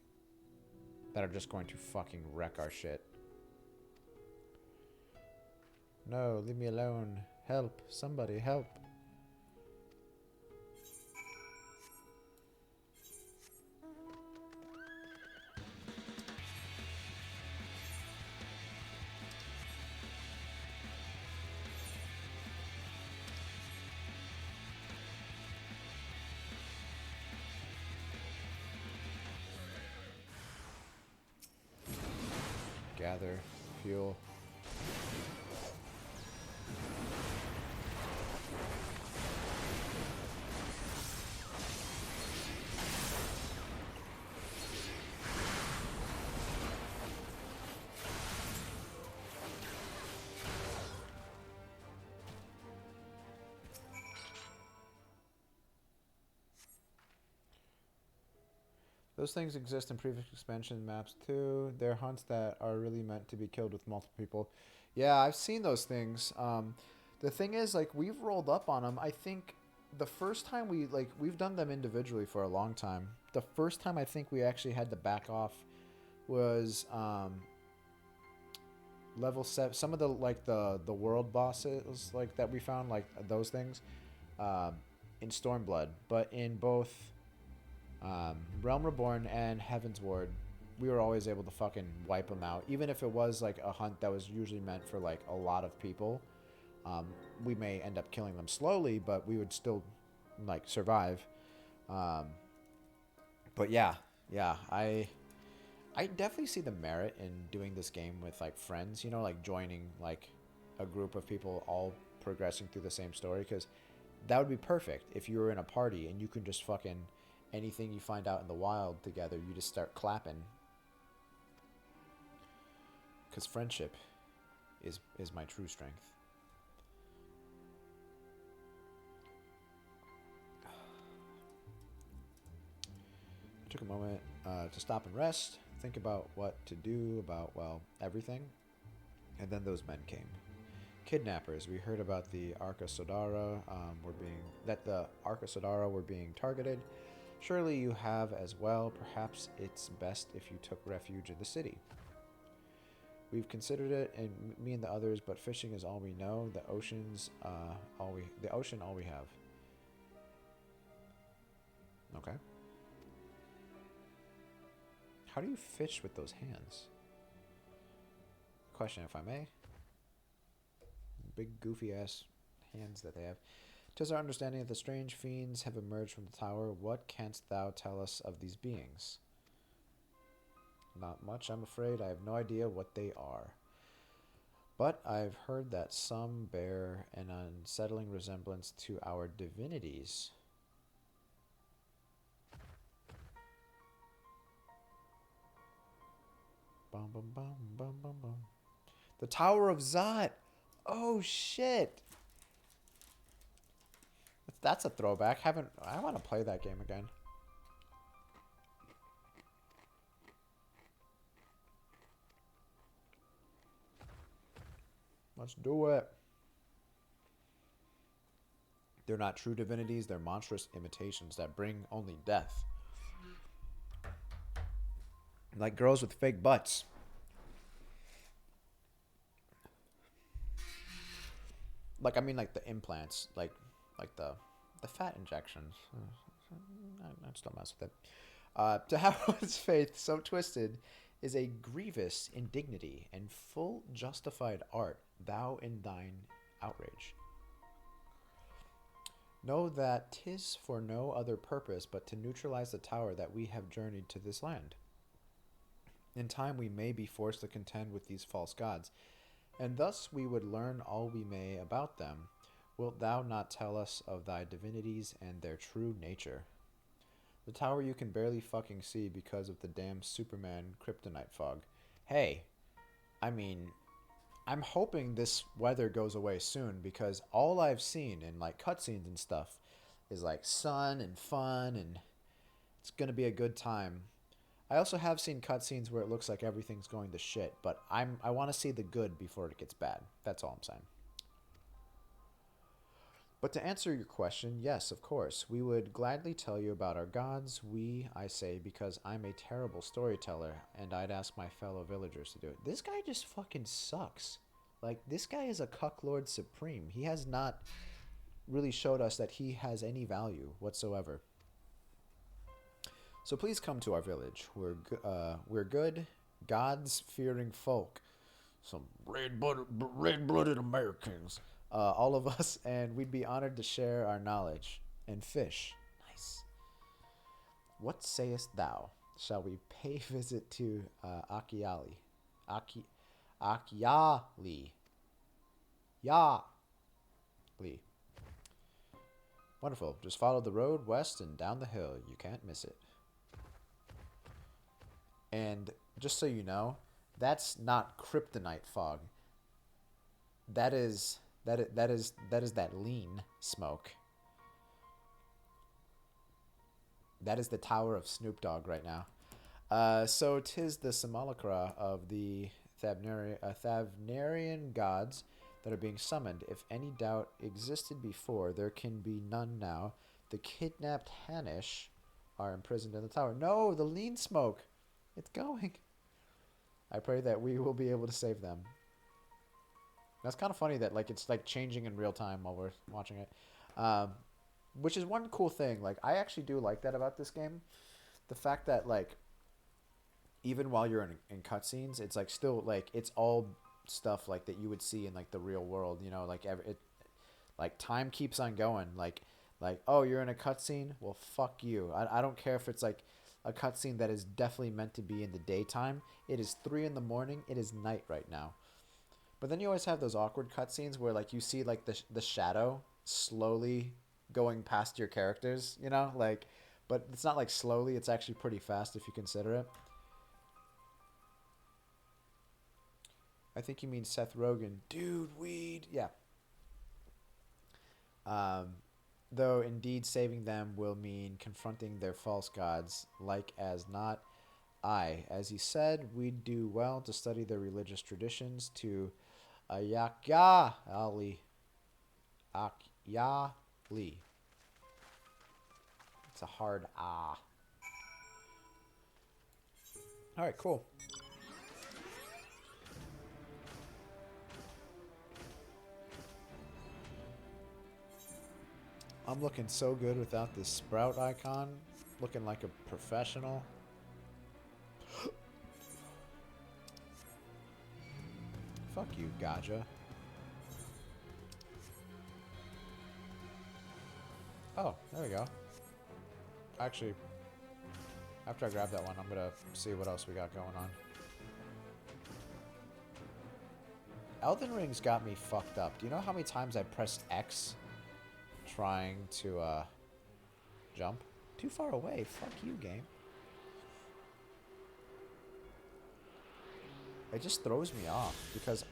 that are just going to fucking wreck our shit. No, leave me alone. Help. Somebody help. Gather. Fuel. Those things exist in previous expansion maps too. They're hunts that are really meant to be killed with multiple people. Yeah, I've seen those things. The thing is, like, we've rolled up on them. I think the first time we've done them individually for a long time. The first time I think we actually had to back off was level 7. Some of the, like, the world bosses, like, that we found, like, those things in Stormblood. But in both Realm Reborn and Heaven's Ward, we were always able to fucking wipe them out. Even if it was, like, a hunt that was usually meant for, like, a lot of people, we may end up killing them slowly, but we would still, like, survive. But yeah, I definitely see the merit in doing this game with, like, friends, you know, like joining, like, a group of people all progressing through the same story, because that would be perfect if you were in a party and you could just fucking, anything you find out in the wild together, you just start clapping. Because friendship is my true strength. I took a moment to stop and rest, think about what to do about, well, everything. And then those men came. Kidnappers. We heard about the Arca Sodara the Arca Sodara were being targeted. Surely you have as well. Perhaps it's best if you took refuge in the city. We've considered it, and me and the others, but fishing is all we know. The ocean all we have. Okay. How do you fish with those hands? Question, if I may. Big goofy ass hands that they have. 'Tis our understanding that the strange fiends have emerged from the tower. What canst thou tell us of these beings? Not much, I'm afraid. I have no idea what they are. But I've heard that some bear an unsettling resemblance to our divinities. Bum, bum, bum, bum, bum, bum. The Tower of Zot! Oh, shit! That's a throwback. I want to play that game again. Let's do it. They're not true divinities. They're monstrous imitations that bring only death. Like girls with fake butts. Like, I mean, like the implants. Like the fat injections. I just don't mess with it. To have one's faith so twisted is a grievous indignity and full justified art, thou in thine outrage. Know that 'tis for no other purpose but to neutralize the tower that we have journeyed to this land. In time we may be forced to contend with these false gods, and thus we would learn all we may about them. Wilt thou not tell us of thy divinities and their true nature? The tower you can barely fucking see because of the damn Superman kryptonite fog. Hey, I mean, I'm hoping this weather goes away soon, because all I've seen in like cutscenes and stuff is like sun and fun, and it's gonna be a good time. I also have seen cutscenes where it looks like everything's going to shit, but I want to see the good before it gets bad. That's all I'm saying. But to answer your question, yes, of course, we would gladly tell you about our gods. I say, because I'm a terrible storyteller, and I'd ask my fellow villagers to do it. This guy just fucking sucks. Like, this guy is a cucklord supreme. He has not really showed us that he has any value whatsoever. So please come to our village. We're good, gods-fearing folk. Some red-blooded Americans. All of us, and we'd be honored to share our knowledge. And fish. Nice. What sayest thou? Shall we pay visit to Akiali? Akiali. Lee. Wonderful. Just follow the road west and down the hill. You can't miss it. And just so you know, that's not kryptonite fog. That is that lean smoke. That is the Tower of Snoop Dogg right now. So 'tis the simulacra of the Thavnarian gods that are being summoned. If any doubt existed before, there can be none now. The kidnapped Hanish are imprisoned in the tower. No, the lean smoke. It's going. I pray that we will be able to save them. That's kind of funny that like it's like changing in real time while we're watching it, which is one cool thing. Like I actually do like that about this game, the fact that like even while you're in cutscenes, it's like still like it's all stuff like that you would see in like the real world. You know, like like time keeps on going. Like oh, you're in a cutscene. Well, fuck you. I don't care if it's like a cutscene that is definitely meant to be in the daytime. It is 3 a.m. It is night right now. But then you always have those awkward cutscenes where like you see like the shadow slowly going past your characters, you know, like, but it's not like slowly, it's actually pretty fast if you consider it. I think you mean Seth Rogen. Dude, weed. Yeah. Though indeed saving them will mean confronting their false gods, like as not. Aye, as he said, we'd do well to study their religious traditions to Akyali. Akyali. It's a hard ah. Alright, cool. I'm looking so good without this sprout icon. Looking like a professional. Fuck you, Gaja. Oh, there we go. Actually, after I grab that one, I'm gonna see what else we got going on. Elden Ring's got me fucked up. Do you know how many times I pressed X trying to jump? Too far away. Fuck you, game. It just throws me off because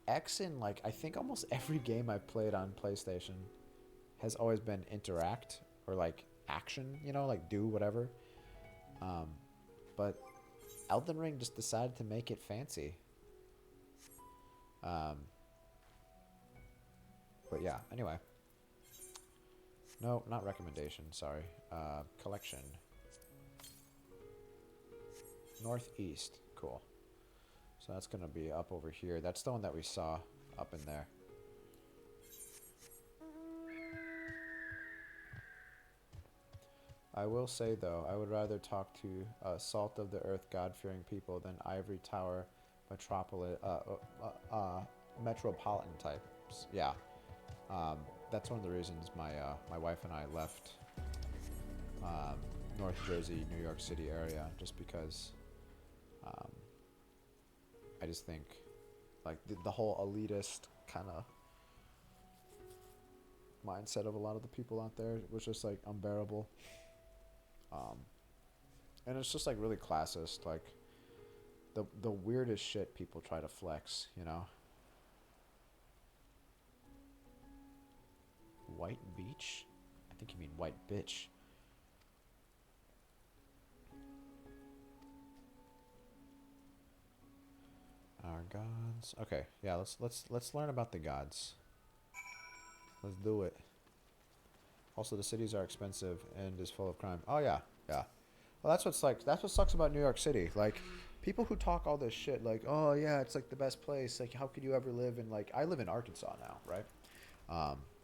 X in like I think almost every game I've played on PlayStation has always been interact or like action, you know, like do whatever. But Elden Ring just decided to make it fancy. But yeah, anyway. No, not recommendation, sorry. Collection. Northeast. Cool. So that's going to be up over here. That's the one that we saw up in there. I will say, though, I would rather talk to salt of the earth, God-fearing people than ivory tower metropolitan types. Yeah. That's one of the reasons my wife and I left North Jersey, New York City area, just because I just think like the whole elitist kind of mindset of a lot of the people out there was just like unbearable. And it's just like really classist. Like the weirdest shit people try to flex, you know. White beach? I think you mean white bitch. Our gods. Okay, yeah, let's learn about the gods. Let's do it. Also, the cities are expensive and is full of crime. Oh yeah, yeah. Well, that's what sucks about New York City. Like, people who talk all this shit, like, oh yeah, it's like the best place. Like, how could you ever live in, like, I live in Arkansas now, right?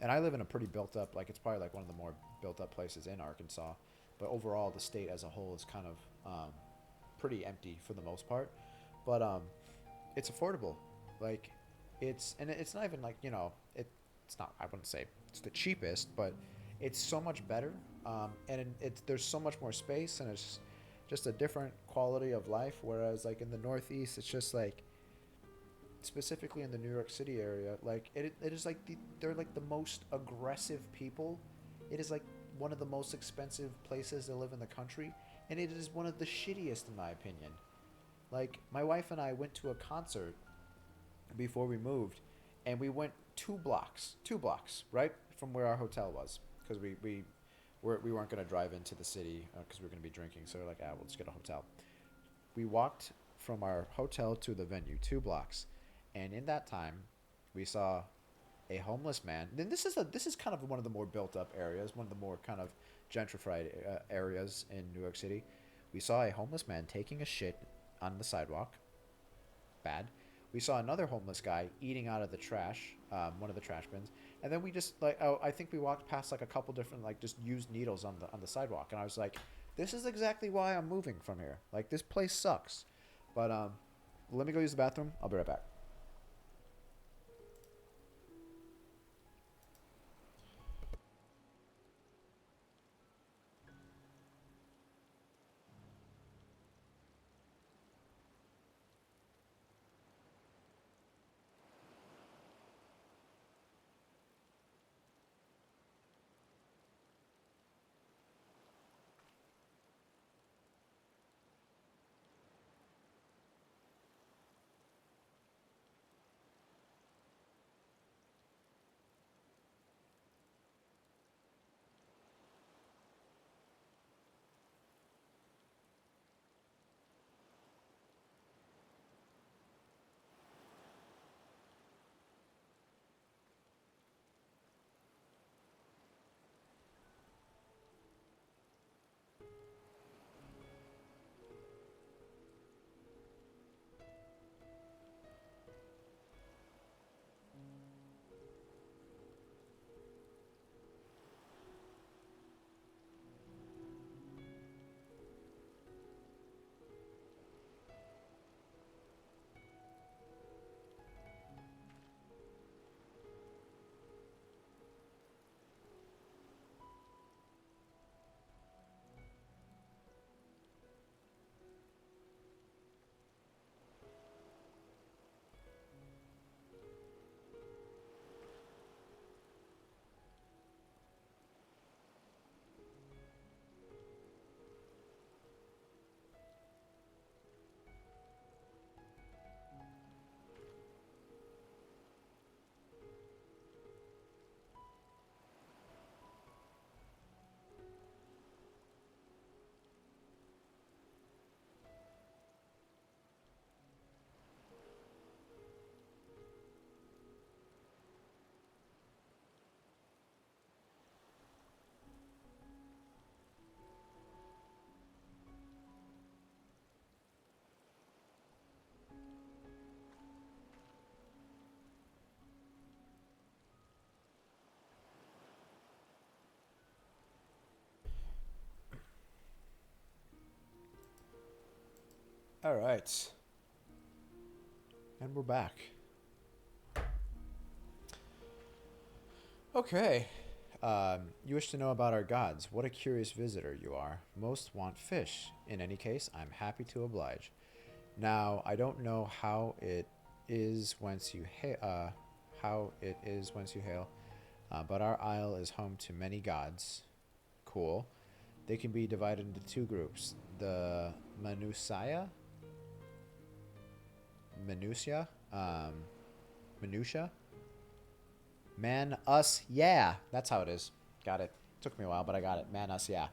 And I live in a pretty built up, like, it's probably like one of the more built up places in Arkansas. But overall, the state as a whole is kind of pretty empty for the most part. But it's affordable. Like, it's not even like, you know, it's not, I wouldn't say it's the cheapest, but it's so much better. And there's so much more space, and it's just a different quality of life. Whereas like in the Northeast, it's just like, specifically in the New York City area, like it is like they're like the most aggressive people. It is like one of the most expensive places to live in the country, and it is one of the shittiest in my opinion. Like, my wife and I went to a concert before we moved, and we went 2 blocks, right from where our hotel was, because we weren't gonna drive into the city because we were gonna be drinking. So we're like, we'll just get a hotel. We walked from our hotel to the venue 2 blocks, and in that time, we saw a homeless man. Then this is kind of one of the more built up areas, one of the more kind of gentrified areas in New York City. We saw a homeless man taking a shit on the sidewalk. Bad. We saw another homeless guy eating out of the trash, one of the trash bins, and then we just like, I think we walked past like a couple different like just used needles on the sidewalk, and I was like, this is exactly why I'm moving from here. Like, this place sucks. But let me go use the bathroom. I'll be right back. All right. And we're back. Okay. You wish to know about our gods. What a curious visitor you are. Most want fish. In any case, I'm happy to oblige. Now, I don't know how it is whence you hail, but our isle is home to many gods. Cool. They can be divided into 2 groups. The Manusaya minutia. Minutia. Man, us, yeah. That's how it is. Got it. Took me a while, but I got it. Man, us, yeah.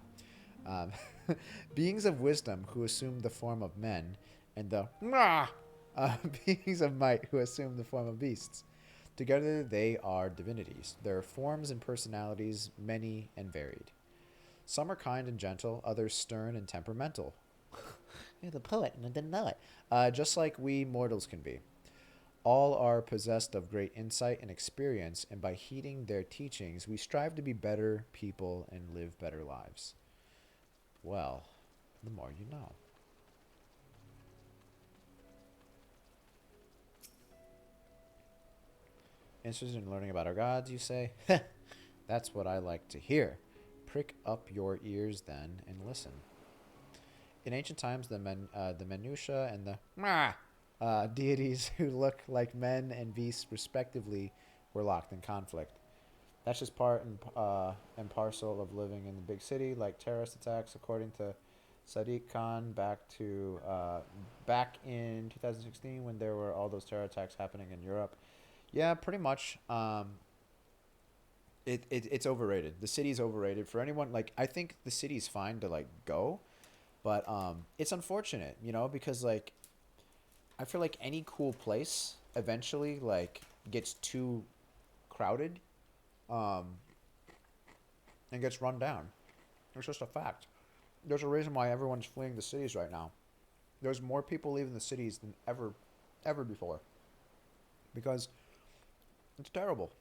Um, beings of wisdom who assume the form of men, and the beings of might who assume the form of beasts. Together they are divinities. Their forms and personalities many and varied. Some are kind and gentle, others stern and temperamental. You're the poet, and I didn't know it. Just like we mortals can be. All are possessed of great insight and experience, and by heeding their teachings, we strive to be better people and live better lives. Well, the more you know. Interested in learning about our gods, you say? That's what I like to hear. Prick up your ears then and listen. In ancient times, the Menusha and the deities who look like men and beasts respectively were locked in conflict. That's just part and parcel of living in the big city, like terrorist attacks, according to Sadiq Khan, back in 2016 when there were all those terror attacks happening in Europe. Yeah, pretty much. It's overrated. The city's overrated for anyone. Like, I think the city's fine to like go, but it's unfortunate, because like I feel like any cool place eventually like gets too crowded, and gets run down. It's just a fact. There's a reason why everyone's fleeing the cities right now. There's more people leaving the cities than ever before, because it's terrible.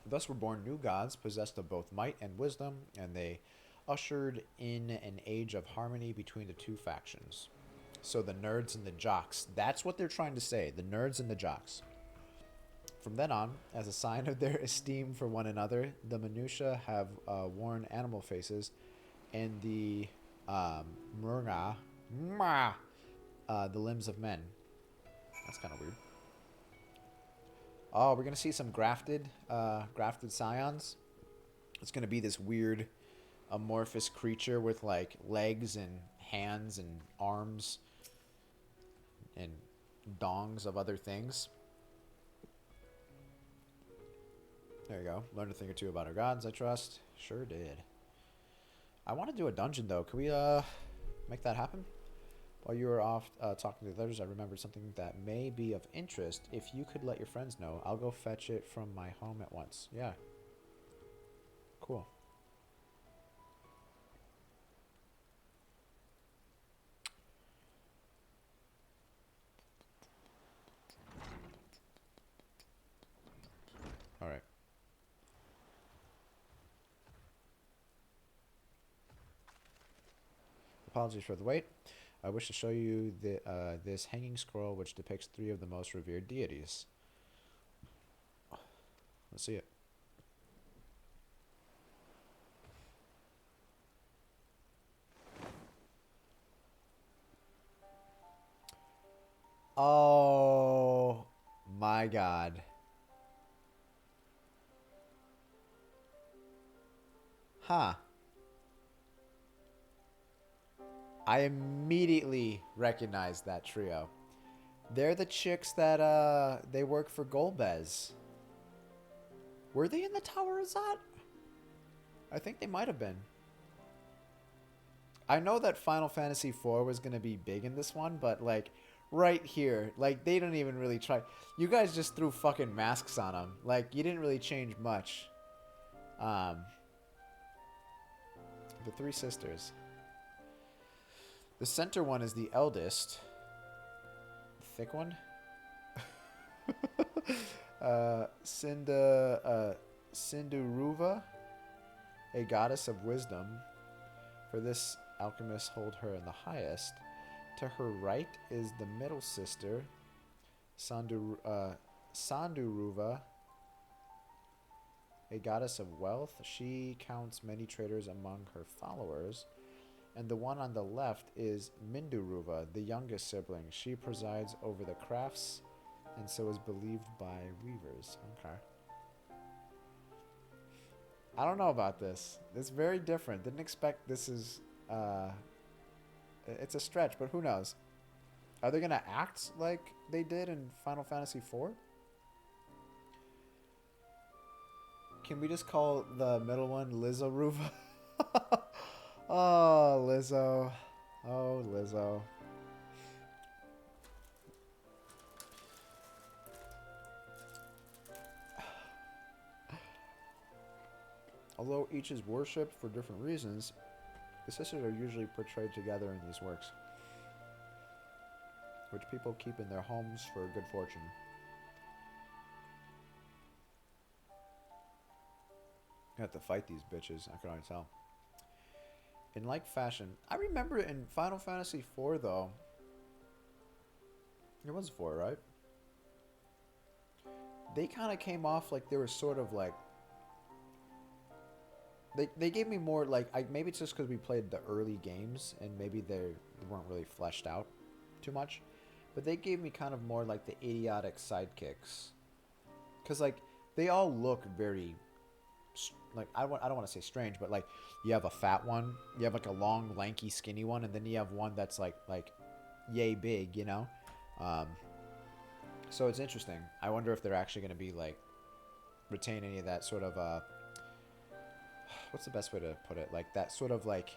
Thus were born new gods, possessed of both might and wisdom, and they ushered in an age of harmony between the two factions. So the nerds and the jocks, that's what they're trying to say, the nerds and the jocks. From then on, as a sign of their esteem for one another, the Minutia have worn animal faces, and the Murga, the limbs of men. That's kind of weird. Oh, we're going to see some grafted scions. It's going to be this weird amorphous creature with like legs and hands and arms and dongs of other things. There you go. Learned a thing or two about our gods, I trust. Sure did. I want to do a dungeon, though. Can we make that happen? While you were off talking to the others, I remembered something that may be of interest. If you could let your friends know, I'll go fetch it from my home at once. Yeah. Cool. All right. Apologies for the wait. I wish to show you this hanging scroll which depicts 3 of the most revered deities. Let's see it. Oh my god. Huh. I immediately recognized that trio. They're the chicks that they work for Golbez. Were they in the Tower of Zot? I think they might have been. I know that Final Fantasy IV was going to be big in this one, but like right here, like they don't even really try. You guys just threw fucking masks on them. Like you didn't really change much. The 3 sisters. The center one is the eldest. The thick one? Sindaruva, a goddess of wisdom. For this, alchemists hold her in the highest. To her right is the middle sister, Sanduruva, a goddess of wealth. She counts many traders among her followers. And the one on the left is Minduruva, the youngest sibling. She presides over the crafts, and so is believed by weavers. Okay. I don't know about this. It's very different. Didn't expect this is... it's a stretch, but who knows? Are they gonna act like they did in Final Fantasy IV? Can we just call the middle one Lizzo Ruva? Oh, Lizzo. Oh, Lizzo. Although each is worshipped for different reasons, the sisters are usually portrayed together in these works, which people keep in their homes for good fortune. I have to fight these bitches, I can already tell. In like fashion, I remember in Final Fantasy IV though, it was 4, right? They kind of came off like they were sort of like, they gave me more like, maybe it's just because we played the early games and maybe they weren't really fleshed out too much, but they gave me kind of more like the idiotic sidekicks, because like they all look very like, I don't want to say strange, but like you have a fat one, you have like a long lanky skinny one, and then you have one that's like yay big, you know. So it's interesting. I wonder if they're actually going to be like retain any of that sort of what's the best way to put it, like that sort of like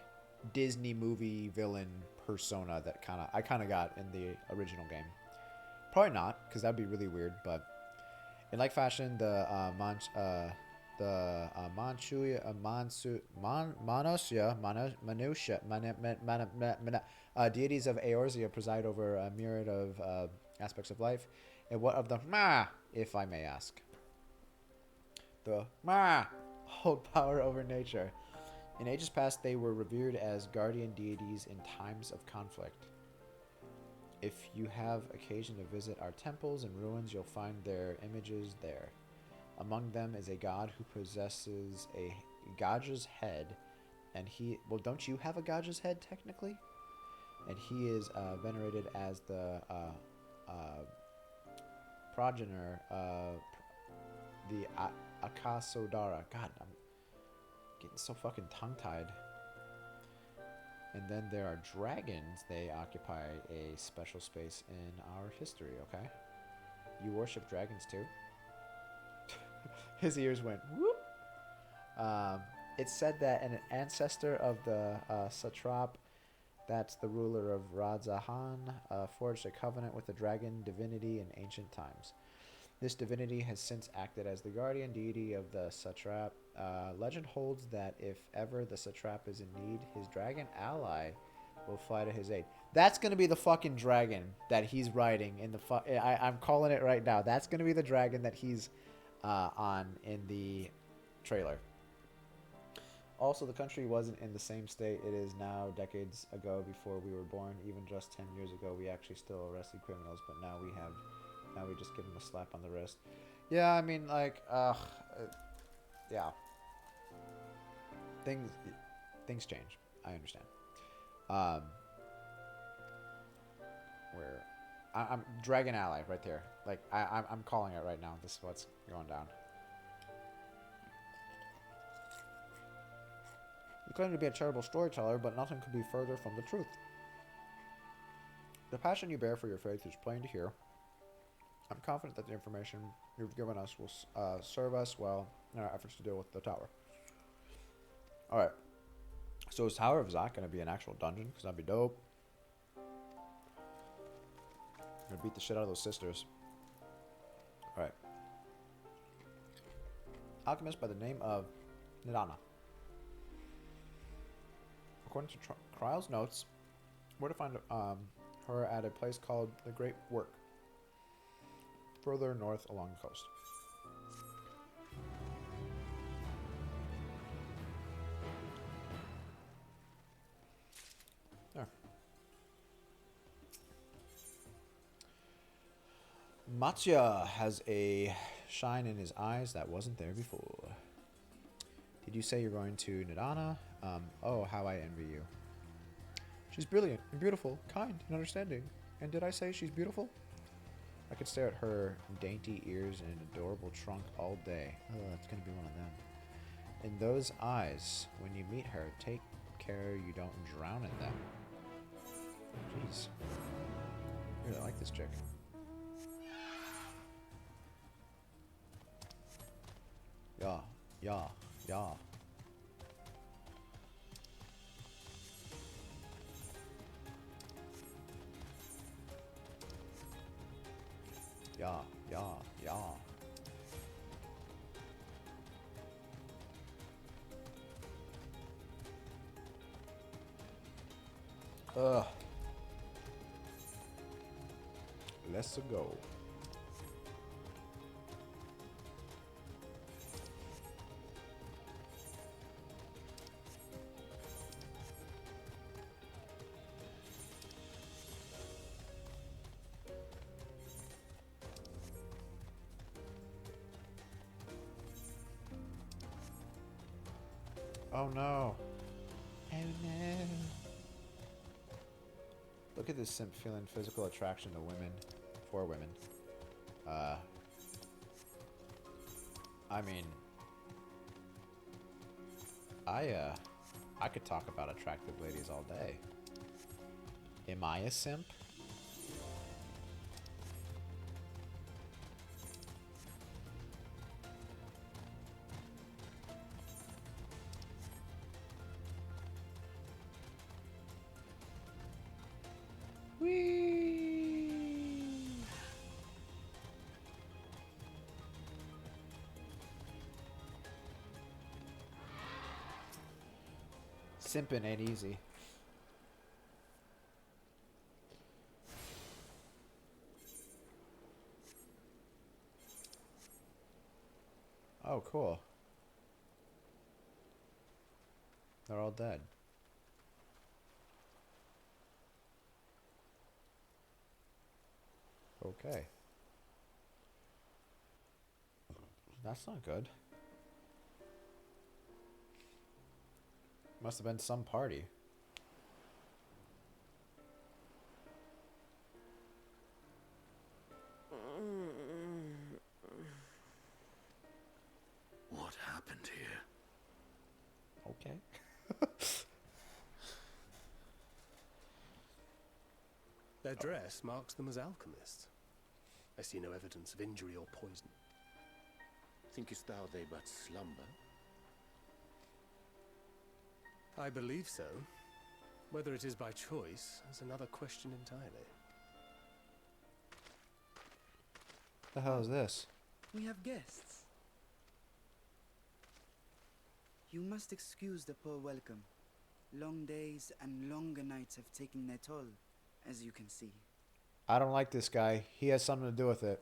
Disney movie villain persona that I kind of got in the original game. Probably not, because that'd be really weird, but in like fashion, the deities of Eorzea preside over a myriad of aspects of life. And what of the Ma, if I may ask? The Ma hold power over nature. In ages past, they were revered as guardian deities in times of conflict. If you have occasion to visit our temples and ruins, you'll find their images there. Among them is a god who possesses a Gaja's head, and well, don't you have a Gaja's head technically? And he is venerated as the progenitor of the Akasodara. God, I'm getting so fucking tongue-tied. And then there are dragons. They occupy a special space in our history, okay? You worship dragons too? His ears went whoop. It's said that an ancestor of the satrap, that's the ruler of Radzahan, forged a covenant with the dragon divinity in ancient times. This divinity has since acted as the guardian deity of the satrap. Legend holds that if ever the satrap is in need, his dragon ally will fly to his aid. That's going to be the fucking dragon that he's riding in the I'm calling it right now. That's going to be the dragon that he's on in the trailer. Also, the country wasn't in the same state it is now decades ago before we were born. Even just 10 years ago, we actually still arrested criminals, but now we just give them a slap on the wrist. Yeah, I mean, like, yeah. Things change. I understand. Where I'm Dragon Ally right there. Like I'm calling it right now. This is what's going down. You claim to be a charitable storyteller, but nothing could be further from the truth. The passion you bear for your faith is plain to hear. I'm confident that the information you've given us will serve us well in our efforts to deal with the tower. Alright. So is Tower of Zak going to be an actual dungeon? Because that'd be dope. I'm going to beat the shit out of those sisters. Alright. Alchemist by the name of Nidana. According to Kryle's notes, we're to find her at a place called the Great Work, further north along the coast. There. Matya has a shine in his eyes that wasn't there before. Did you say you're going to Nidana? Oh, how I envy you. She's brilliant and beautiful, kind and understanding. And did I say she's beautiful? I could stare at her dainty ears and an adorable trunk all day. Oh, that's going to be one of them. In those eyes, when you meet her, take care you don't drown in them. Jeez. I really like this chick. Yeah, yeah, yeah. Yeah, yeah, yeah. Ugh. Let's go. Oh no. Oh no. Look at this simp feeling physical attraction to women. For women. I mean, I could talk about attractive ladies all day. Am I a simp? Whee! Simping ain't easy. Oh, cool. They're all dead. Okay. That's not good. Must have been some party. What happened here? Okay. Their dress marks them as alchemists. I see no evidence of injury or poison. Thinkest thou they but slumber? I believe so. Whether it is by choice is another question entirely. The hell is this? We have guests. You must excuse the poor welcome. Long days and longer nights have taken their toll, as you can see. I don't like this guy. He has something to do with it.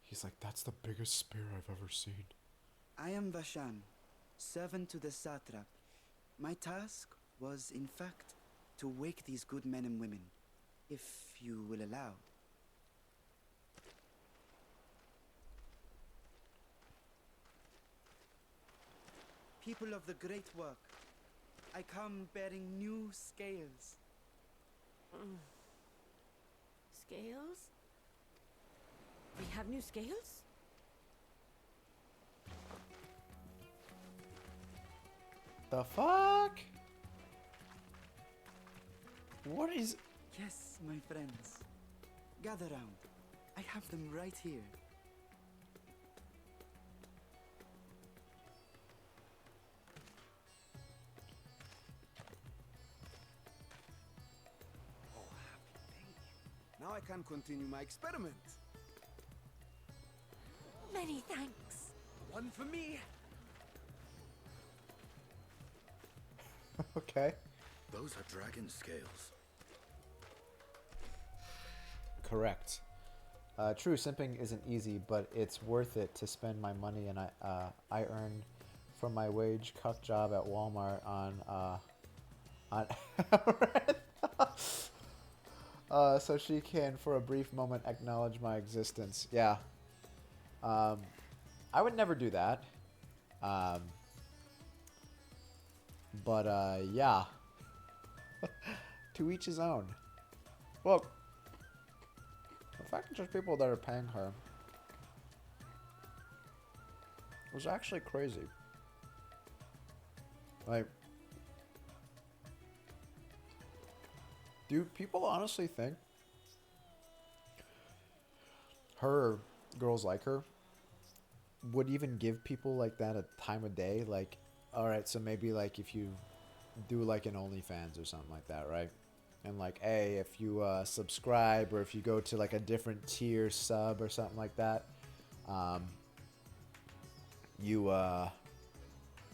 He's like, that's the biggest spear I've ever seen. I am Vashan, servant to the satrap. My task was, in fact, to wake these good men and women, if you will allow. People of the great work, I come bearing new scales. Scales? We have new scales? The fuck? What is... Yes, my friends. Gather round. I have them right here. Oh, happy day. Now I can continue my experiment. Many thanks. One for me. Okay. Those are dragon scales. Correct. True, simping isn't easy, but it's worth it to spend my money and I earn from my wage cut job at Walmart on so she can for a brief moment acknowledge my existence. Yeah. I would never do that. But yeah. To each his own. Look. The fact that there's people that are paying her was actually crazy. Like, do people honestly think her girls like her would even give people like that a time of day? Like, all right, so maybe like if you do like an OnlyFans or something like that, right? And like, hey, if you subscribe or if you go to like a different tier sub or something like that, you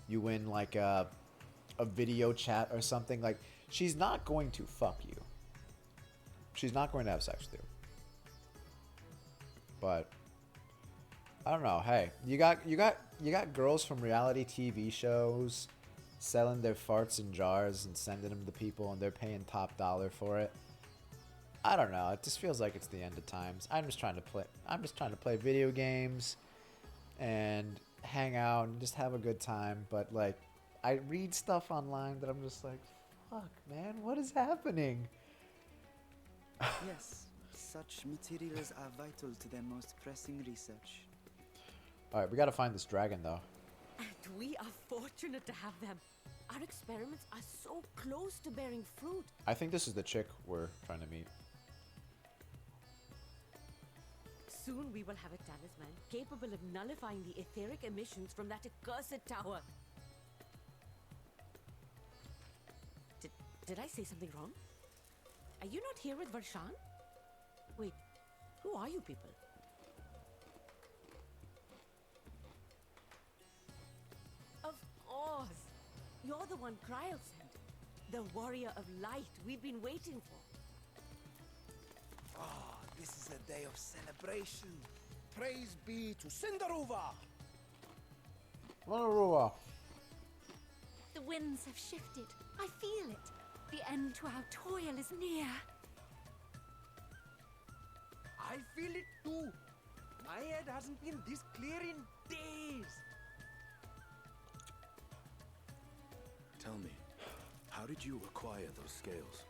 win like a video chat or something. Like, she's not going to fuck you. She's not going to have sex with you. But I don't know. Hey, you got girls from reality TV shows selling their farts in jars and sending them to people, and they're paying top dollar for it. I don't know. It just feels like it's the end of times. I'm just trying to play video games and hang out and just have a good time. But like, I read stuff online that I'm just like, fuck, man, what is happening? Yes, such materials are vital to their most pressing research. All right, we gotta find this dragon though. And we are fortunate to have them. Our experiments are so close to bearing fruit. I think this is the chick we're trying to meet. Soon we will have a talisman capable of nullifying the etheric emissions from that accursed tower. Did I say something wrong? Are you not here with Varshan? Wait, who are you people? Of course! You're the one Cryo sent. The warrior of light we've been waiting for. Ah, this is a day of celebration. Praise be to Cinderuva! Monorua. The winds have shifted. I feel it. The end to our toil is near. I feel it too. My head hasn't been this clear in days. Tell me, how did you acquire those scales?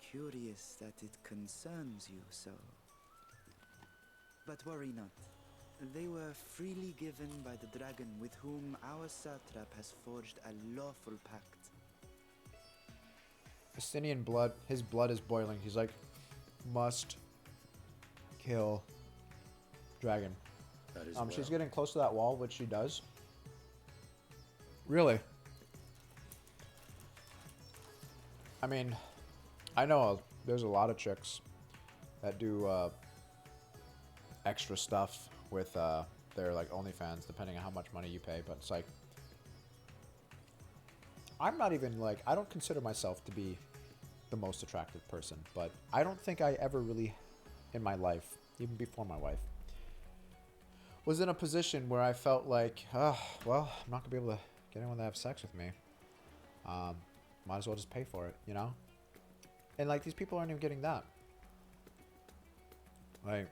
Curious that it concerns you so. But worry not. They were freely given by the dragon with whom our satrap has forged a lawful pact. Estinian blood. His blood is boiling. He's like, must kill dragon. That is She's getting close to that wall, which she does. Really? I mean, I know there's a lot of chicks that do extra stuff with their like OnlyFans, depending on how much money you pay. But it's like, I'm not even like, I don't consider myself to be the most attractive person, but I don't think I ever really, in my life, even before my wife, was in a position where I felt like, oh, well, I'm not gonna be able to get anyone to have sex with me. Might as well just pay for it, you know? And like, these people aren't even getting that. Like,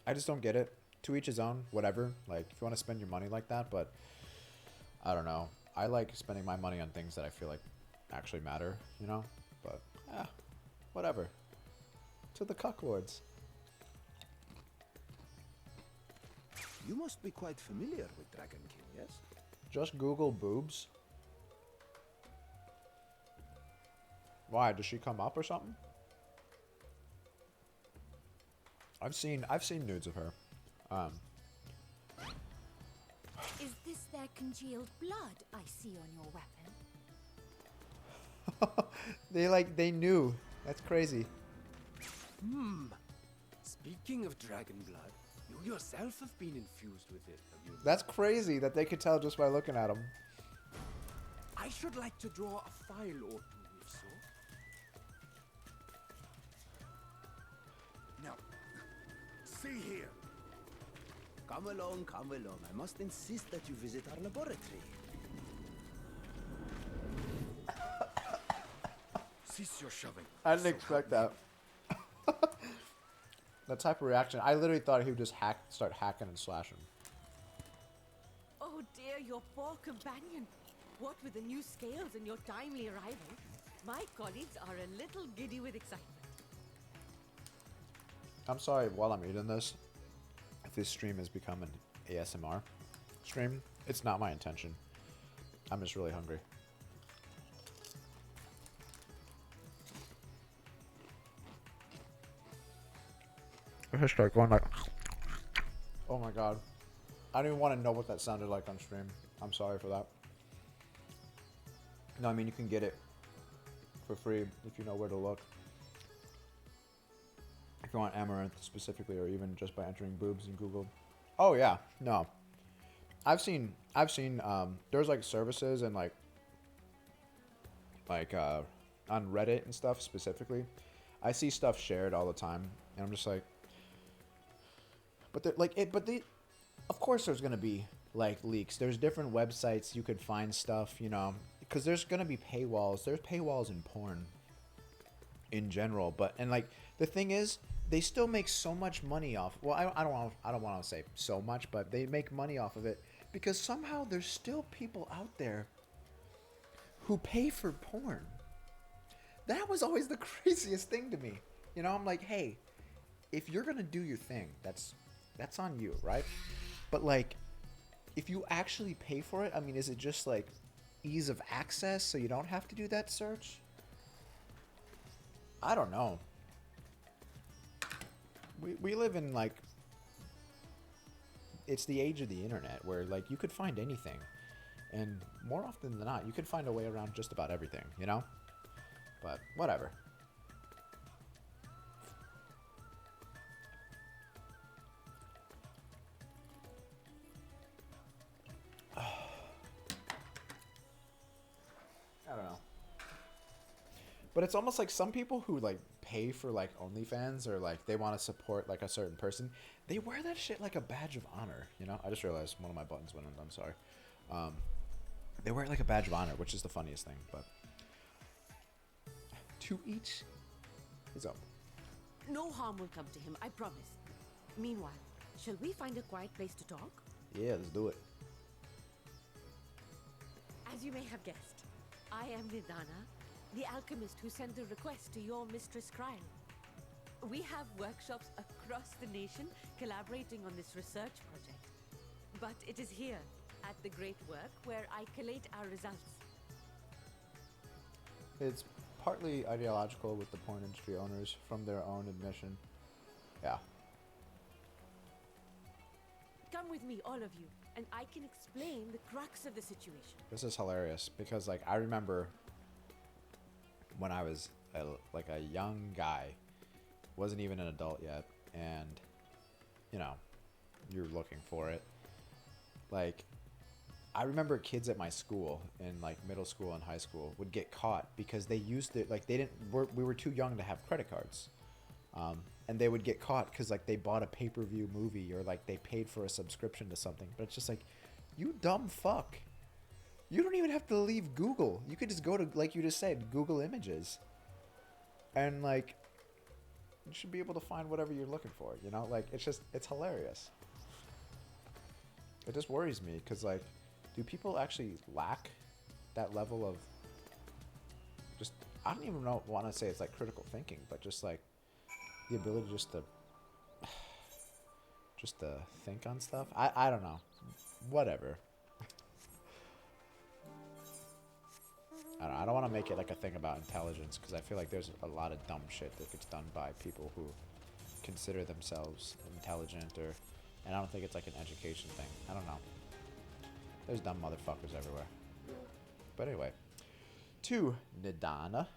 I just don't get it. To each his own, whatever. Like, if you want to spend your money like that, but I don't know. I like spending my money on things that I feel like actually matter, you know? But, whatever. To the cucklords. You must be quite familiar with Dragon King, yes? Just Google boobs. Why? Does she come up or something? I've seen nudes of her. Is this their congealed blood I see on your weapon? They knew. That's crazy. Speaking of dragon blood, you yourself have been infused with it, have you? That's crazy that they could tell just by looking at him. I should like to draw a file or two, if so. Now, see here. Come along, come along. I must insist that you visit our laboratory. Cease your shoving. I didn't expect that. That type of reaction. I literally thought he would just start hacking and slashing. Oh dear, your poor companion. What with the new scales and your timely arrival, my colleagues are a little giddy with excitement. I'm sorry while I'm eating this, if this stream has become an ASMR stream. It's not my intention. I'm just really hungry. I just start going like, oh my god. I don't even want to know what that sounded like on stream. I'm sorry for that. No, I mean, you can get it for free if you know where to look. If you want Amaranth specifically, or even just by entering boobs in Google. Oh yeah, no. I've seen there's like services and like on Reddit and stuff specifically. I see stuff shared all the time, and I'm just like, but they're like it. But they, of course, there's gonna be like leaks. There's different websites you could find stuff, you know, because there's gonna be paywalls. There's paywalls in porn in general, and like the thing is, they still make so much money off. Well, I don't want to say so much, but they make money off of it because somehow there's still people out there who pay for porn. That was always the craziest thing to me. You know, I'm like, hey, if you're gonna do your thing, that's on you, right? But like, if you actually pay for it, I mean, is it just like ease of access so you don't have to do that search? I don't know. We live in like, it's the age of the internet where like you could find anything, and more often than not you could find a way around just about everything, you know. But whatever. I don't know. But it's almost like some people who like pay for like OnlyFans, or like they want to support like a certain person, they wear that shit like a badge of honor, you know? I just realized one of my buttons went on, I'm sorry. They wear it like a badge of honor, which is the funniest thing, but to each his own. No harm will come to him, I promise. Meanwhile, shall we find a quiet place to talk? Yeah, let's do it. As you may have guessed, I am Nidana, the alchemist who sent the request to your mistress Kryle. We have workshops across the nation collaborating on this research project. But it is here, at the Great Work, where I collate our results. It's partly ideological with the porn industry owners, from their own admission. Yeah. Come with me, all of you, and I can explain the crux of the situation. This is hilarious because like I remember when I was like a young guy, wasn't even an adult yet, and you know, you're looking for it. Like, I remember kids at my school in like middle school and high school would get caught because they used it, like they didn't, we were too young to have credit cards. And they would get caught because like they bought a pay-per-view movie, or like they paid for a subscription to something. But it's just like, you dumb fuck. You don't even have to leave Google. You could just go to, like you just said, Google Images. And like, you should be able to find whatever you're looking for, you know? Like, it's just, it's hilarious. It just worries me because like, do people actually lack that level of just, I don't even want to say it's like critical thinking, but just like the ability just to think on stuff. I don't know. Whatever. I don't want to make it like a thing about intelligence, because I feel like there's a lot of dumb shit that gets done by people who consider themselves intelligent, and I don't think it's like an education thing. I don't know. There's dumb motherfuckers everywhere. But anyway, to Nidana.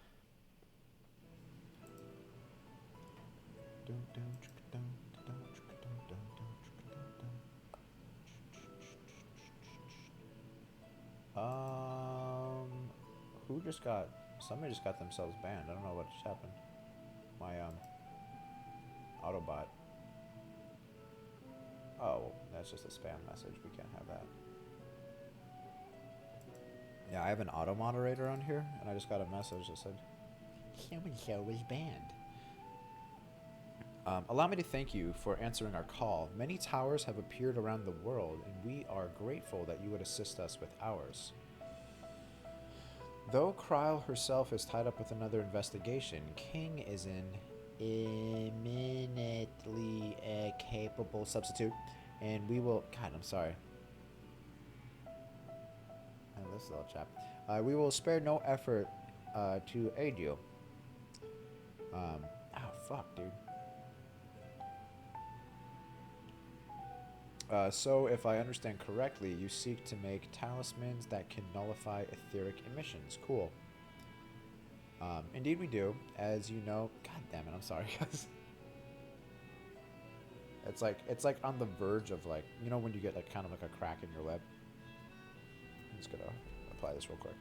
Who just got, somebody just got themselves banned. I don't know what just happened. My Autobot. Oh, that's just a spam message. We can't have that. Yeah, I have an auto moderator on here, and I just got a message that said, so-and-so was banned. Allow me to thank you for answering our call. Many towers have appeared around the world, and we are grateful that you would assist us with ours. Though Kryle herself is tied up with another investigation, King is an eminently capable substitute and we will. God, I'm sorry. And this little chap. We will spare no effort to aid you. Oh fuck, dude. So, if I understand correctly, you seek to make talismans that can nullify etheric emissions. Cool. Indeed we do. As you know... God damn it, I'm sorry, guys. It's like on the verge of, like... You know when you get, like, kind of like a crack in your web? I'm just gonna apply this real quick.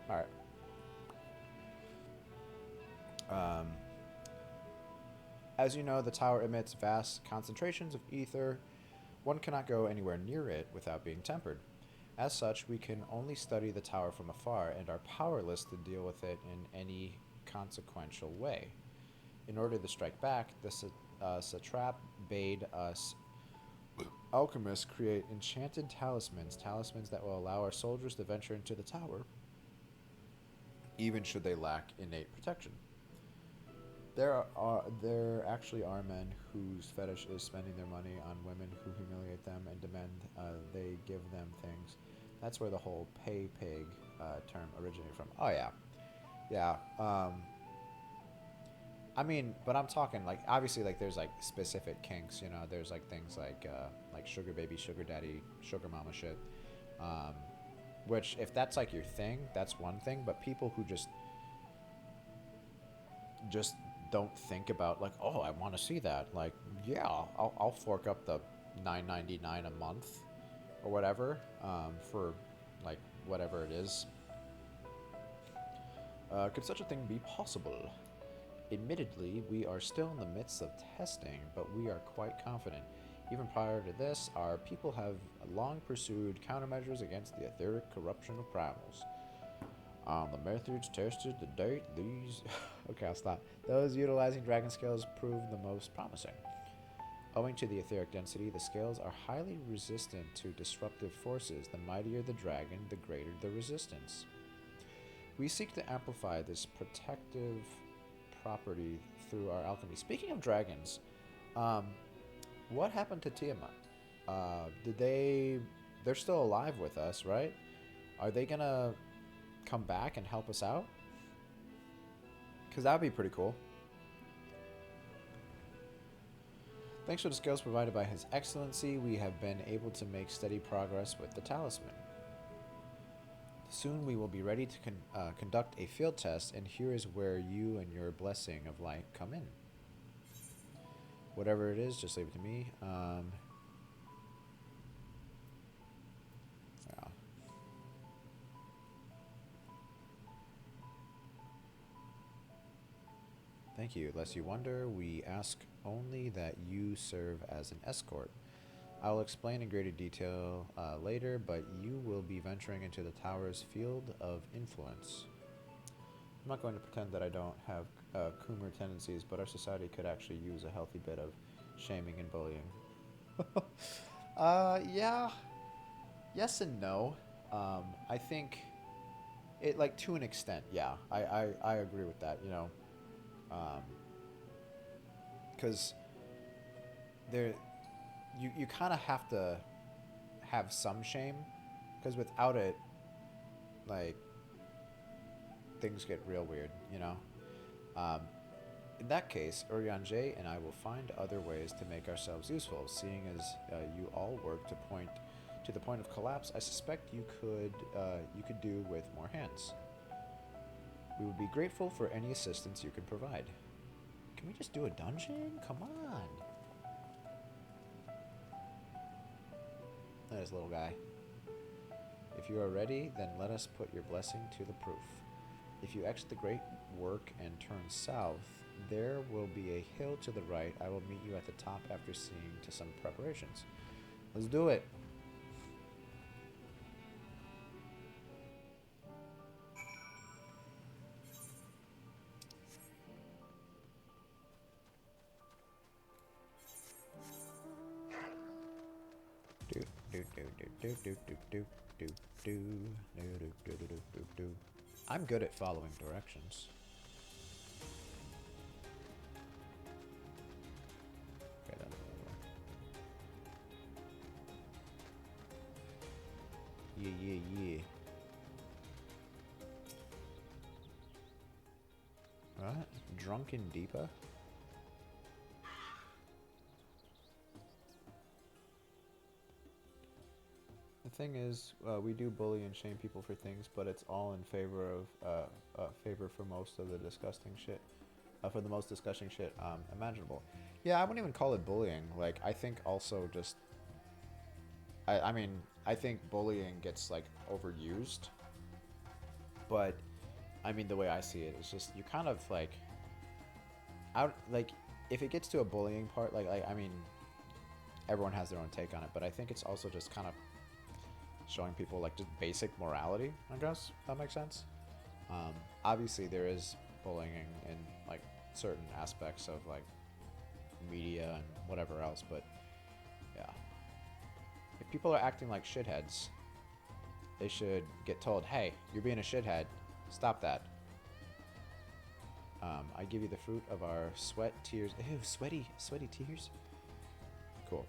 Alright. As you know, the tower emits vast concentrations of ether. One cannot go anywhere near it without being tempered. As such, we can only study the tower from afar and are powerless to deal with it in any consequential way. In order to strike back, the satrap bade us alchemists create enchanted talismans that will allow our soldiers to venture into the tower, even should they lack innate protection. There actually are men whose fetish is spending their money on women who humiliate them and demand they give them things. That's where the whole pay pig term originated from. Oh yeah, yeah. I mean, but I'm talking like obviously like there's like specific kinks. You know, there's like things like sugar baby, sugar daddy, sugar mama shit. Which if that's like your thing, that's one thing. But people who just don't think about like, oh, I want to see that. Like, yeah, I'll fork up the $9.99 a month or whatever for like whatever it is. Could such a thing be possible? Admittedly, we are still in the midst of testing, but we are quite confident. Even prior to this, our people have long pursued countermeasures against the etheric corruption of primals. The methods tested to date, these... okay, I'll stop. Those utilizing dragon scales prove the most promising. Owing to the etheric density, the scales are highly resistant to disruptive forces. The mightier the dragon, the greater the resistance. We seek to amplify this protective property through our alchemy. Speaking of dragons, what happened to Tiamat? They're still alive with us, right? Are they gonna come back and help us out? Because that would be pretty cool. Thanks for the skills provided by His Excellency, we have been able to make steady progress with the talisman. Soon we will be ready to conduct a field test, and here is where you and your blessing of light come in. Whatever it is, just leave it to me. Yeah. Thank you. Lest you wonder, we ask only that you serve as an escort. I will explain in greater detail later, but you will be venturing into the tower's field of influence. I'm not going to pretend that I don't have Coomer tendencies, but our society could actually use a healthy bit of shaming and bullying. Yeah. Yes and no. I think it, like, to an extent, yeah. I agree with that, you know. Because you kind of have to have some shame, because without it, like, things get real weird, you know. In that case, Urianger and I will find other ways to make ourselves useful. Seeing as you all work to the point of collapse, I suspect you could do with more hands. We would be grateful for any assistance you can provide. Can we just do a dungeon? Come on. There's little guy. If you are ready, then let us put your blessing to the proof. If you exit the great work and turn south, there will be a hill to the right. I will meet you at the top after seeing to some preparations. Let's do it. I'm good at following directions. Okay, that's another one. Yeah. Alright, Drunken Deepa. The thing is, we do bully and shame people for things, but it's all in favor of favor for most of the disgusting shit, for the most disgusting shit imaginable. Yeah, I wouldn't even call it bullying. Like, I think also just, I mean, I think bullying gets like overused, but I mean the way I see it is just you kind of like, out like if it gets to a bullying part, like I mean, everyone has their own take on it, but I think it's also just kind of showing people like just basic morality, I guess, if that makes sense. Obviously there is bullying in like certain aspects of like media and whatever else, but yeah, if people are acting like shitheads, they should get told, hey, you're being a shithead, stop that. I give you the fruit of our sweat, tears. Ew, sweaty tears. Cool.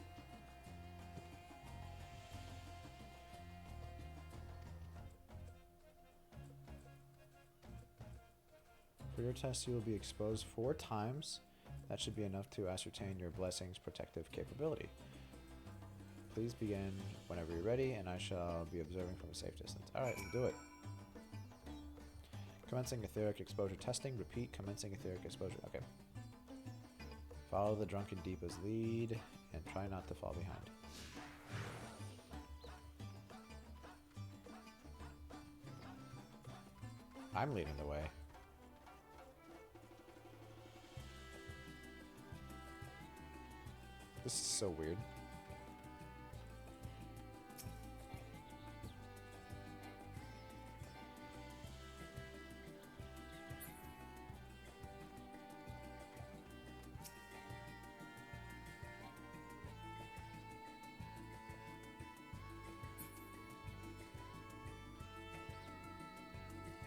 For your test, you will be exposed 4 times. That should be enough to ascertain your blessing's protective capability. Please begin whenever you're ready, and I shall be observing from a safe distance. Alright, let's do it. Commencing etheric exposure testing. Repeat, commencing etheric exposure. Okay. Follow the Drunken Deepa's lead, and try not to fall behind. I'm leading the way. This is so weird.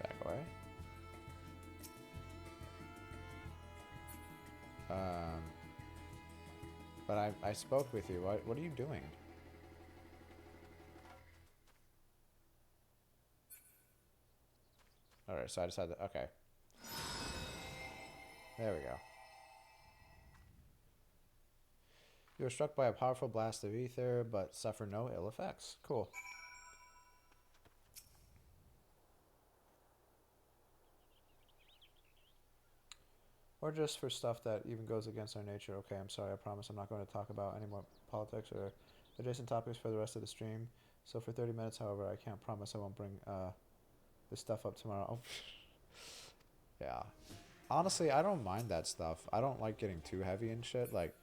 Back away. But I spoke with you. What are you doing? Alright, so I decided that, okay. There we go. You are struck by a powerful blast of ether, but suffer no ill effects. Cool. Or just for stuff that even goes against our nature. Okay, I'm sorry, I promise I'm not going to talk about any more politics or adjacent topics for the rest of the stream. So for 30 minutes, however, I can't promise I won't bring this stuff up tomorrow. Yeah. Honestly, I don't mind that stuff. I don't like getting too heavy and shit. Like,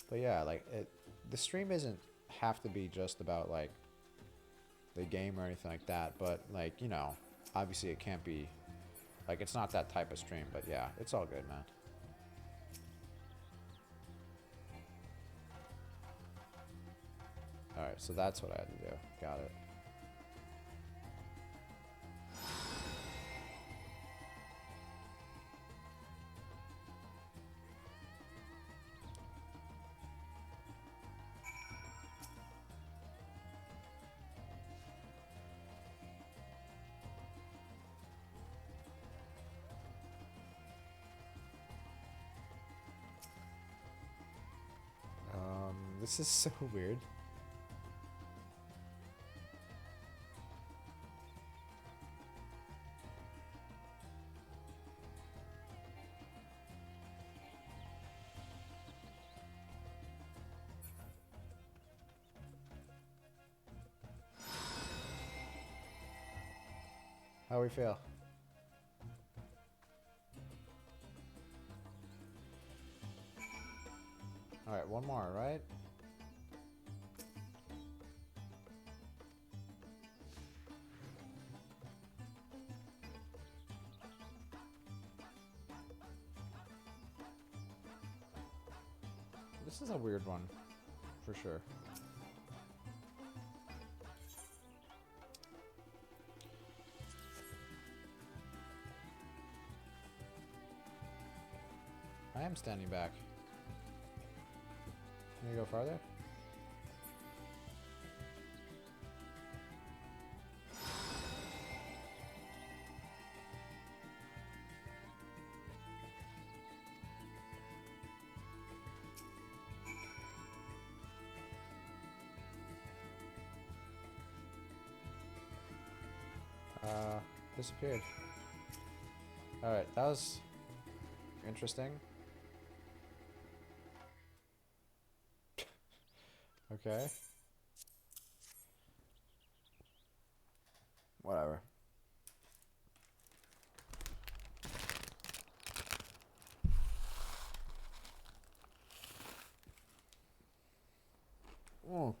but yeah, like, the stream isn't have to be just about, like, the game or anything like that. But, like, you know, obviously it can't be, like, it's not that type of stream. But yeah, it's all good, man. Alright, so that's what I had to do. Got it. This is so weird. How we feel? Alright, one more, right? This is a weird one, for sure. am standing back. Can you go farther? Disappeared. Alright, that was interesting. Okay. Whatever. Mm.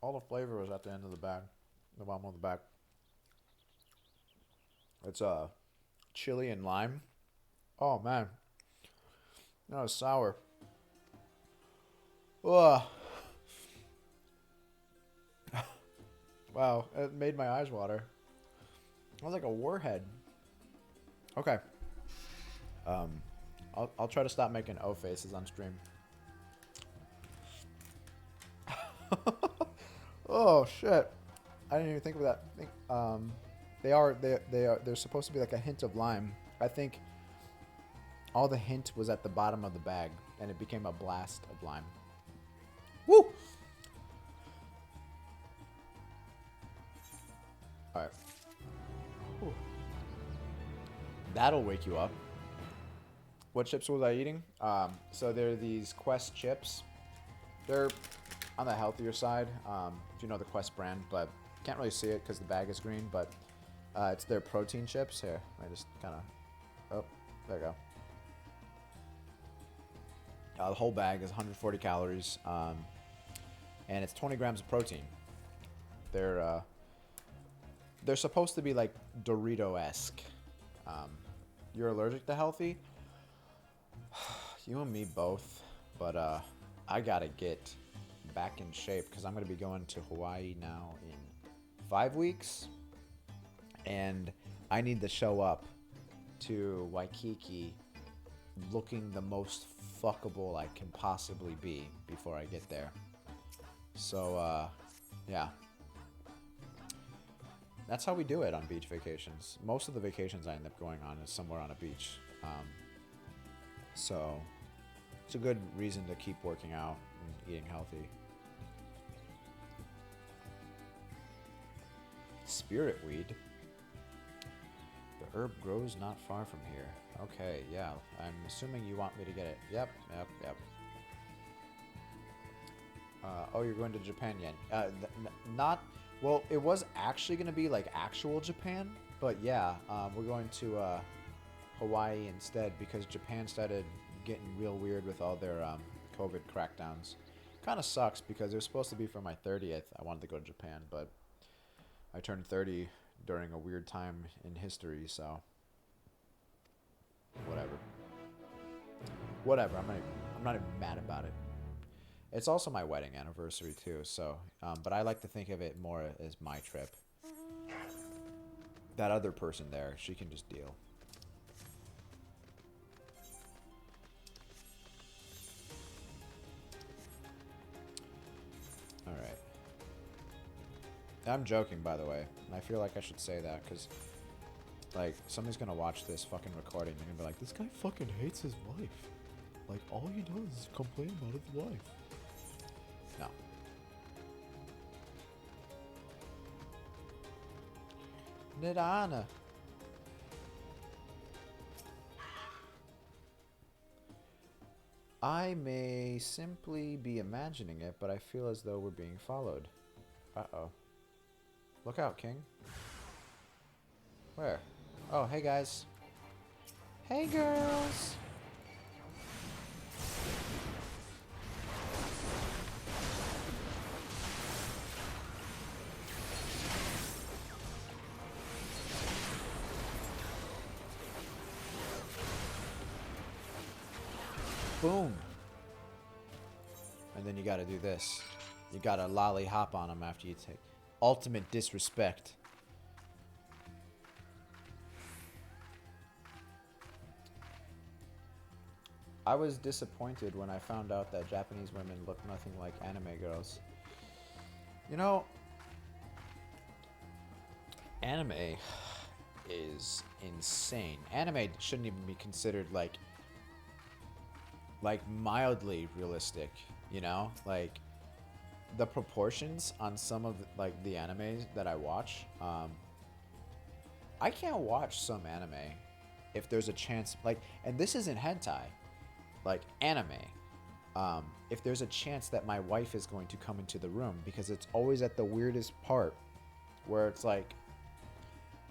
All the flavor was at the end of the bag. The bottom of the bag. It's chili and lime. Oh man. That was sour. Ugh. Wow, it made my eyes water. I was like a warhead. Okay. I'll try to stop making O faces on stream. Oh shit! I didn't even think of that. They're supposed to be like a hint of lime. I think all the hint was at the bottom of the bag, and it became a blast of lime. Woo! All right. Whew. That'll wake you up. What chips was I eating? So they're these Quest chips. They're on the healthier side, if you know the Quest brand, but can't really see it because the bag is green, but it's their protein chips. Here, I just kind of, oh, there you go. The whole bag is 140 calories, and it's 20 grams of protein. They're supposed to be like Dorito-esque. You're allergic to healthy? You and me both, but I gotta get back in shape because I'm going to be going to Hawaii now in 5 weeks, and I need to show up to Waikiki looking the most fuckable I can possibly be before I get there. So yeah, that's how we do it on beach vacations. Most of the vacations I end up going on is somewhere on a beach, so it's a good reason to keep working out and eating healthy. Spirit weed. The herb grows not far from here. Okay, yeah. I'm assuming you want me to get it. Yep. Oh, you're going to Japan yet? Not. Well, it was actually going to be like actual Japan, but yeah, we're going to Hawaii instead because Japan started getting real weird with all their COVID crackdowns. Kind of sucks because it was supposed to be for my 30th. I wanted to go to Japan, but I turned 30 during a weird time in history, so whatever. I'm not even mad about it. It's also my wedding anniversary too, so but I like to think of it more as my trip. That other person there, she can just deal. All right. I'm joking, by the way. And I feel like I should say that because, like, somebody's gonna watch this fucking recording and they're gonna be like, this guy fucking hates his wife. Like, all he does is complain about his wife. No. Nirana. I may simply be imagining it, but I feel as though we're being followed. Uh-oh. Look out, King. Where? Oh, hey guys. Hey girls! Boom. And then you gotta do this. You gotta lolly hop on them after you take ultimate disrespect. I was disappointed when I found out that Japanese women look nothing like anime girls. You know, anime is insane. Anime shouldn't even be considered like mildly realistic, you know? Like the proportions on some of like the animes that I watch, I can't watch some anime if there's a chance like, and this isn't hentai, like anime. If there's a chance that my wife is going to come into the room, because it's always at the weirdest part where it's like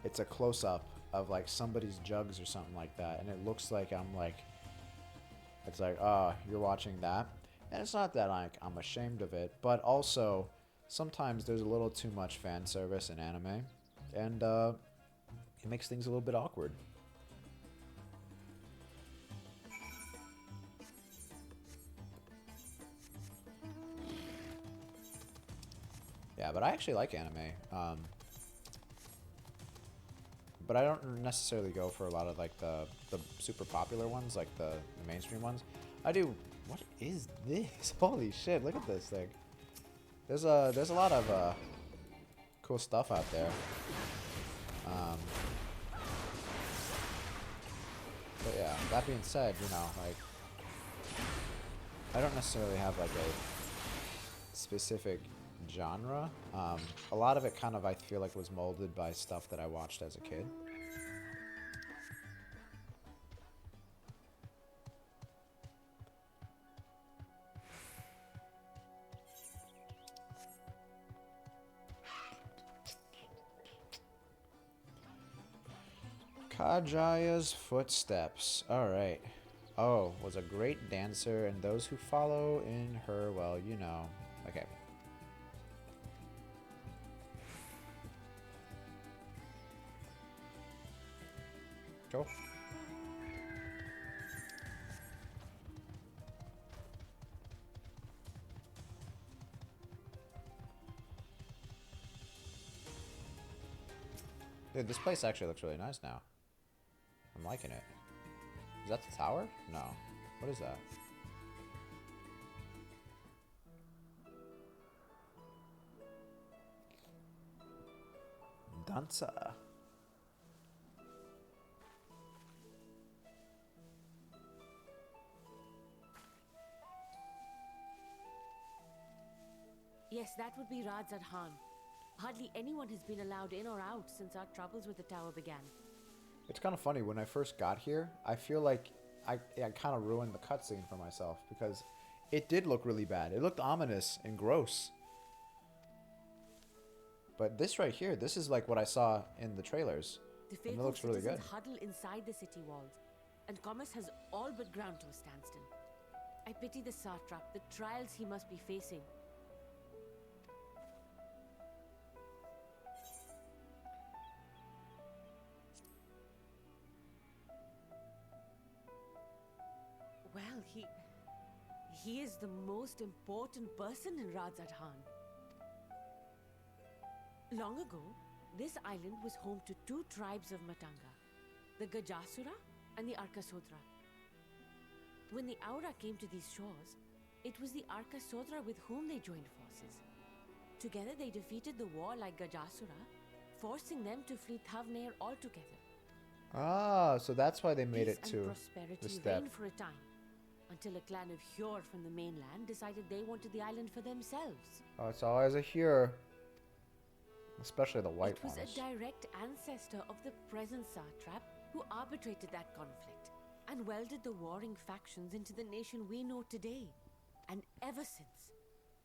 it's a close-up of like somebody's jugs or something like that, and it looks like I'm like, it's like, oh, you're watching that. And it's not that I'm ashamed of it, but also sometimes there's a little too much fan service in anime, and it makes things a little bit awkward. Yeah, but I actually like anime. But I don't necessarily go for a lot of like the super popular ones, like the mainstream ones. I do. What is this? Holy shit! Look at this thing. There's a lot of cool stuff out there. But yeah, that being said, you know, like I don't necessarily have like a specific genre. A lot of it kind of I feel like was molded by stuff that I watched as a kid. Kajaya's footsteps. Alright. Oh, was a great dancer, and those who follow in her, well, you know. Okay. Cool. Dude, this place actually looks really nice now. I'm liking it. Is that the tower? No. What is that? Danza. Yes, that would be Radzad Khan. Hardly anyone has been allowed in or out since our troubles with the tower began. It's kind of funny, when I first got here, I feel like I kind of ruined the cutscene for myself, because it did look really bad. It looked ominous and gross. But this right here, this is like what I saw in the trailers. The And it faithful looks really good. citizens huddle inside the city walls, and commerce has all but ground to a standstill. I pity the satrap, the trials he must be facing. Well, he is the most important person in Radzad Khan. Long ago, this island was home to two tribes of Matanga, the Gajasura and the Arkasodra. When the Aura came to these shores, it was the Arkasodra with whom they joined forces. Together they defeated the warlike Gajasura, forcing them to flee Thavnair altogether. Ah, so that's why they made Peace it to and the prosperity step. reigned for a time, until a clan of Hjor from the mainland decided they wanted the island for themselves. Oh, it's always a here. Especially the white It was ones. a direct ancestor of the present satrap who arbitrated that conflict and welded the warring factions into the nation we know today. And ever since,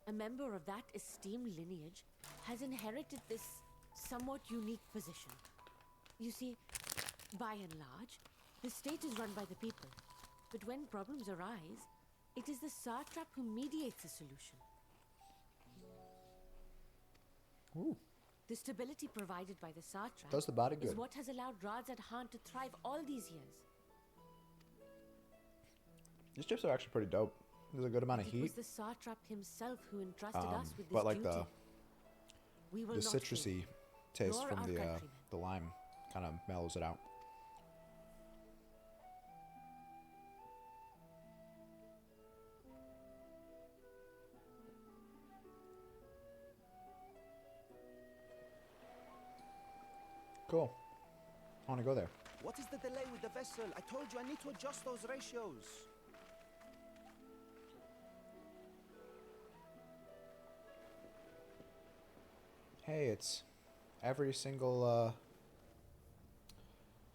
a member of that esteemed lineage has inherited this somewhat unique position. You see, by and large, the state is run by the people. But when problems arise, it is the satrap who mediates a solution. Ooh. The stability provided by the satrap Does the body is good. what has allowed Radzad Khan to thrive all these years. These chips are actually pretty dope. There's a good amount of It was heat. the satrap himself who entrusted us with this But like duty. We will the not citrusy fail, taste nor from our the countrymen. lime kind of mellows it out. Cool. I want to go there. What is the delay with the vessel? I told you I need to adjust those ratios. Hey, it's every single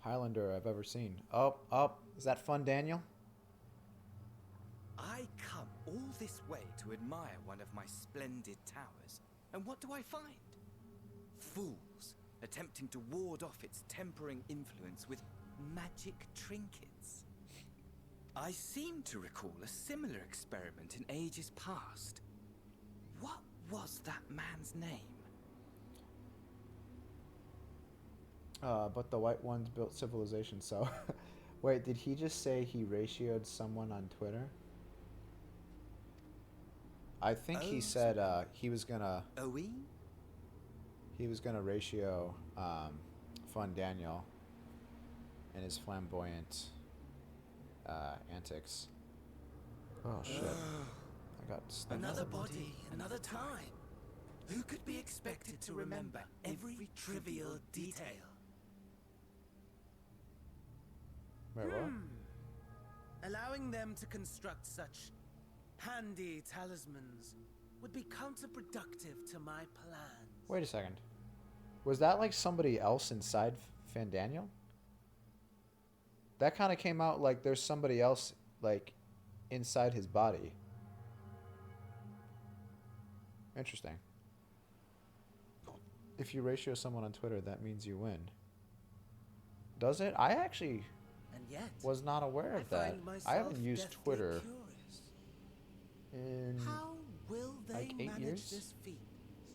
Highlander I've ever seen. Oh, is that fun, Daniel? I come all this way to admire one of my splendid towers, and what do I find? Fools attempting to ward off its tempering influence with magic trinkets. I seem to recall a similar experiment in ages past. What was that man's name? But the white ones built civilization, so... Wait, did he just say he ratioed someone on Twitter? I think he said he was gonna... Oe? He was gonna ratio Fun Daniel and his flamboyant antics. Oh shit. I got stuck. Another body, another time. Who could be expected to remember every trivial detail? Wait, what? Allowing them to construct such handy talismans would be counterproductive to my plans. Wait a second. Was that like somebody else inside Fandaniel? That kind of came out like there's somebody else like inside his body. Interesting. If you ratio someone on Twitter, that means you win. Does it? I actually And yet, was not aware of that. I haven't used Twitter in how will they like 8 manage years? this feat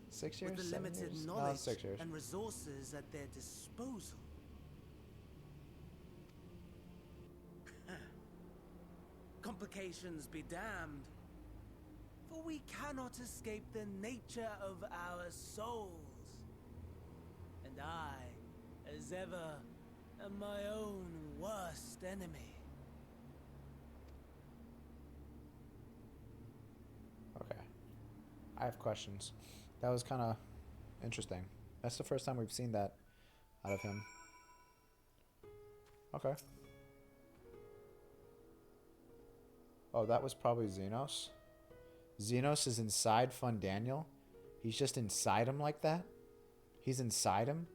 6 years? with the 7 limited years? No, knowledge 6 years. and resources at their disposal? Complications be damned, for we cannot escape the nature of our souls. And I, as ever, am my own worst enemy. Okay. I have questions. That was kind of interesting. That's the first time we've seen that out of him. Okay. Oh, that was probably Xenos. Xenos is inside Fun Daniel. He's just inside him like that. He's inside him.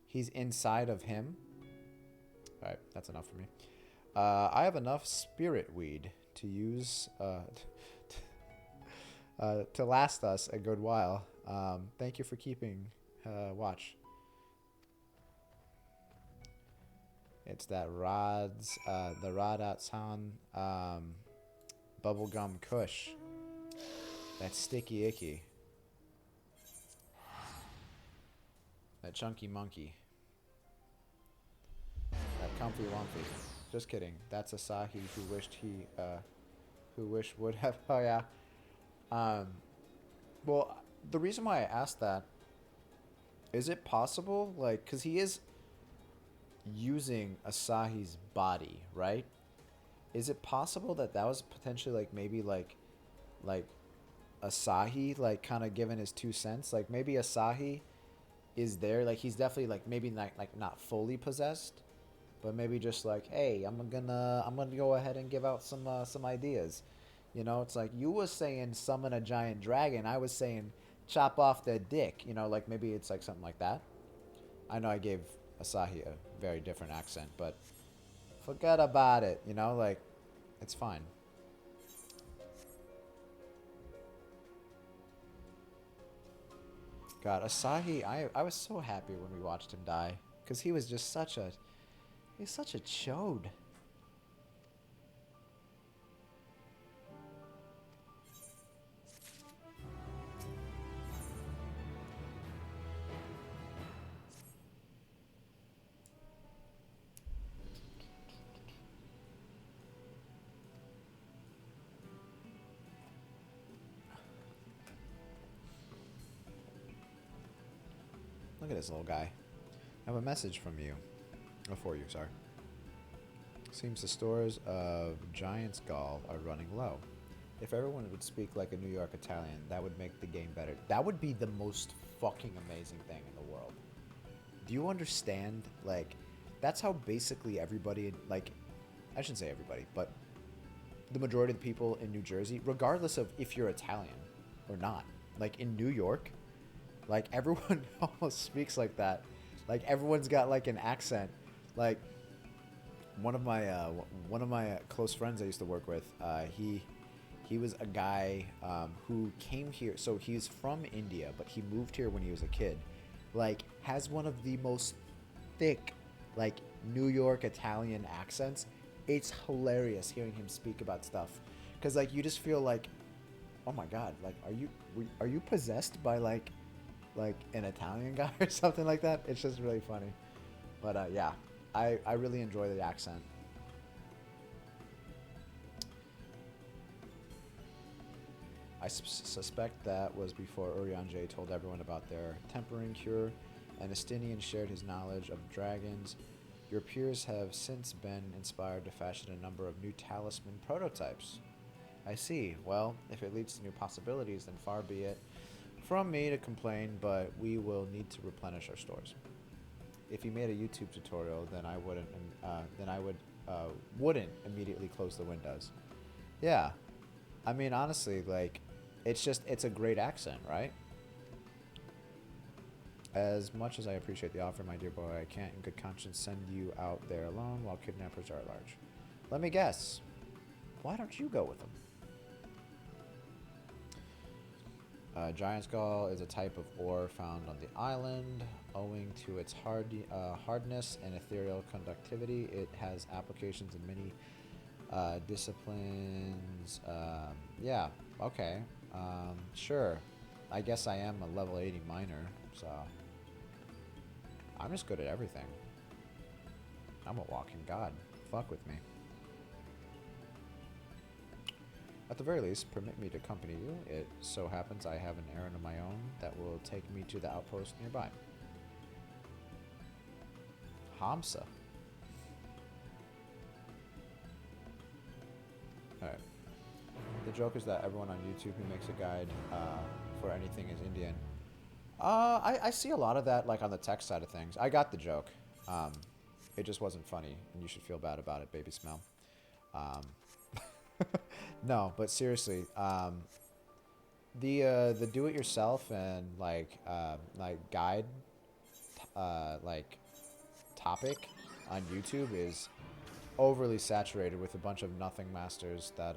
He's inside of him. All right, that's enough for me. I have enough spirit weed to use to last us a good while. Thank you for keeping watch. It's that the Radatsan bubblegum kush. That sticky icky. That chunky monkey. That comfy lumpy. Just kidding. That's Asahi who wished would have. Oh yeah. Well, the reason why I asked that, is it possible, like, because he is using Asahi's body, right? Is it possible that that was potentially, like, maybe, like Asahi, like, kind of giving his 2 cents? Like, maybe Asahi is there, like, he's definitely, like, maybe not fully possessed, but maybe just like, hey, I'm gonna go ahead and give out some ideas. You know, it's like you was saying summon a giant dragon. I was saying chop off their dick. You know, like maybe it's like something like that. I know I gave Asahi a very different accent, but forget about it. You know, like it's fine. God, Asahi, I was so happy when we watched him die because he was just such a chode. Look at this little guy. I have a message from you. Oh, for you, sorry. Seems the stores of Giant's Gall are running low. If everyone would speak like a New York Italian, that would make the game better. That would be the most fucking amazing thing in the world. Do you understand? Like, that's how basically everybody, like, I shouldn't say everybody, but the majority of the people in New Jersey, regardless of if you're Italian or not, like in New York, like everyone almost speaks like that. Like everyone's got like an accent. Like one of my close friends I used to work with, he was a guy who came here. So he's from India, but he moved here when he was a kid. Like has one of the most thick, like New York Italian accents. It's hilarious hearing him speak about stuff, because like you just feel like, oh my god, like are you possessed by like an Italian guy or something like that? It's just really funny. But yeah, I really enjoy the accent. I suspect that was before Urianger told everyone about their tempering cure, and Estinian shared his knowledge of dragons. Your peers have since been inspired to fashion a number of new talisman prototypes. I see. Well, if it leads to new possibilities, then far be it from me to complain, but we will need to replenish our stores. If you made a YouTube tutorial, then I wouldn't immediately close the windows. Yeah. I mean, honestly, like, it's a great accent, right? As much as I appreciate the offer, my dear boy, I can't in good conscience send you out there alone while kidnappers are at large. Let me guess. Why don't you go with them? Giant Skull is a type of ore found on the island. Owing to its hardness and ethereal conductivity, it has applications in many disciplines. Yeah, okay. Sure. I guess I am a level 80 miner, so I'm just good at everything. I'm a walking god. Fuck with me. At the very least, permit me to accompany you. It so happens I have an errand of my own that will take me to the outpost nearby. Hamsa. Alright. The joke is that everyone on YouTube who makes a guide for anything is Indian. I see a lot of that like on the tech side of things. I got the joke. It just wasn't funny, and you should feel bad about it, baby smell. No, but seriously, the do-it-yourself and like guide like topic on YouTube is overly saturated with a bunch of nothing masters that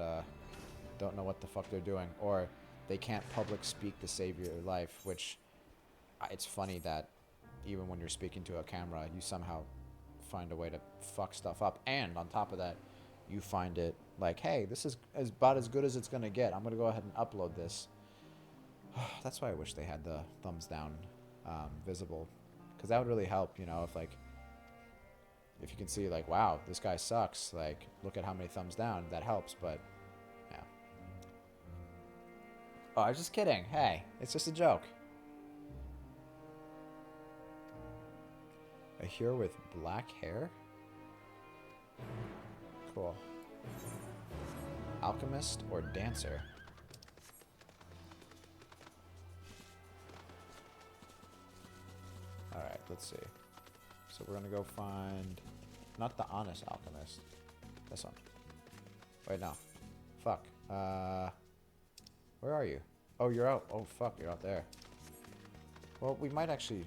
don't know what the fuck they're doing, or they can't public speak to save your life, which it's funny that even when you're speaking to a camera, you somehow find a way to fuck stuff up, and on top of that, you find it like, hey, this is about as good as it's gonna get. I'm gonna go ahead and upload this. That's why I wish they had the thumbs down visible, because that would really help, you know, if you can see like, wow, this guy sucks, like look at how many thumbs down, that helps. But yeah. Oh, I was just kidding. Hey, it's just a joke. A hero with black hair? Cool. Alchemist or dancer? Alright, let's see. So we're gonna go find... not the honest alchemist. This one. Wait, no. Fuck. Where are you? Oh, you're out. Oh, fuck, you're out there. Well, we might actually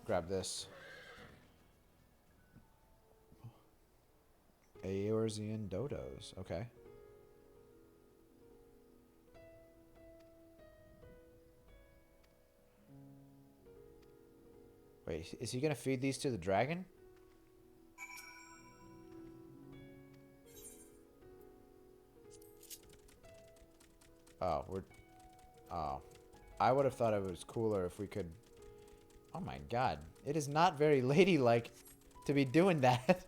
grab this. Eorzean dodos. Okay. Wait, is he gonna feed these to the dragon? Oh, oh. I would have thought it was cooler if we could... Oh my god. It is not very ladylike to be doing that.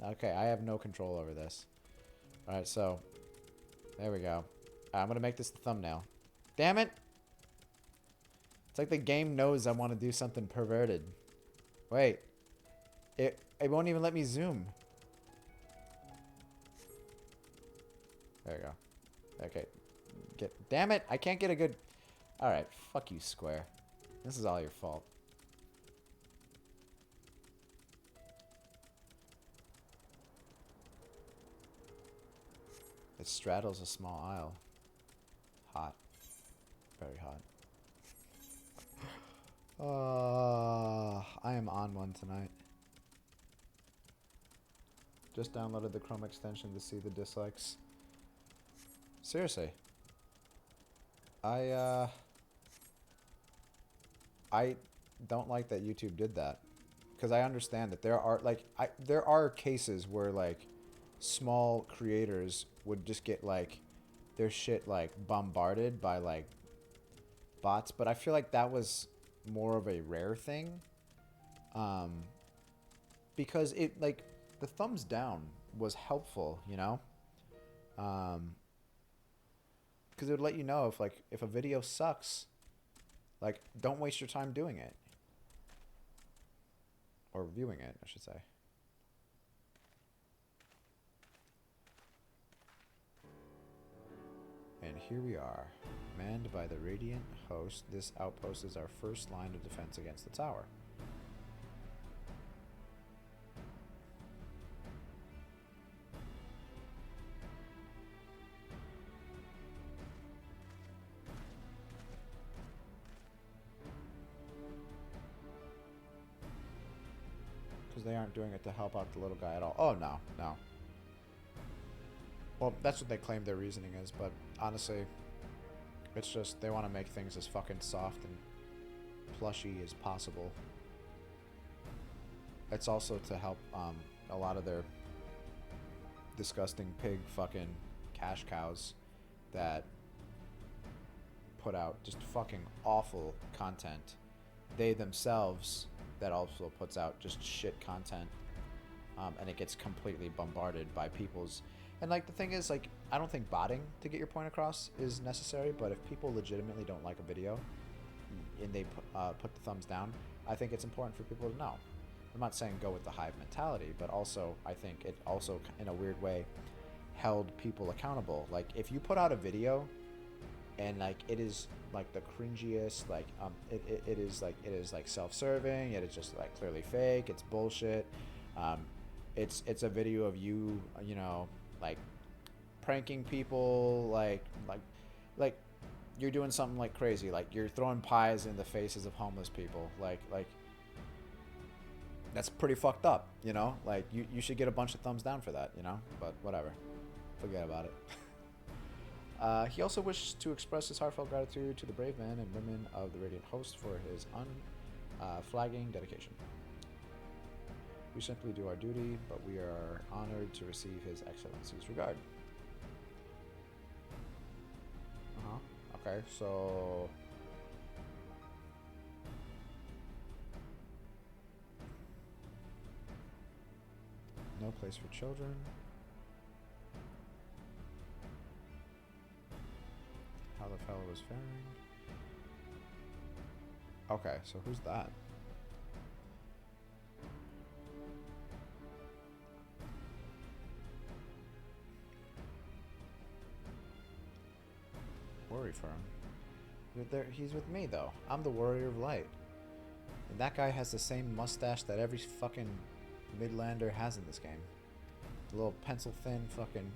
Okay, I have no control over this. Alright, so... there we go. I'm gonna make this the thumbnail. Damn it! It's like the game knows I want to do something perverted. Wait. It won't even let me zoom. There you go. Okay. Damn it! I can't get a good... Alright, fuck you, Square. This is all your fault. It straddles a small aisle. Hot. Very hot. I am on one tonight. Just downloaded the Chrome extension to see the dislikes. Seriously. I don't like that YouTube did that. Because I understand that there are, like, there are cases where, like, small creators would just get, like, their shit, like, bombarded by, like, bots. But I feel like that was more of a rare thing. Because it, like, the thumbs down was helpful, you know? Because it would let you know if, like, if a video sucks, like, don't waste your time doing it. Or viewing it, I should say. And here we are, manned by the Radiant host. This outpost is our first line of defense against the tower. Because they aren't doing it to help out the little guy at all. Oh, no, no. Well, that's what they claim their reasoning is, but honestly, it's just they want to make things as fucking soft and plushy as possible. It's also to help a lot of their disgusting pig fucking cash cows that put out just fucking awful content. They themselves that also puts out just shit content, and it gets completely bombarded by people's. And, like, the thing is, like, I don't think botting to get your point across is necessary, but if people legitimately don't like a video and they put the thumbs down, I think it's important for people to know. I'm not saying go with the hive mentality, but also I think it also, in a weird way, held people accountable. Like, if you put out a video and, like, it is, like, the cringiest, like, it is like self-serving, it is just, like, clearly fake, it's bullshit, it's a video of you, you know, like, pranking people, like you're doing something, like, crazy, like you're throwing pies in the faces of homeless people, like that's pretty fucked up, you know, like, you should get a bunch of thumbs down for that, you know, but whatever, forget about it. He also wishes to express his heartfelt gratitude to the brave men and women of the Radiant host for his unflagging dedication. We simply do our duty, but we are honored to receive His Excellency's regard. Okay, so... No place for children. How the fellow was faring. Okay, so who's that? Worry for him. He's with me, though. I'm the Warrior of Light. And that guy has the same mustache that every fucking Midlander has in this game. A little pencil-thin fucking...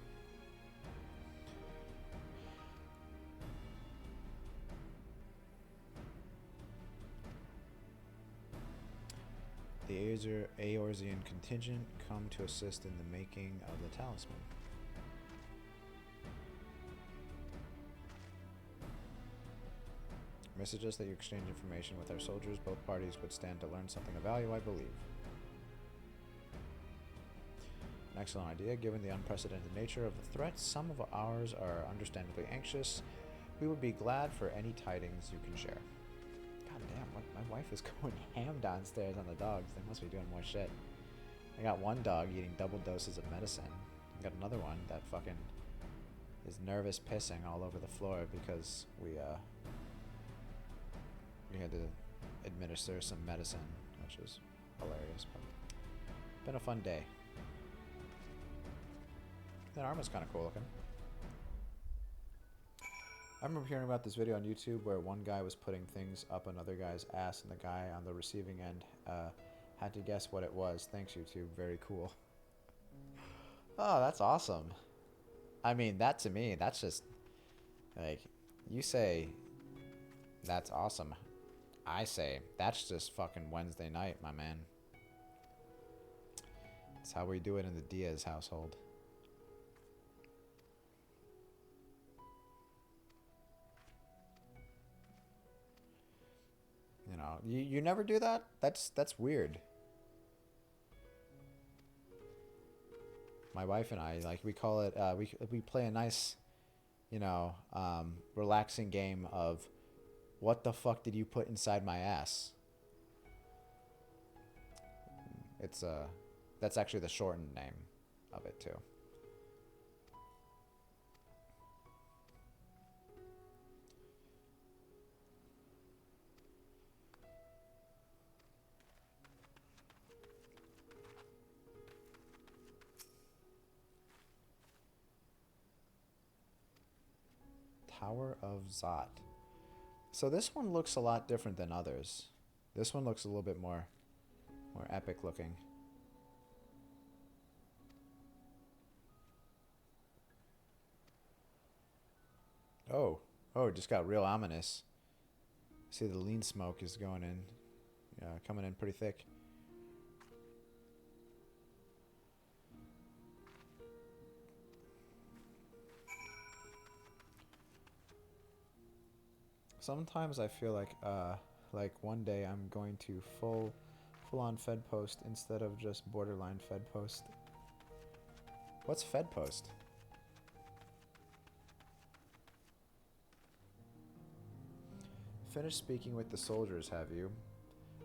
The Eorzean contingent come to assist in the making of the talisman. Messages that you exchange information with our soldiers. Both parties would stand to learn something of value, I believe. An excellent idea, given the unprecedented nature of the threat. Some of ours are understandably anxious. We would be glad for any tidings you can share. God damn, my wife is going ham downstairs on the dogs. They must be doing more shit. I got one dog eating double doses of medicine. I got another one that fucking is nervous pissing all over the floor because we had to administer some medicine, which was hilarious. But been a fun day. That armor's kind of cool looking. I remember hearing about this video on YouTube where one guy was putting things up another guy's ass, and the guy on the receiving end had to guess what it was. Thanks, YouTube. Very cool. Oh, that's awesome. I mean, that to me, that's just like, you say that's awesome. I say that's just fucking Wednesday night, my man. That's how we do it in the Diaz household. You know, you never do that? That's weird. My wife and I, like, we call it, we play a nice, you know, relaxing game of what the fuck did you put inside my ass? It's that's actually the shortened name of it too. Tower of Zot. So this one looks a lot different than others. This one looks a little bit more epic looking. Oh, it just got real ominous. See, the lean smoke is going in, coming in pretty thick. Sometimes I feel like one day I'm going to full on Fed post instead of just borderline Fed post. What's Fed post? Finished speaking with the soldiers, have you?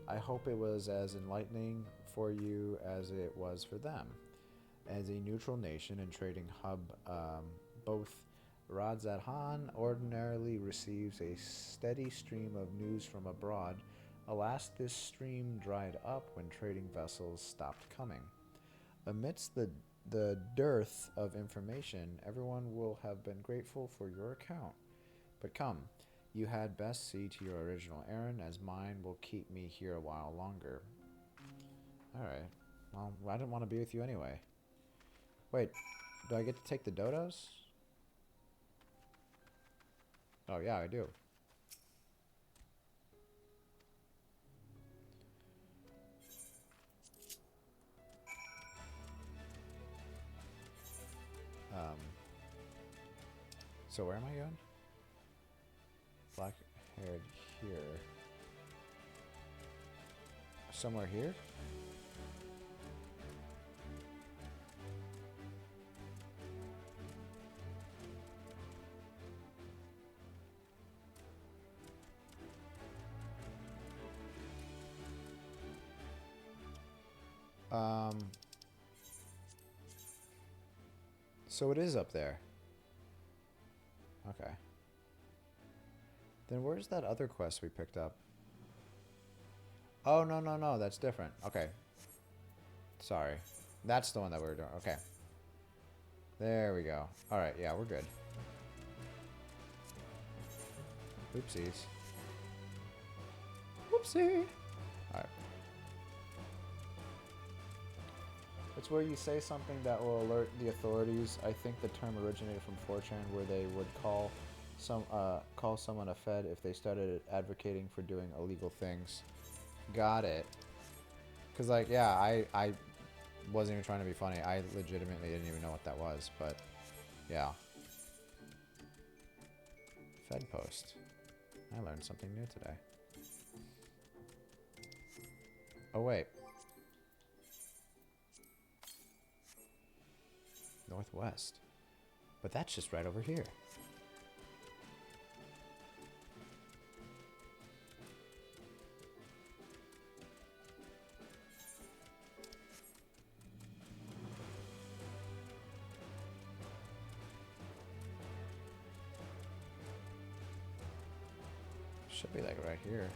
I hope it was as enlightening for you as it was for them. As a neutral nation and trading hub, both Radzadhan ordinarily receives a steady stream of news from abroad. Alas, this stream dried up when trading vessels stopped coming. Amidst the dearth of information, everyone will have been grateful for your account. But come, you had best see to your original errand, as mine will keep me here a while longer. Alright. Well, I didn't want to be with you anyway. Wait, do I get to take the dodos? Oh yeah, I do. So where am I going? Black-haired here. Somewhere here? So it is up there. Okay. Then where's that other quest we picked up? Oh, no, that's different. Okay. Sorry. That's the one that we were doing. Okay. There we go. Alright, yeah, we're good. Oopsies. Whoopsie! Alright. It's where you say something that will alert the authorities. I think the term originated from 4chan, where they would call someone a Fed if they started advocating for doing illegal things. Got it. Cause like, yeah, I wasn't even trying to be funny. I legitimately didn't even know what that was, but yeah. Fed post. I learned something new today. Oh wait. Northwest. But that's just right over here. Should be like right here.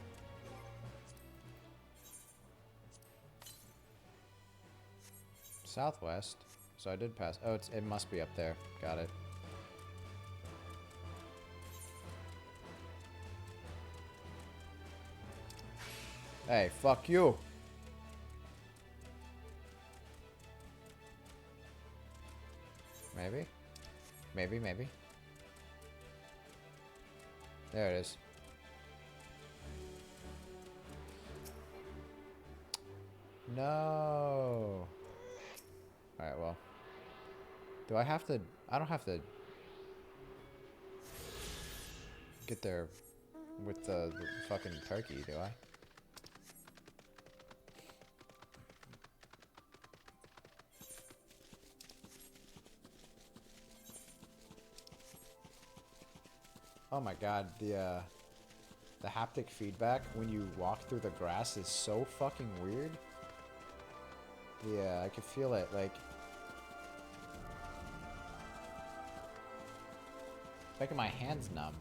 Southwest. So I did pass. Oh, it must be up there. Got it. Hey, fuck you. Maybe? Maybe, maybe. There it is. No. Alright, well. Do I have to... I don't have to... get there with the fucking turkey, do I? Oh my god, the haptic feedback when you walk through the grass is so fucking weird. Yeah, I can feel it, like... making my hands numb.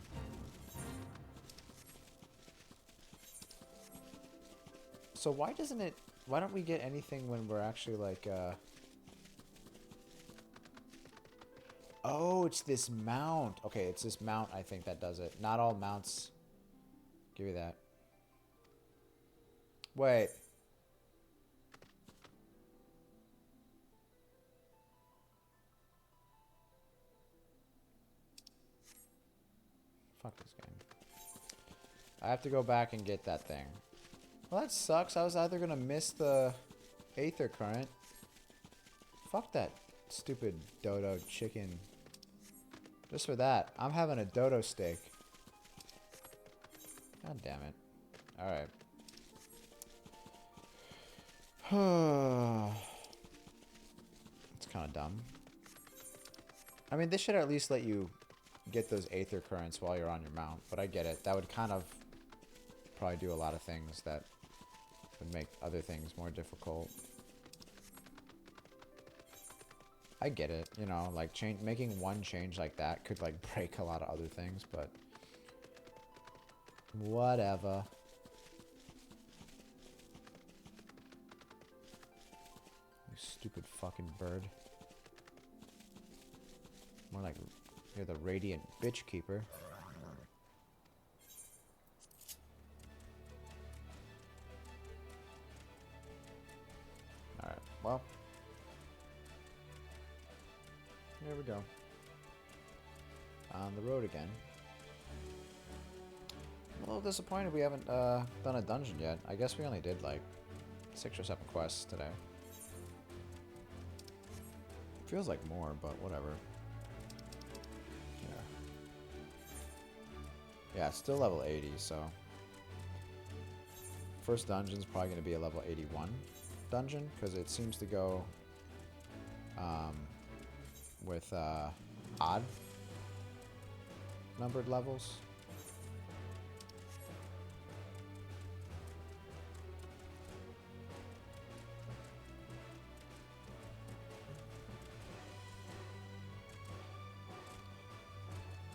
So why doesn't it... why don't we get anything when we're actually like, Oh, it's this mount. Okay, it's this mount, I think, that does it. Not all mounts... give me that. Wait. Fuck this game. I have to go back and get that thing. Well, that sucks. I was either gonna miss the Aether Current. Fuck that stupid dodo chicken. Just for that. I'm having a dodo steak. God damn it. Alright. It's kind of dumb. I mean, this should at least let you get those Aether Currents while you're on your mount, but I get it. That would kind of probably do a lot of things that would make other things more difficult. I get it, you know, like making one change like that could like break a lot of other things, but whatever. You stupid fucking bird. More like you're the radiant bitch keeper. Alright, well. Here we go. On the road again. I'm a little disappointed we haven't done a dungeon yet. I guess we only did like 6 or 7 quests today. Feels like more, but whatever. Yeah, it's still level 80, so... First dungeon's probably going to be a level 81 dungeon, because it seems to go with odd numbered levels.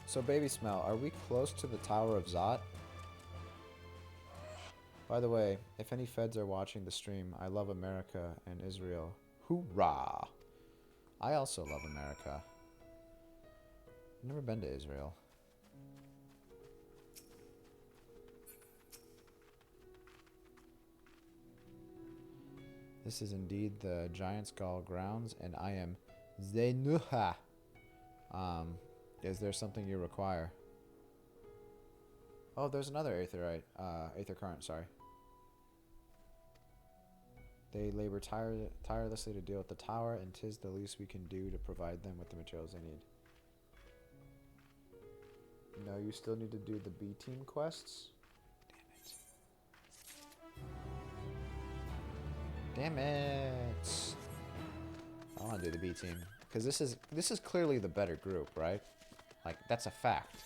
So, Baby Smell, are we close to the Tower of Zot? By the way, if any feds are watching the stream, I love America and Israel. Hoorah! I also love America. I've never been to Israel. This is indeed the Giant Skull grounds, and I am Zenuha. Is there something you require? Oh, there's another Aether Current, sorry. They labor tirelessly to deal with the tower, and 'tis the least we can do to provide them with the materials they need. No, you still need to do the B-team quests? Damn it! I want to do the B-team. Because this is clearly the better group, right? Like, that's a fact.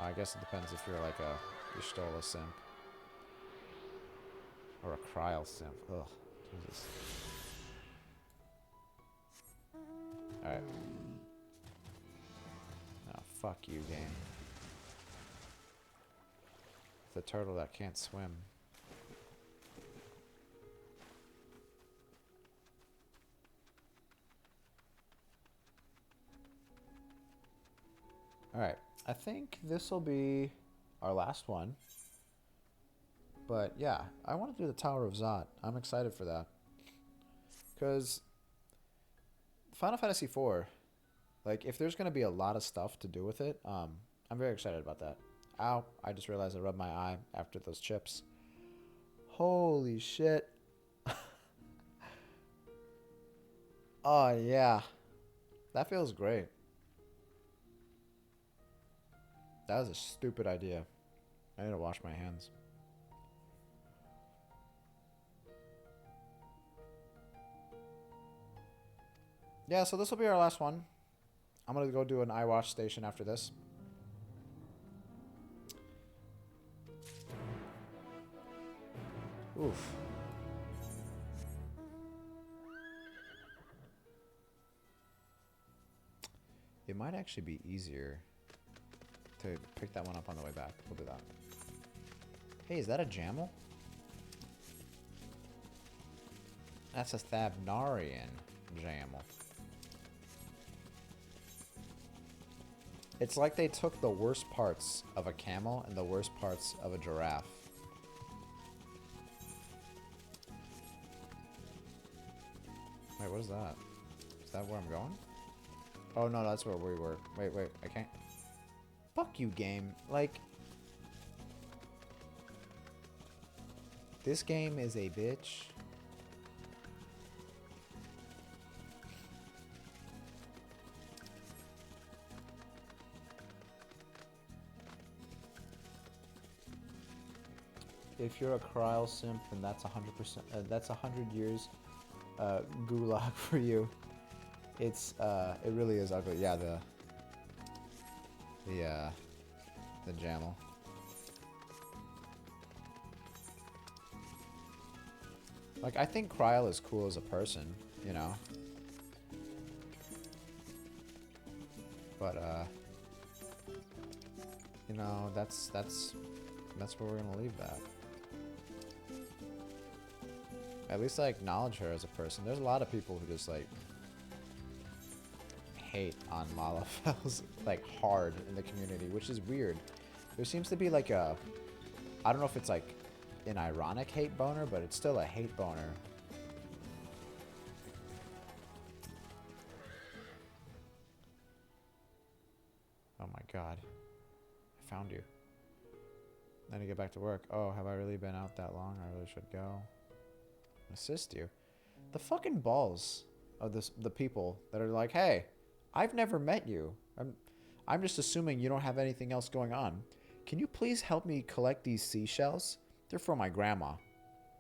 I guess it depends if you're like a Y'shtola simp. Or a Kryl simp. Ugh. Jesus. Alright. Oh, fuck you, game. The turtle that can't swim. Alright, I think this will be our last one. But yeah, I want to do the Tower of Zot. I'm excited for that. Because Final Fantasy IV, like, if there's going to be a lot of stuff to do with it, I'm very excited about that. Ow, I just realized I rubbed my eye after those chips. Holy shit. Oh, yeah. That feels great. That was a stupid idea. I need to wash my hands. Yeah, so this will be our last one. I'm going to go do an eye wash station after this. Oof. It might actually be easier to pick that one up on the way back. We'll do that. Hey, is that a Jamel? That's a Thabnarian Jamel. It's like they took the worst parts of a camel and the worst parts of a giraffe. Wait, what is that? Is that where I'm going? Oh, no, that's where we were. Wait, I can't. Fuck you, game. Like, this game is a bitch. If you're a Kryl simp, then that's 100%. That's 100 years gulag for you. It's it really is ugly. Yeah, the Jamel. Like, I think Kryl is cool as a person, you know. But you know, that's where we're gonna leave that. At least I acknowledge her as a person. There's a lot of people who just like hate on Lalafels like hard in the community, which is weird. There seems to be like a, I don't know if it's like an ironic hate boner, but it's still a hate boner. Oh my god. I found you. Then to get back to work. Oh, have I really been out that long? I really should go. Assist you. The fucking balls of the people that are like, hey, I've never met you. I'm just assuming you don't have anything else going on. Can you please help me collect these seashells? They're for my grandma.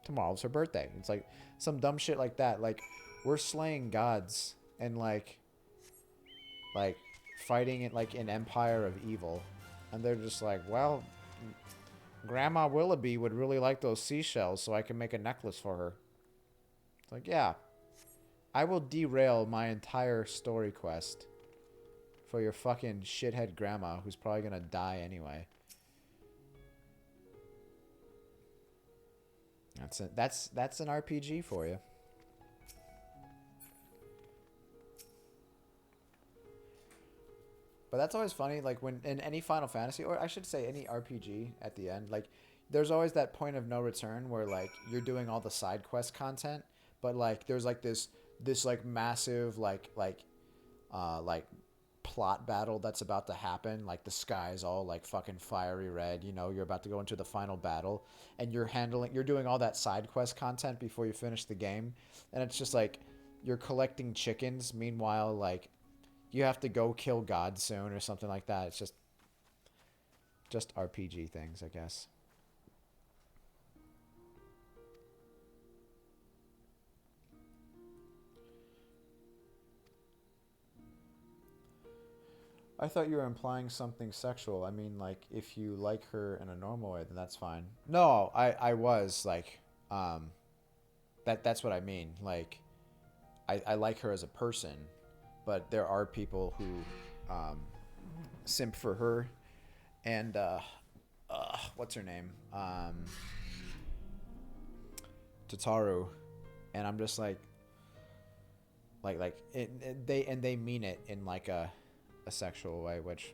Tomorrow's her birthday. It's like some dumb shit like that. Like, we're slaying gods and like fighting it like an empire of evil. And they're just like, well, Grandma Willoughby would really like those seashells, so I can make a necklace for her. It's like, yeah. I will derail my entire story quest for your fucking shithead grandma who's probably gonna die anyway. That's it. That's an RPG for you. But that's always funny, like when in any Final Fantasy, or I should say any RPG at the end, like there's always that point of no return where like you're doing all the side quest content, but like there's like this like massive like plot battle that's about to happen. Like the sky's all like fucking fiery red, you know, you're about to go into the final battle and you're doing all that side quest content before you finish the game. And it's just like you're collecting chickens. Meanwhile, like you have to go kill God soon or something like that. It's just RPG things, I guess. I thought you were implying something sexual. I mean, like, if you like her in a normal way, then that's fine. No, I was, like, that's what I mean. Like, I like her as a person, but there are people who simp for her. And, what's her name? Tataru. And I'm just like they mean it in, like, a sexual way, which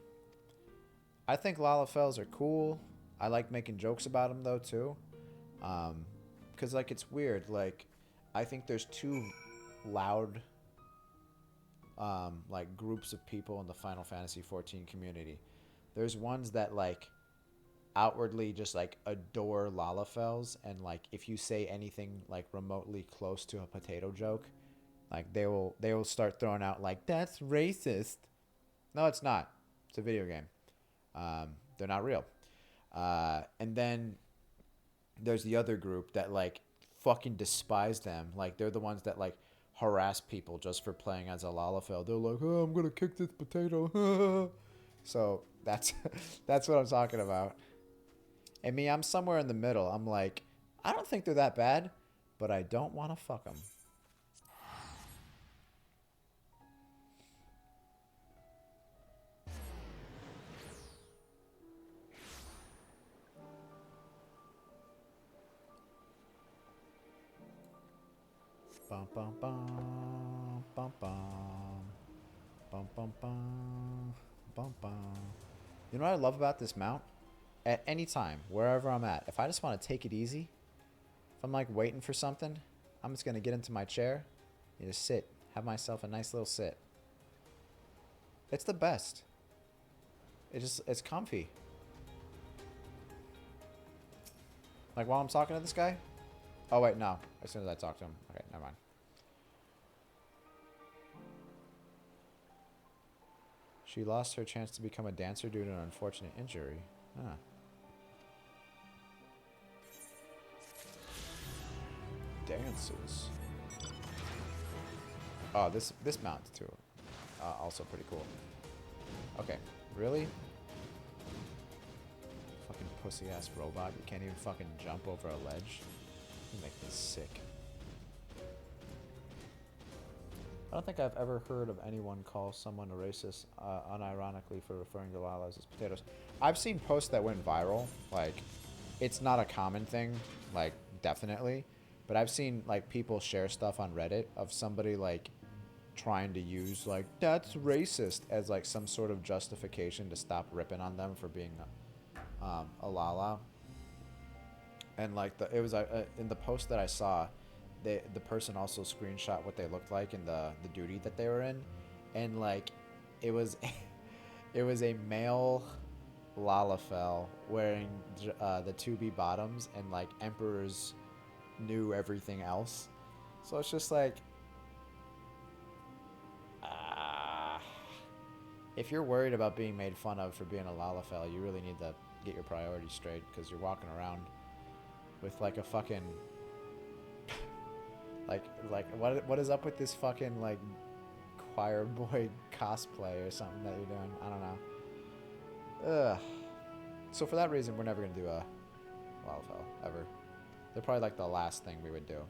I think Lalafels are cool. I like making jokes about them though too. Cause like it's weird. Like I think there's two loud like groups of people in the Final Fantasy 14 community. There's ones that like outwardly just like adore Lalafels, and like if you say anything like remotely close to a potato joke, like they will start throwing out like, that's racist. No, it's not. It's a video game. They're not real. And then there's the other group that like fucking despise them. Like they're the ones that like harass people just for playing as a Lalafell. They're like, oh, I'm gonna kick this potato. So that's that's what I'm talking about. And me, I'm somewhere in the middle. I'm like, I don't think they're that bad, but I don't want to fuck them. Bum bum bum bum bum bum bum bum bum bum. You know what I love about this mount? At any time, wherever I'm at, if I just want to take it easy, if I'm like waiting for something, I'm just gonna get into my chair and just sit, have myself a nice little sit. It's the best. It's comfy. Like while I'm talking to this guy. Oh wait, no. As soon as I talk to him. Okay, never mind. She lost her chance to become a dancer due to an unfortunate injury. Huh. Dances. Oh, this mount too. Also pretty cool. Okay, really? Fucking pussy ass robot. You can't even fucking jump over a ledge. You make me sick. I don't think I've ever heard of anyone call someone a racist unironically for referring to Lalas as potatoes. I've seen posts that went viral. Like, it's not a common thing, like, definitely. But I've seen, like, people share stuff on Reddit of somebody, like, trying to use, like, that's racist as, like, some sort of justification to stop ripping on them for being a Lala. And, like, it was in the post that I saw, the person also screenshot what they looked like in the duty that they were in, and like it was it was a male Lalafell wearing the 2B bottoms, and like Emperors knew everything else. So it's just like, if you're worried about being made fun of for being a Lalafell, you really need to get your priorities straight, because you're walking around with like a fucking like what is up with this fucking like choir boy cosplay or something that you're doing? I don't know. Ugh. So for that reason, we're never gonna do a Lalafell ever. They're probably like the last thing we would do.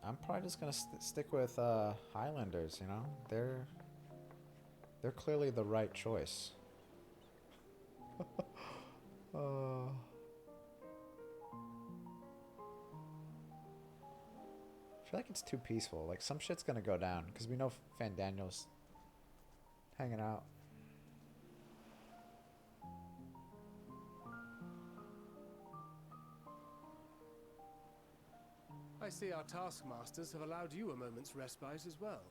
I'm probably just gonna stick with Highlanders. You know, they're clearly the right choice. I feel like it's too peaceful. Like, some shit's gonna go down, because we know Fandaniel's hanging out. I see our taskmasters have allowed you a moment's respite as well.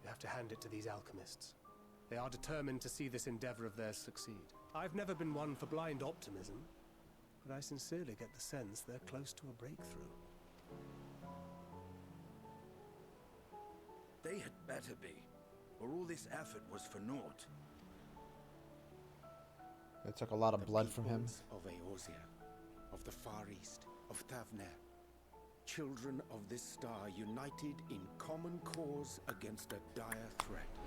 You have to hand it to these alchemists. They are determined to see this endeavor of theirs succeed. I've never been one for blind optimism, but I sincerely get the sense they're close to a breakthrough. They had better be, or all this effort was for naught. It took a lot of blood from him. Of Eorzea, of the Far East, of Thavner. Children of this star united in common cause against a dire threat.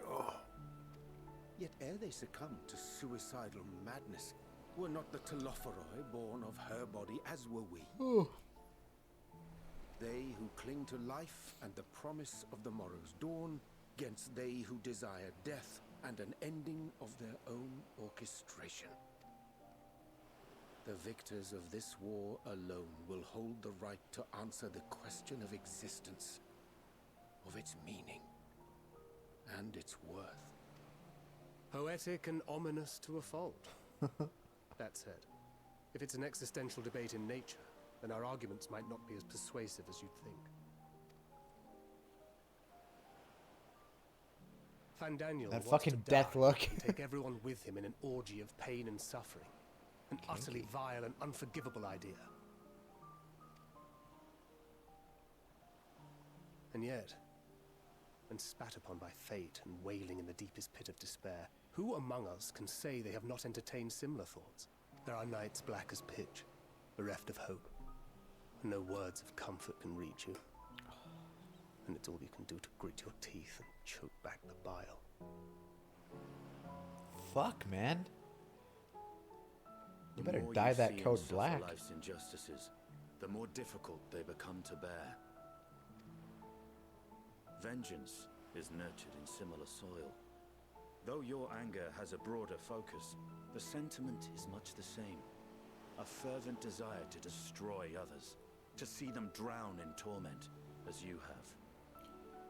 Oh. Yet ere they succumbed to suicidal madness, were not the Telophoroi born of her body as were we? Ooh. They who cling to life and the promise of the morrow's dawn, against they who desire death and an ending of their own orchestration. The victors of this war alone will hold the right to answer the question of existence, of its meaning, and its worth. Poetic and ominous to a fault. That said, if it's an existential debate in nature, then our arguments might not be as persuasive as you'd think. Fandaniel That wants fucking to death die look. and take everyone with him in an orgy of pain and suffering. An utterly vile and unforgivable idea. And yet, when spat upon by fate and wailing in the deepest pit of despair, who among us can say they have not entertained similar thoughts? There are nights black as pitch, bereft of hope, and no words of comfort can reach you. And it's all you can do to grit your teeth and choke back the bile. Fuck, man. You The better more dye you that see and coat suffer black. life's injustices, the more difficult they become to bear. Vengeance is nurtured in similar soil. Though your anger has a broader focus, the sentiment is much the same. A fervent desire to destroy others, to see them drown in torment, as you have.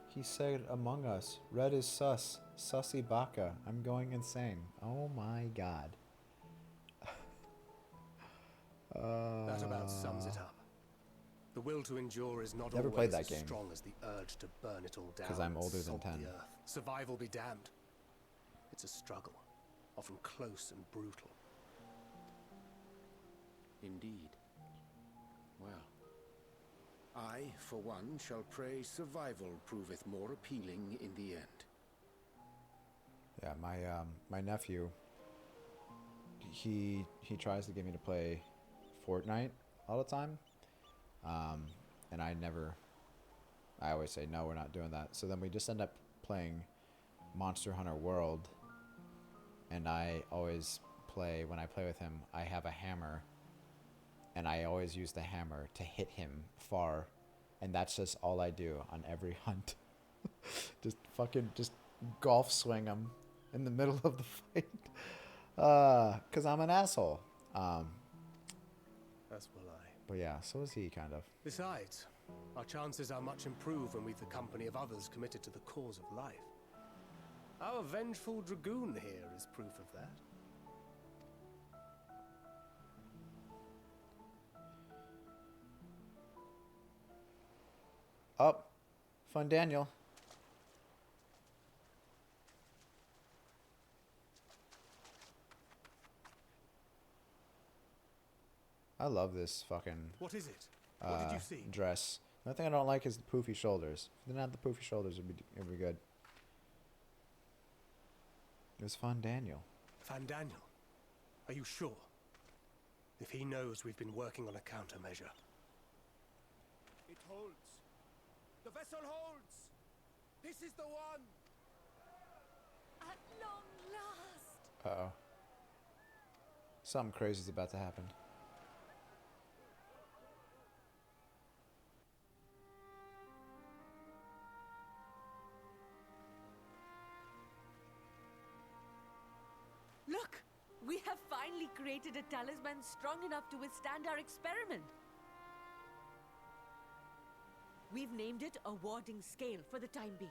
He said Among Us. Red is sus. Sussy baka. I'm going insane. Oh my god. That about sums it up. The will to endure is not Never always played that as game. strong as the urge to burn it all down. 'Cause I'm and older than salt 10. the earth. Survival be damned. It's a struggle, often close and brutal. Indeed. Well, I, for one, shall pray survival proveth more appealing in the end. Yeah, my nephew, he tries to get me to play Fortnite all the time. And I always say, no, we're not doing that. So then we just end up playing Monster Hunter World. And I always play, when I play with him, I have a hammer. And I always use the hammer to hit him far. And that's just all I do on every hunt. just golf swing him in the middle of the fight. 'Cause I'm an asshole. As will I. But yeah, so is he, kind of. Besides, our chances are much improved when we've the company of others committed to the cause of life. Our vengeful dragoon here is proof of that. Up. Fun Daniel. I love this fucking What is it? What did you see? dress. The only thing I don't like is the poofy shoulders. If it didn't have the poofy shoulders, it'd be good. It was Fun Daniel. Fandaniel, are you sure? If he knows we've been working on a countermeasure. It holds. The vessel holds. This is the one. At long last. Uh-oh. Something crazy's about to happen. Look! We have finally created a talisman strong enough to withstand our experiment. We've named it a warding scale for the time being.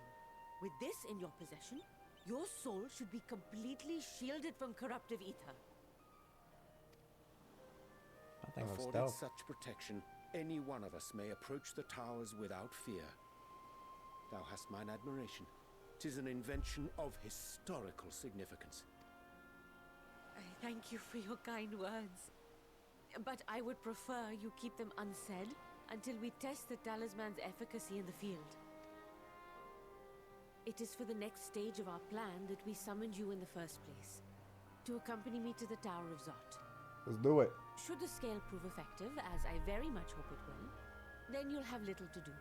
With this in your possession, your soul should be completely shielded from corruptive ether. I think it looks Afforded dope. such protection, any one of us may approach the towers without fear. Thou hast mine admiration. 'Tis an invention of historical significance. I thank you for your kind words. But I would prefer you keep them unsaid until we test the talisman's efficacy in the field. It is for the next stage of our plan that we summoned you in the first place, to accompany me to the Tower of Zot. Let's do it. Should the scale prove effective, as I very much hope it will, then you'll have little to do.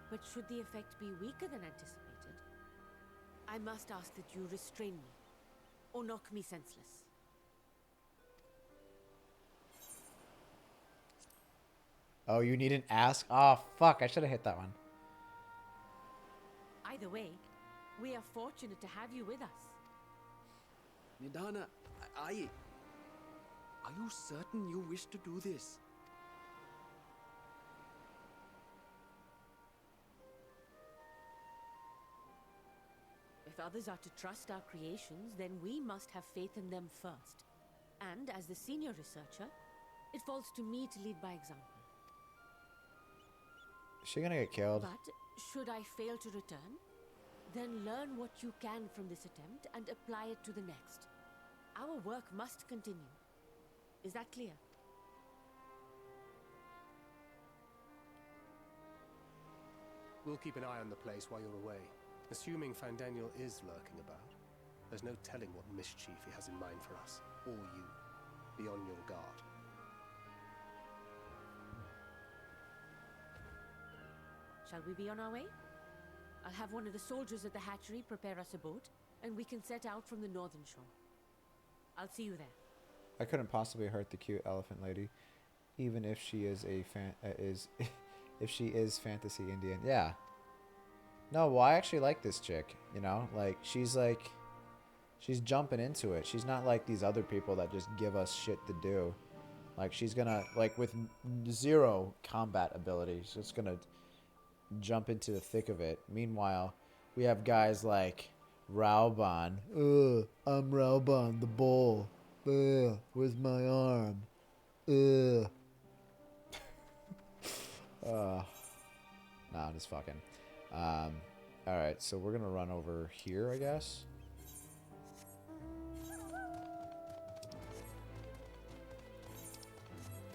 But should the effect be weaker than anticipated, I must ask that you restrain me, or knock me senseless. Oh, you need an ask? Oh, fuck. I should have hit that one. Either way, we are fortunate to have you with us. Nidana, are you certain you wish to do this? If others are to trust our creations, then we must have faith in them first. And as the senior researcher, it falls to me to lead by example. Is she gonna get killed? But should I fail to return, then learn what you can from this attempt and apply it to the next. Our work must continue. Is that clear? We'll keep an eye on the place while you're away. Assuming Fandaniel is lurking about, there's no telling what mischief he has in mind for us, or you. Be on your guard. Shall we be on our way? I'll have one of the soldiers at the hatchery prepare us a boat, and we can set out from the northern shore. I'll see you there. I couldn't possibly hurt the cute elephant lady, even if she is a if she is fantasy Indian. Yeah. No, well, I actually like this chick. You know, like she's jumping into it. She's not like these other people that just give us shit to do. Like she's gonna with zero combat ability. She's just gonna jump into the thick of it. Meanwhile, we have guys like Rauban. I'm Rauban, the bull. Where's my arm? Nah, I'm just fucking. Alright, so we're gonna run over here, I guess.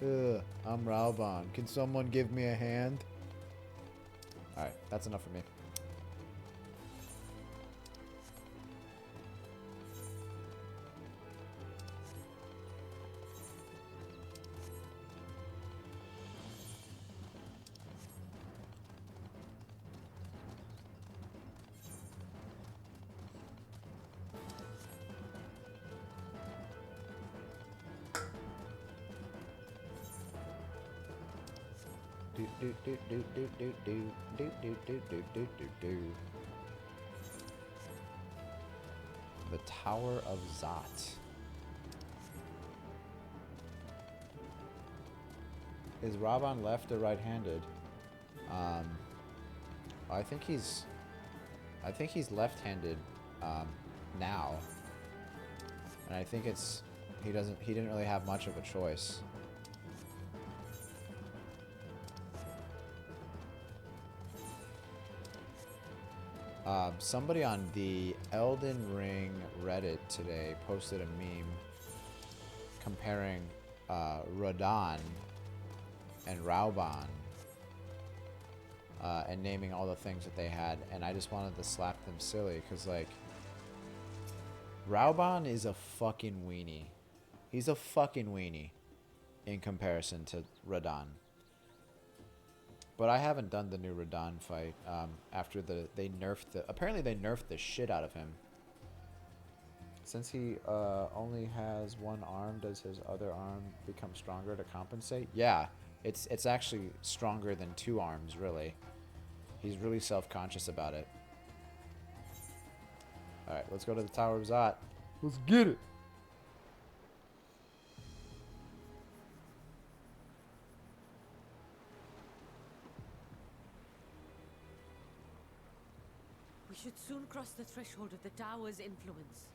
I'm Rauban. Can someone give me a hand? Alright, that's enough for me. The Tower of Zot. Is Raban left or right-handed? I think he's left-handed now. And I think he didn't really have much of a choice. Somebody on the Elden Ring Reddit today posted a meme comparing Radahn and Rauban and naming all the things that they had, and I just wanted to slap them silly because, like, Rauban is a fucking weenie. He's a fucking weenie in comparison to Radahn. But I haven't done the new Radahn fight after apparently they nerfed the shit out of him. Since he only has one arm, does his other arm become stronger to compensate? Yeah, it's actually stronger than two arms, really. He's really self-conscious about it. Alright, let's go to the Tower of Zot. Let's get it! We should soon cross the threshold of the tower's influence.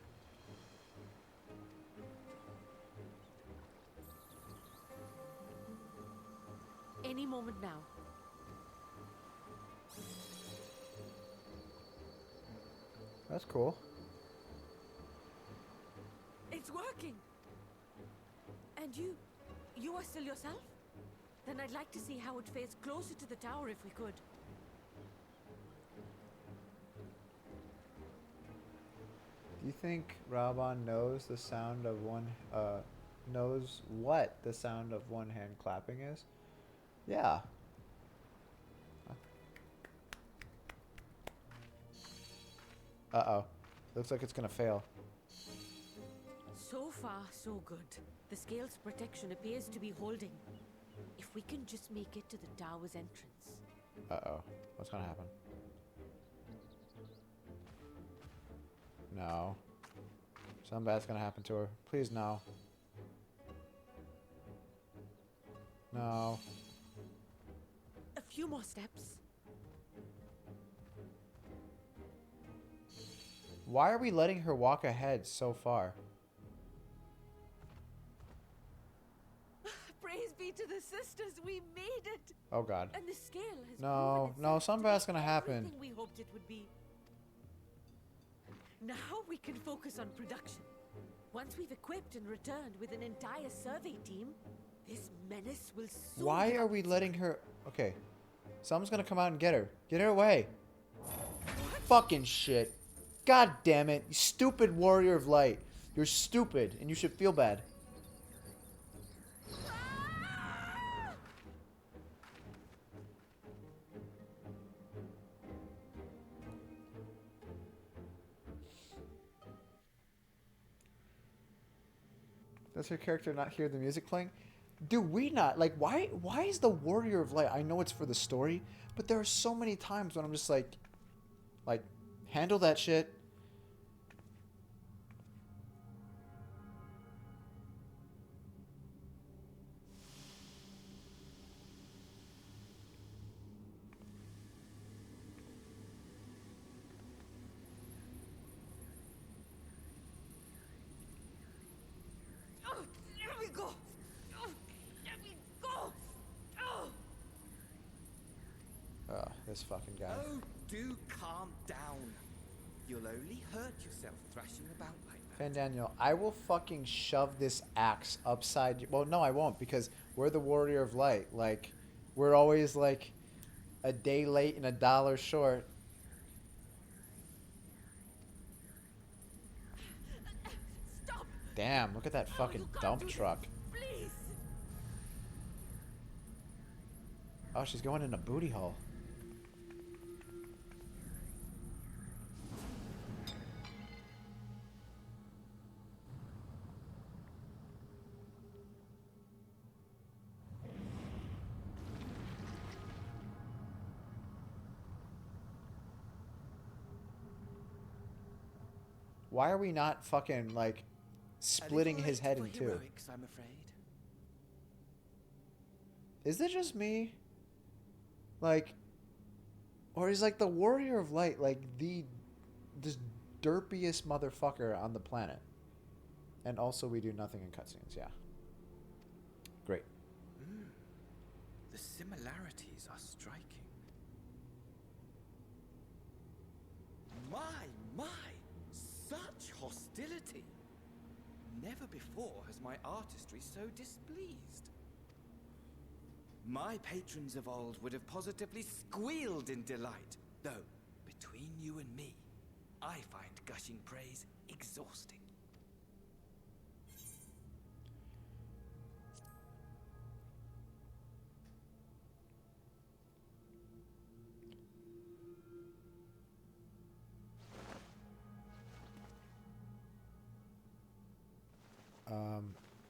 Any moment now. That's cool. It's working! And you are still yourself? Then I'd like to see how it fares closer to the tower if we could. Do you think Rauban knows the sound of knows what the sound of one hand clapping is? Yeah. Uh-oh. Looks like it's gonna fail. So far, so good. The scale's protection appears to be holding. If we can just make it to the tower's entrance. Uh-oh. What's gonna happen? No. Something bad's gonna happen to her. Please, no. No. A few more steps. Why are we letting her walk ahead so far? Praise be to the sisters, we made it. Oh god. And the scale has No, proven no, itself something to be bad's gonna happen. everything we hoped it would be. Now we can focus on production. Once we've equipped and returned with an entire survey team, this menace will soon. Why are we letting her... Okay. Someone's gonna come out and get her. Get her away. Fucking shit. God damn it. You stupid warrior of light. You're stupid, and you should feel bad. Does her character not hear the music playing? Do we not? Like, why is the Warrior of Light? I know it's for the story, but there are so many times when I'm just like, handle that shit. There we go. There we go. Oh, this fucking guy. Oh, do calm down. You'll only hurt yourself thrashing about like that. Fan Daniel, I will fucking shove this axe upside... Well, no, I won't, because we're the Warrior of Light. Like, we're always, like, a day late and $1 short. Stop. Damn, look at that fucking You can't dump do this. truck. Please. Oh, she's going in a booty hole. Why are we not fucking, like, splitting his head in two? Heroics, I'm afraid. Is it just me? Like, or is, like, the Warrior of Light, like, this derpiest motherfucker on the planet? And also we do nothing in cutscenes, yeah. Great. The similarities are striking. My! Such hostility! Never before has my artistry so displeased. My patrons of old would have positively squealed in delight, though, between you and me, I find gushing praise exhausting.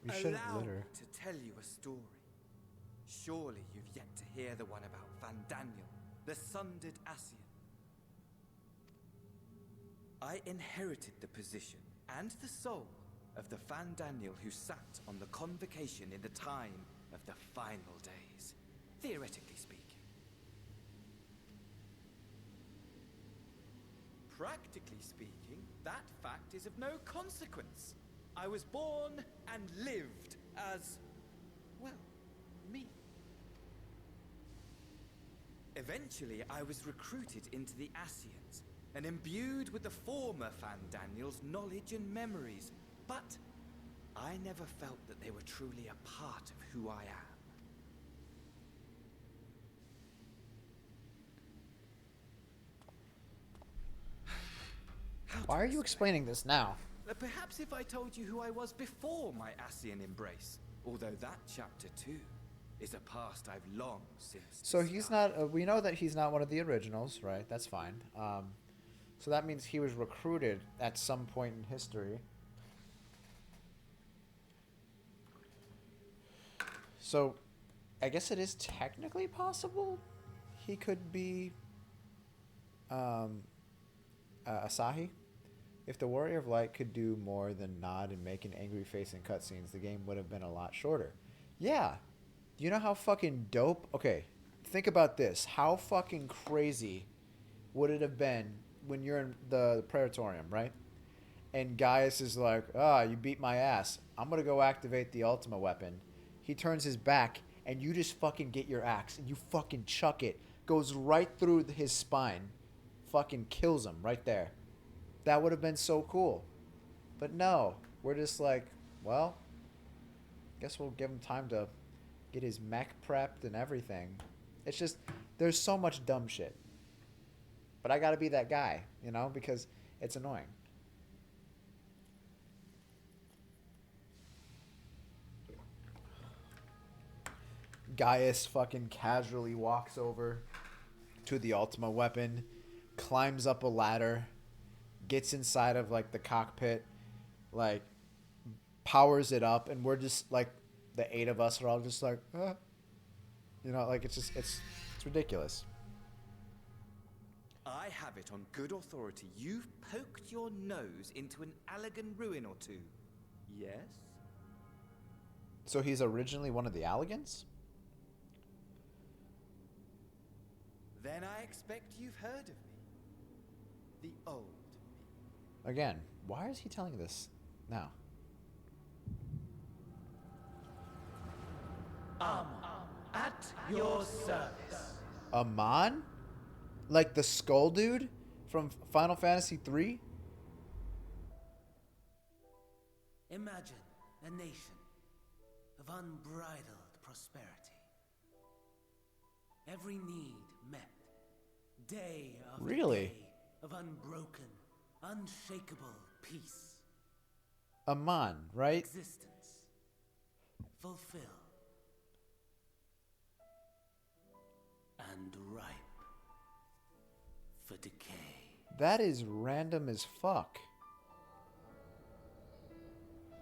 You shouldn't Allow litter. me to tell you a story. Surely you've yet to hear the one about Van Daniel, the sundered Ascian. I inherited the position and the soul of the Van Daniel who sat on the convocation in the time of the final days, theoretically speaking. Practically speaking, that fact is of no consequence. I was born and lived as, well, me. Eventually, I was recruited into the Ascians and imbued with the former Fan Daniel's knowledge and memories, but I never felt that they were truly a part of who I am. Why are you explaining this now? Perhaps if I told you who I was before my Ascian embrace, although that chapter too is a past I've long since. So he's not. We know that he's not one of the originals, right? That's fine. So that means he was recruited at some point in history. So, I guess it is technically possible he could be Asahi, If the Warrior of Light could do more than nod and make an angry face in cutscenes, the game would have been a lot shorter. Yeah. Do you know how fucking dope? Okay, think about this. How fucking crazy would it have been when you're in the Praetorium, right? And Gaius is like, you beat my ass. I'm going to go activate the Ultima weapon. He turns his back, and you just fucking get your axe, and you fucking chuck it. Goes right through his spine. Fucking kills him right there. That would have been so cool. But no, we're just like, well, guess we'll give him time to get his mech prepped and everything. It's just, there's so much dumb shit. But I gotta be that guy, you know, because it's annoying. Gaius fucking casually walks over to the Ultima weapon, climbs up a ladder, gets inside of like the cockpit, like powers it up, and we're just like the 8 of us are all just like, you know, like it's just it's ridiculous. I have it on good authority. You've poked your nose into an Allegan ruin or two. Yes? So he's originally one of the Allegans? Then I expect you've heard of me. The old me. Again, why is he telling this now? At your service. Amon? Like the skull dude from Final Fantasy 3? Imagine a nation of unbridled prosperity. Every need met. Day after Really? day of unbroken, unshakable peace. Amon, right? Existence fulfilled and ripe for decay. That is random as fuck.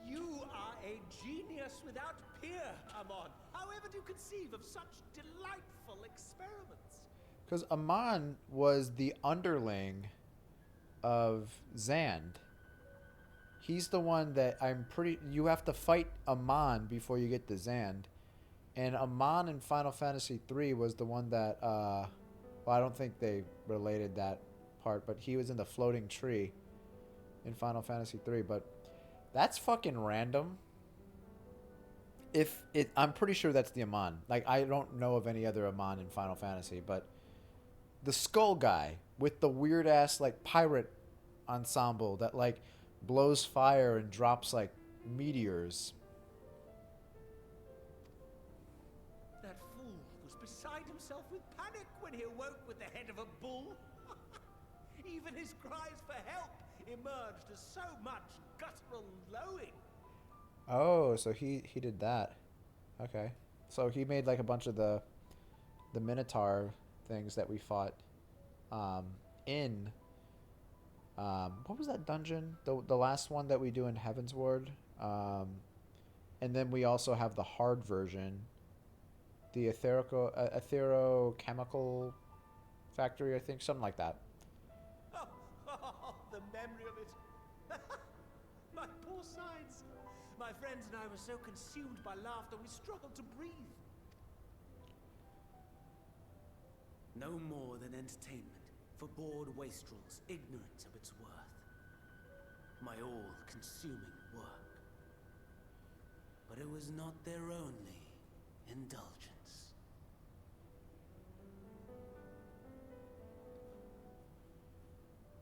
You are a genius without peer, Amon. However do you conceive of such delightful experiments? Because Amon was the underling of Zand. He's the one that you have to fight Amon before you get to Zand. And Amon in Final Fantasy 3 was the one that, well, I don't think they related that part, but he was in the floating tree in Final Fantasy 3. But that's fucking random. I'm pretty sure that's the Amon. Like, I don't know of any other Amon in Final Fantasy, but the skull guy with the weird ass like pirate ensemble that like blows fire and drops like meteors. That fool was beside himself with panic when he awoke with the head of a bull. Even his cries for help emerged as so much guttural lowing. Oh, so he did that. Okay. So he made like a bunch of the Minotaur things that we fought in what was that dungeon? The last one that we do in Heaven's Ward. And then we also have the hard version, the Etherochemical Factory, I think, something like that. Oh, the memory of it. My poor sides. My friends and I were so consumed by laughter we struggled to breathe. No more than entertainment for bored wastrels ignorant of its worth. My all-consuming work. But it was not their only indulgence.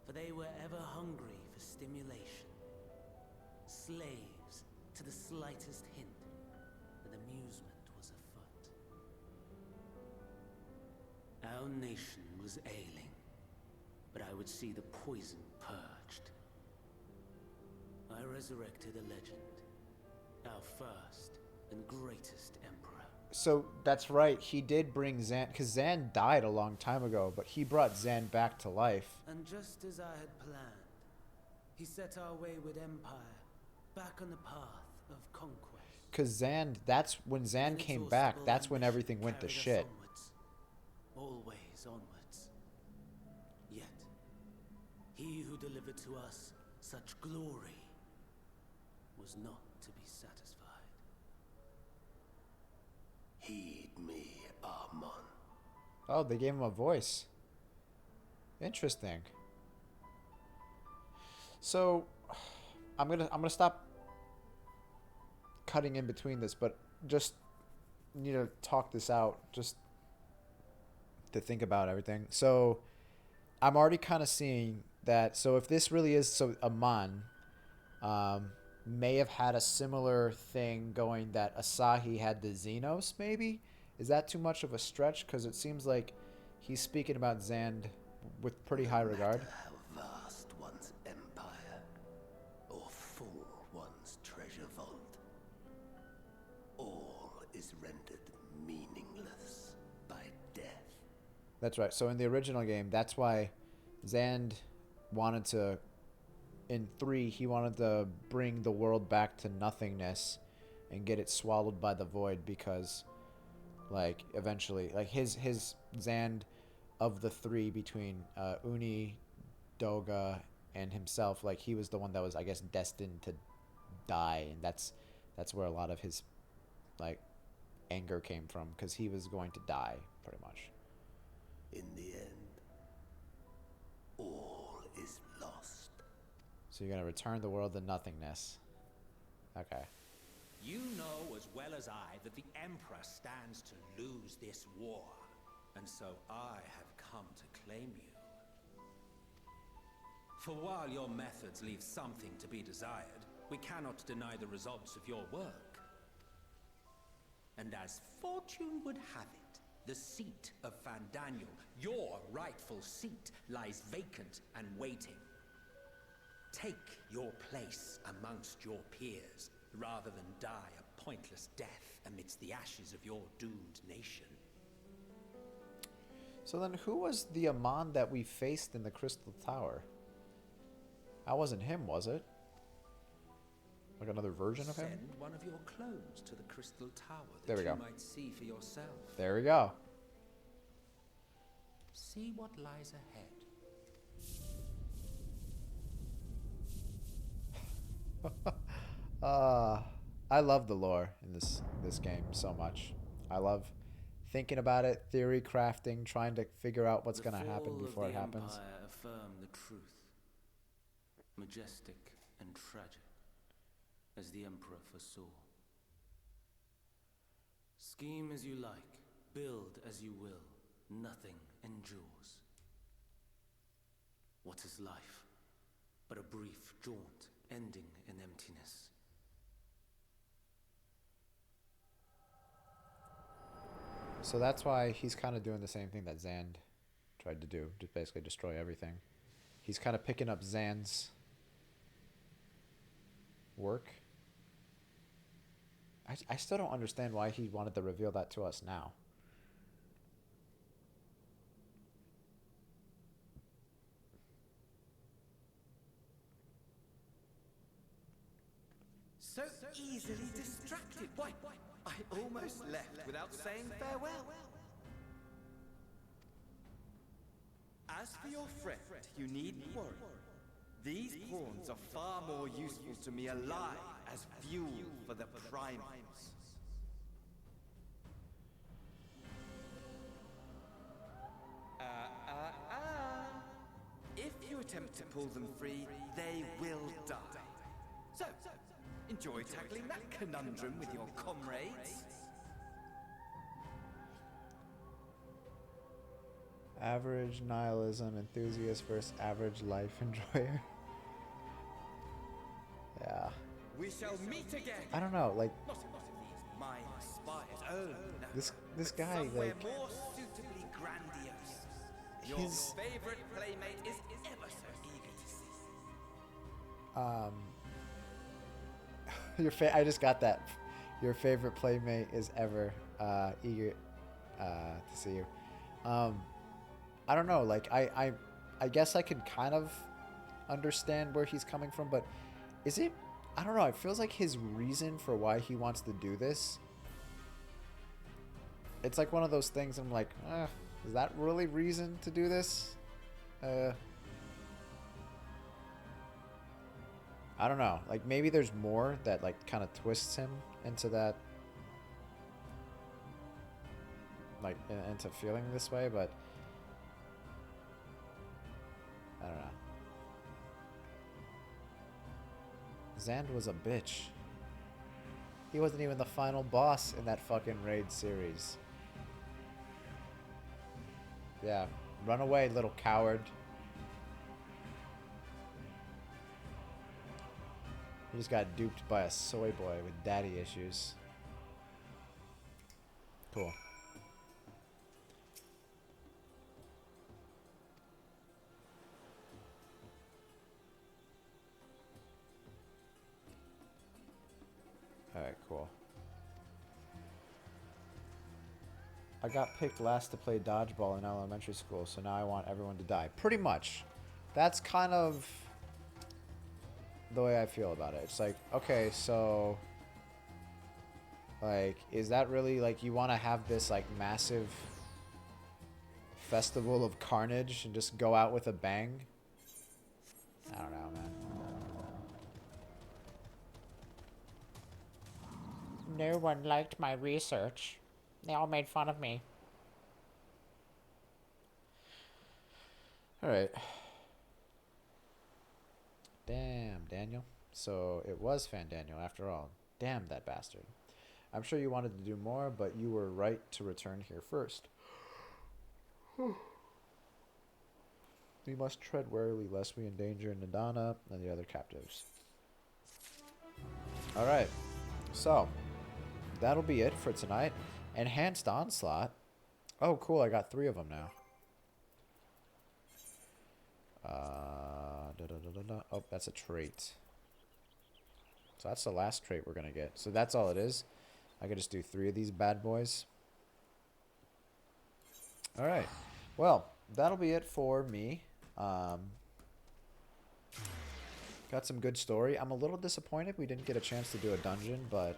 For they were ever hungry for stimulation, slaves to the slightest hint that amusement was afoot. Our nation was ailing, but I would see the poison purged. I resurrected a legend, our first and greatest emperor. So that's right. He did bring Zan, because Zan died a long time ago, but he brought Zan back to life. And just as I had planned, he set our wayward empire back on the path of conquest. Because Zan, that's when Zan came back, that's when everything went to shit. Onwards, always onwards. Yet, he who delivered to us Such glory was not to be satisfied. Heed me, Amon. Oh, they gave him a voice. Interesting. So, I'm gonna stop cutting in between this, but just need to talk this out, just to think about everything. So, I'm already kind of seeing that. So, if this really is so Amon, may have had a similar thing going that Asahi had the Xenos. Maybe is that too much of a stretch? Because it seems like he's speaking about Zand with pretty high regard. How vast one's empire, or full one's treasure vault, all is rendered meaningless by death. That's right. So in the original game, that's why Zand wanted to, in 3, he wanted to bring the world back to nothingness and get it swallowed by the void, because like eventually, like his Zand of the 3 between Uni, Doga, and himself, like he was the one that was, I guess, destined to die, and that's where a lot of his like anger came from, because he was going to die pretty much. In the end, all is lost. So you're gonna return the world to nothingness. Okay. You know as well as I that the Emperor stands to lose this war, and so I have come to claim you. For while your methods leave something to be desired, we cannot deny the results of your work. And as fortune would have it, the seat of Fandaniel, your rightful seat, lies vacant and waiting. Take your place amongst your peers, rather than die a pointless death amidst the ashes of your doomed nation. So then who was the Amon that we faced in the Crystal Tower? That wasn't him, was it? Like another version of him? Send one of your clones to the Crystal Tower that There we you go. might see for yourself. There we go. See what lies ahead. I love the lore in this game so much. I love thinking about it, theory crafting, trying to figure out what's going to happen before it happens. The Empire affirm the truth, majestic and tragic, as the Emperor foresaw. Scheme as you like, build as you will, nothing endures. What is life but a brief jaunt ending in emptiness? So that's why he's kind of doing the same thing that Zand tried to do, just basically destroy everything. He's kind of picking up Zand's work. I still don't understand why he wanted to reveal that to us now. So easily distracted. Why, I almost left without saying farewell. As for your friend, you needn't worry. These pawns are far more useful to me alive as fuel for the primates. If you attempt to pull them free, they will die. So, enjoy tackling that conundrum with your comrades. Average nihilism enthusiast versus average life enjoyer. Yeah. We shall meet again. I don't know, like Not in these mind spires. Oh, no. this But guy, somewhere like more suitably grandiose. Your his favorite playmate is ever so eager to see. I just got that. Your favorite playmate is ever eager to see you. I don't know, like I guess I could kind of understand where he's coming from, but is it, I don't know, it feels like his reason for why he wants to do this, it's like one of those things I'm like, is that really reason to do this? I don't know. Like, maybe there's more that, like, kind of twists him into that, like, into feeling this way, but I don't know. Zand was a bitch. He wasn't even the final boss in that fucking raid series. Yeah, run away, little coward. He just got duped by a soy boy with daddy issues. Cool. Alright, cool. I got picked last to play dodgeball in elementary school, so now I want everyone to die. Pretty much. That's kind of the way I feel about it. It's like, okay, so, like, is that really, like, you want to have this, like, massive festival of carnage and just go out with a bang? I don't know, man. No one liked my research. They all made fun of me. Alright. Damn, Daniel. So it was Fan Daniel after all. Damn that bastard. I'm sure you wanted to do more, but you were right to return here first. We must tread warily lest we endanger Nadana and the other captives. Alright. So, that'll be it for tonight. Enhanced Onslaught. Oh, cool. I got 3 of them now. Oh, that's a trait. So that's the last trait we're going to get. So that's all it is. I can just do 3 of these bad boys. Alright. Well, that'll be it for me. Got some good story. I'm a little disappointed we didn't get a chance to do a dungeon, but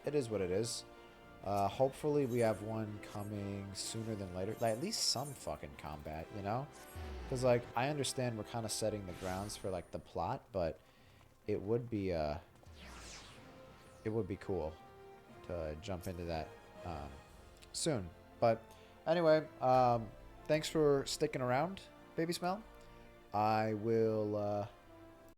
it is what it is. Hopefully we have one coming sooner than later. Like, at least some fucking combat, you know? Because, like, I understand we're kind of setting the grounds for, like, the plot, but it would be cool to jump into that soon. But anyway, thanks for sticking around, Baby Smell. I will